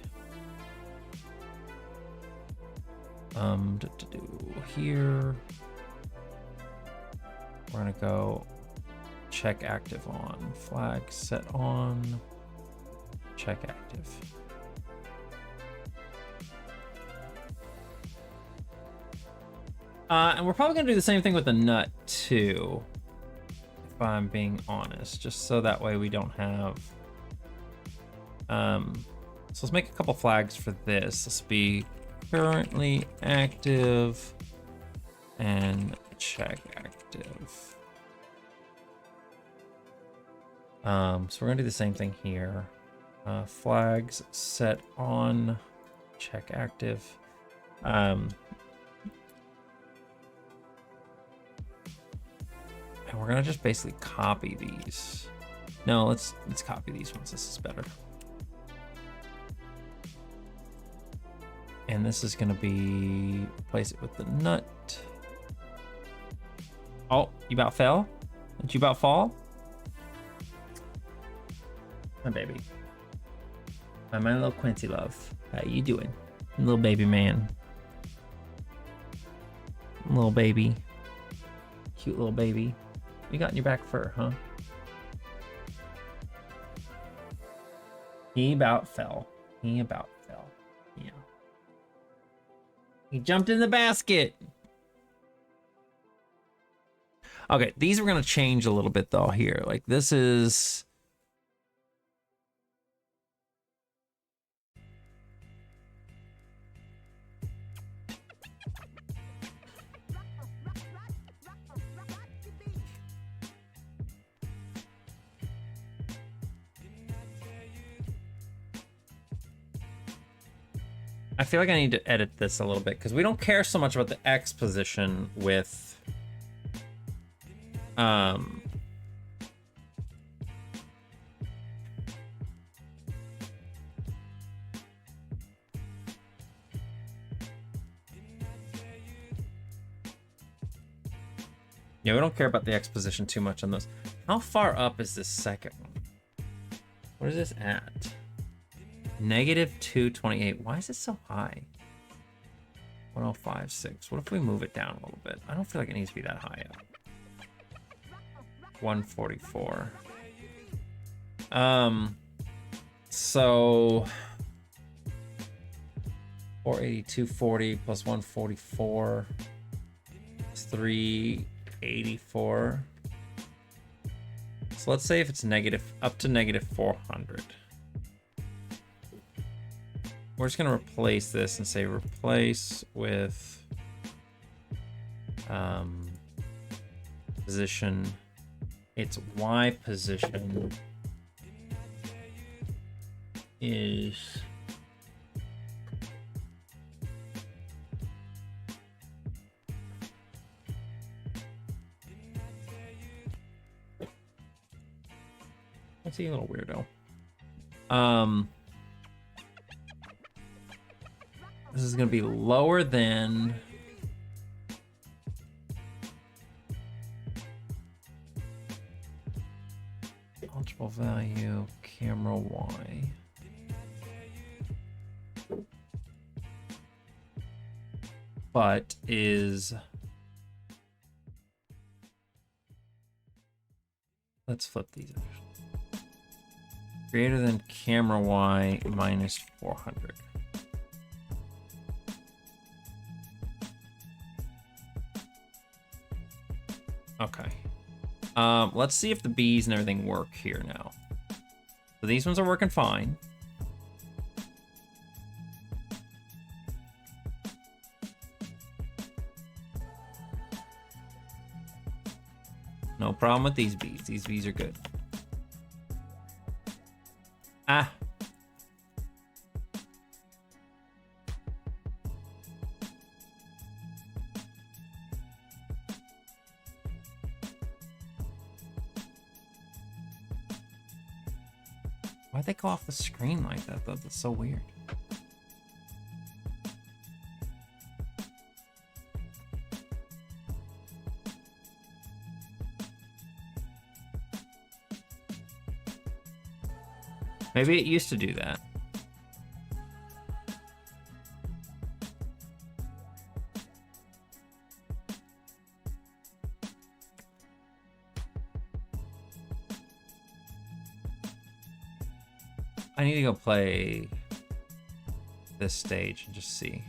here. We're gonna go check active on, flag set on, check active. And we're probably gonna do the same thing with the nut too, if I'm being honest, just so that way we don't have so let's make a couple flags for this. Let's be currently active and check active. So we're gonna do the same thing here. Flags set on, check active. And we're gonna just basically copy these. No, let's copy these ones. This is better. And this is gonna be, replace it with the nut. Oh, you about fell? Did you about fall? My baby. My little Quincy love. How you doing? Little baby man. Little baby. Cute little baby. You got in your back fur, huh? He about fell. He about fell. Yeah. He jumped in the basket. Okay, these we're gonna change a little bit though here. Like this is I feel like I need to edit this a little bit because we don't care so much about the X position with yeah, we don't care about the X position too much on those. How far up is this second one? What is this at? Negative 228. Why is it so high? 1056. What if we move it down a little bit? I don't feel like it needs to be that high up. 144. So 480, 240 plus 144. It's 384. So let's say if it's up to negative 400. We're just gonna replace this and say replace with position. Its Y position is a little weirdo. This is gonna be lower than eligible value camera Y. But is, let's flip these. Greater than camera Y minus 400. Okay. Let's see if the bees and everything work here now. So these ones are working fine. No problem with these bees. These bees are good. Ah. Why'd they go off the screen like that? That's so weird. Maybe it used to do that. I need to go play this stage and just see.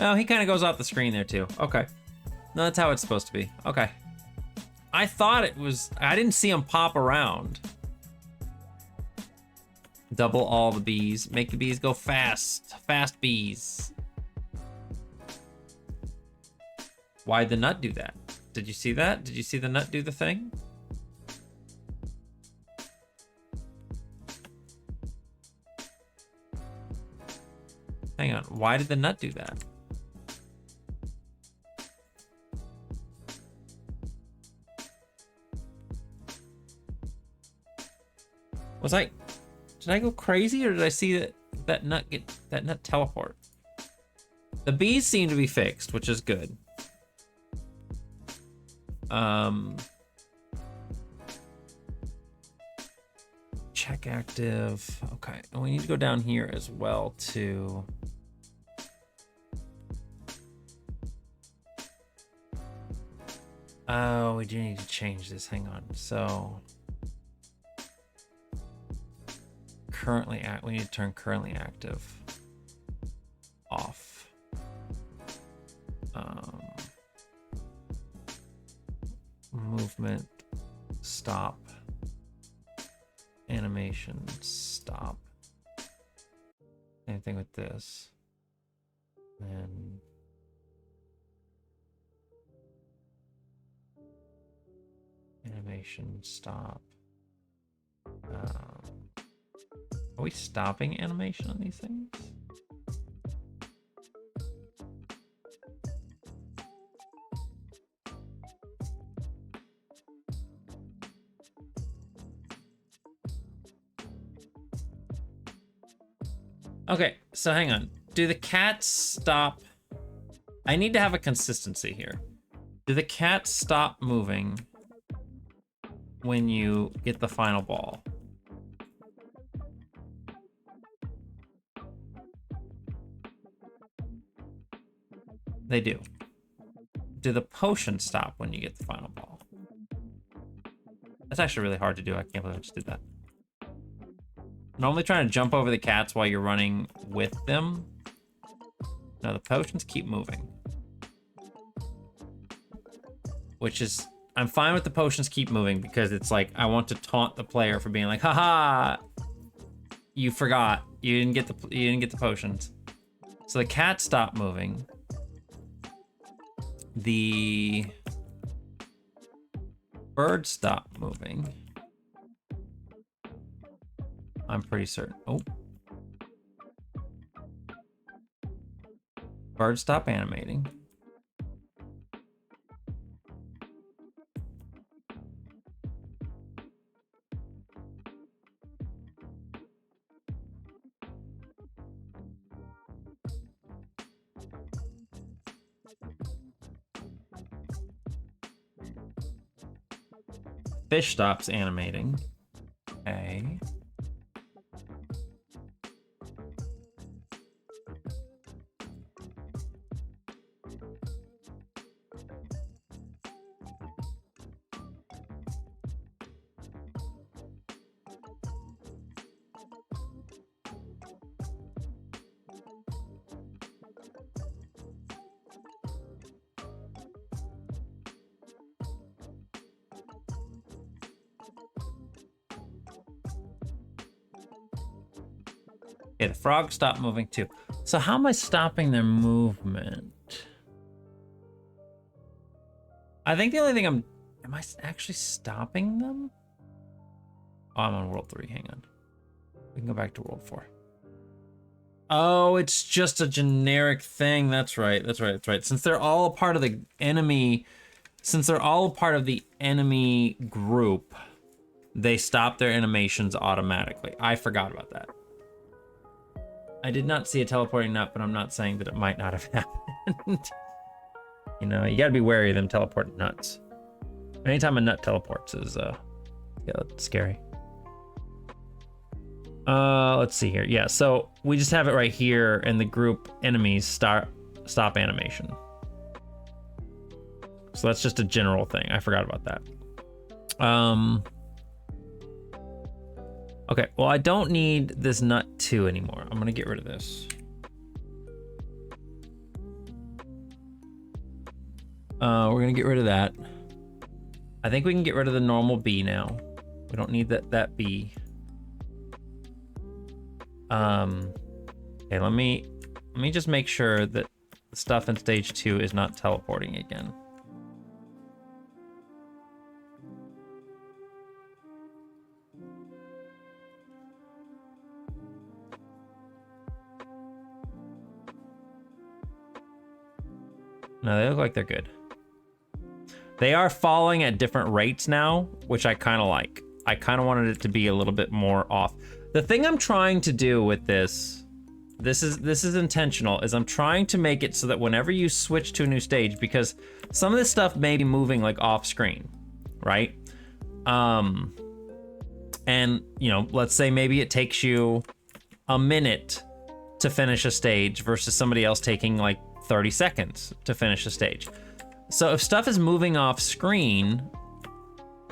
Oh, he kind of goes off the screen there too. Okay. No, that's how it's supposed to be. Okay. I thought it was, I didn't see him pop around. Double all the bees. Make the bees go fast. Fast bees. Why'd the nut do that? Did you see that? Did you see the nut do the thing? Hang on. Why did the nut do that? Did I go crazy, or did I see that nut teleport? The bees seem to be fixed, which is good. Check active. Okay, and we need to go down here as well to oh, we do need to change this. Hang on. So we need to turn currently active off. Movement stop. Animation stop. Same thing with this. And animation stop. Are we stopping animation on these things? Okay, so hang on. Do the cats stop? I need to have a consistency here. Do the cats stop moving when you get the final ball? They do. do the potions stop when you get the final ball? That's actually really hard to do. I can't believe I just did that. Normally trying to jump over the cats while you're running with them. No, the potions keep moving. Which is, I'm fine with the potions keep moving because it's like, I want to taunt the player for being like, haha, you forgot. You didn't get the potions. So the cats stop moving. The birds stop moving. I'm pretty certain. Oh. Birds stop animating. Fish stops animating. Okay. Okay, the frogs stop moving too. So how am I stopping their movement? I think the only thing am I actually stopping them? Oh, I'm on world 3, hang on. We can go back to world 4. Oh, it's just a generic thing. That's right. Since they're all a part of the enemy, group, they stop their animations automatically. I forgot about that. I did not see a teleporting nut, but I'm not saying that it might not have happened. You know, you gotta be wary of them teleporting nuts. Anytime a nut teleports is, yeah, that's scary. Let's see here. Yeah, so we just have it right here, and the group enemies stop animation. So that's just a general thing. I forgot about that. Okay, well, I don't need this nut 2 anymore. I'm gonna get rid of this. We're gonna get rid of that. I think we can get rid of the normal B now. We don't need that B. Okay, let me just make sure that the stuff in stage 2 is not teleporting again. No, they look like they're good. They are falling at different rates now, which I kind of like. I kind of wanted it to be a little bit more off. The thing I'm trying to do with this is intentional, is I'm trying to make it so that whenever you switch to a new stage, because some of this stuff may be moving like off screen, right? And you know, let's say maybe it takes you a minute to finish a stage versus somebody else taking like 30 seconds to finish a stage. So if stuff is moving off screen,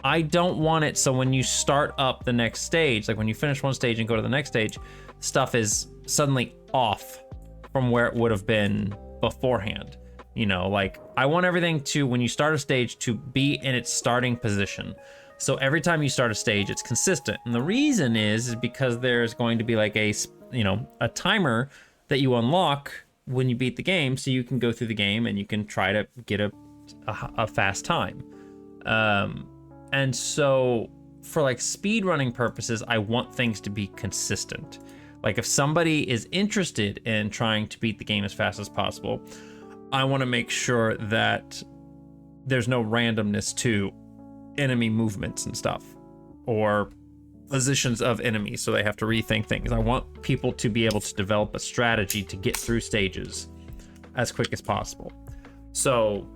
I don't want it so when you start up the next stage, like when you finish one stage and go to the next stage, stuff is suddenly off from where it would have been beforehand. You know, like I want everything to, when you start a stage, to be in its starting position. So every time you start a stage, it's consistent. And the reason is because there's going to be like a, you know, a timer that you unlock when you beat the game, so you can go through the game and you can try to get a fast time. And so for like speed running purposes, I want things to be consistent. Like if somebody is interested in trying to beat the game as fast as possible, I want to make sure that there's no randomness to enemy movements and stuff, or positions of enemies, so they have to rethink things. I want people to be able to develop a strategy to get through stages as quick as possible. So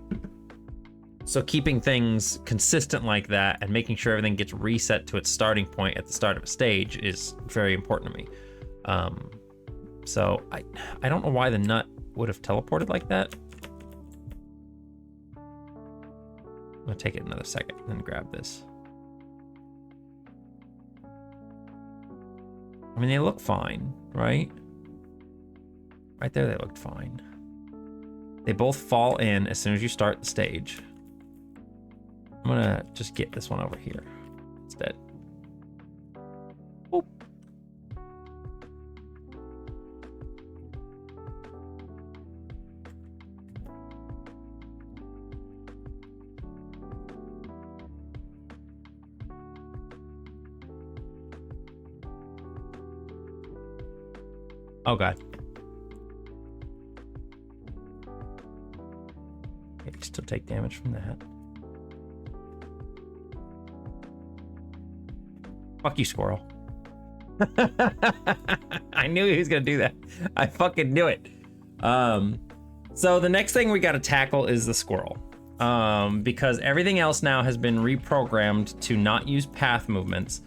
keeping things consistent like that and making sure everything gets reset to its starting point at the start of a stage is very important to me. So I don't know why the nut would have teleported like that. I'm gonna take it another second and then grab this. I mean, they look fine, right? Right there, they looked fine. They both fall in as soon as you start the stage. I'm gonna just get this one over here instead. Boop. Oh god. Yeah, you still take damage from that. Fuck you, squirrel. I knew he was gonna do that. I fucking knew it. So the next thing we gotta tackle is the squirrel. Because everything else now has been reprogrammed to not use path movements,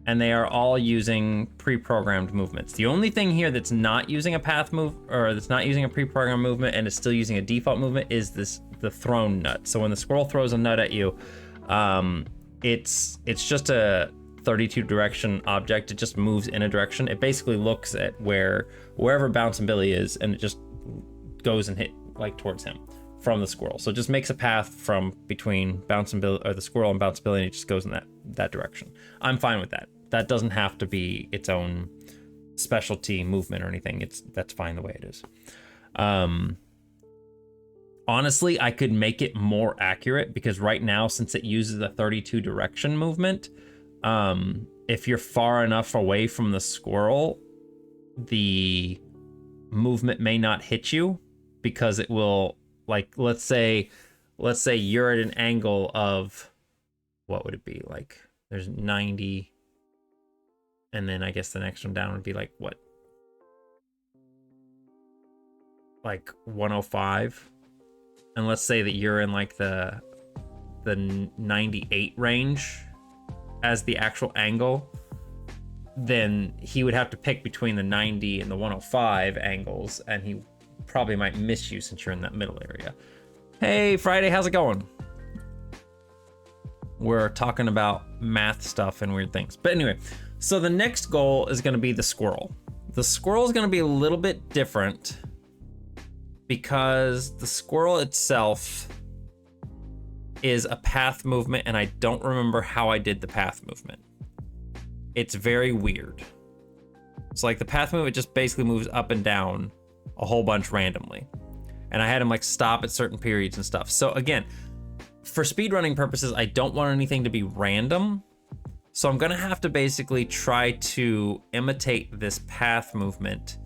and they are all using pre-programmed movements. The only thing here that's not using a path move, or that's not using a pre-programmed movement and is still using a default movement is the thrown nut. So when the squirrel throws a nut at you, it's just a 32 direction object. It just moves in a direction. It basically looks at wherever Bouncin Billy is, and it just goes and hit like towards him from the squirrel. So it just makes a path from between Bouncin Billy, or the squirrel and Bouncin Billy, and it just goes in that direction. I'm fine with that. That doesn't have to be its own specialty movement or anything. That's fine the way it is. Honestly, I could make it more accurate, because right now, since it uses a 32 direction movement, if you're far enough away from the squirrel, the movement may not hit you, because it will, like, let's say you're at an angle of, what would it be? Like, there's 90, and then I guess the next one down would be like, what? Like 105. And let's say that you're in like the 98 range as the actual angle, then he would have to pick between the 90 and the 105 angles, and he probably might miss you since you're in that middle area. Hey, Friday, how's it going? We're talking about math stuff and weird things. But anyway, so the next goal is going to be the squirrel. The squirrel is going to be a little bit different, because the squirrel itself is a path movement, and I don't remember how I did the path movement. It's very weird. So like the path movement just basically moves up and down a whole bunch randomly. And I had him like stop at certain periods and stuff. So again, for speedrunning purposes, I don't want anything to be random. So I'm gonna have to basically try to imitate this path movement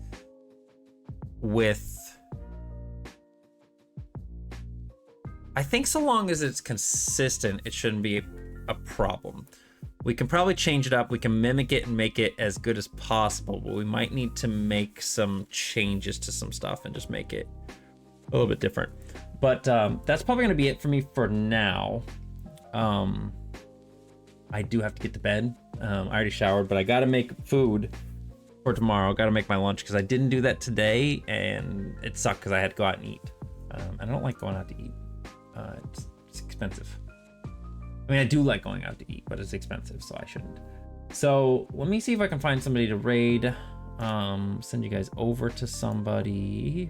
with, I think so long as it's consistent, it shouldn't be a problem. We can probably change it up. We can mimic it and make it as good as possible, but we might need to make some changes to some stuff and just make it a little bit different. But that's probably gonna be it for me for now. I do have to get to bed. I already showered, but I gotta make food for tomorrow. Gotta make my lunch, because I didn't do that today, and it sucked because I had to go out and eat. I don't like going out to eat. It's expensive. I mean, I do like going out to eat, but it's expensive, so I shouldn't. So let me see if I can find somebody to raid. Send you guys over to somebody.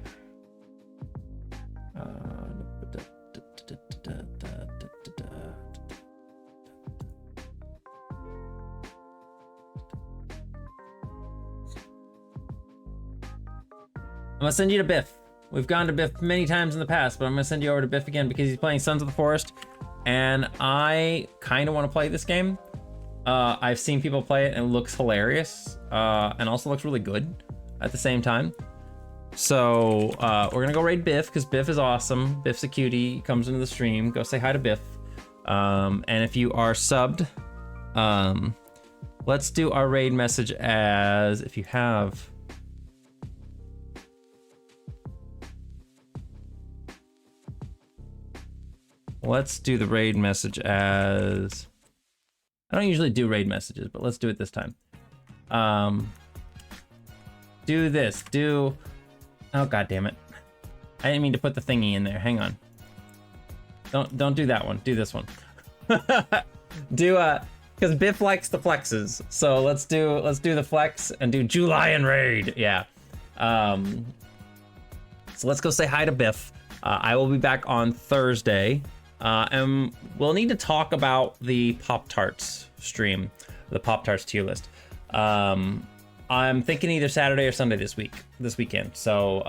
I'm gonna send you to Biff. We've gone to Biff many times in the past, but I'm gonna send you over to Biff again because he's playing Sons of the Forest, and I kind of want to play this game. I've seen people play it and it looks hilarious, and also looks really good at the same time. So we're gonna go raid Biff because Biff is awesome. Biff's a cutie. He comes into the stream. Go say hi to Biff. And if you are subbed, let's do our raid message as, if you have. Let's do the raid message as, I don't usually do raid messages, but let's do it this time. Do this, oh god damn it. I didn't mean to put the thingy in there, hang on. Don't do that one. Do this one. Do because Biff likes the flexes. So let's do the flex and do July and raid. Yeah. So let's go say hi to Biff. I will be back on Thursday. And we'll need to talk about the Pop-Tarts stream, the Pop-Tarts tier list. I'm thinking either Saturday or Sunday this weekend. So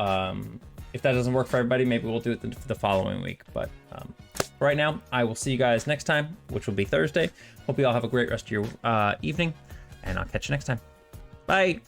if that doesn't work for everybody, maybe we'll do it the following week. But right now, I will see you guys next time, which will be Thursday. Hope you all have a great rest of your evening, and I'll catch you next time. Bye.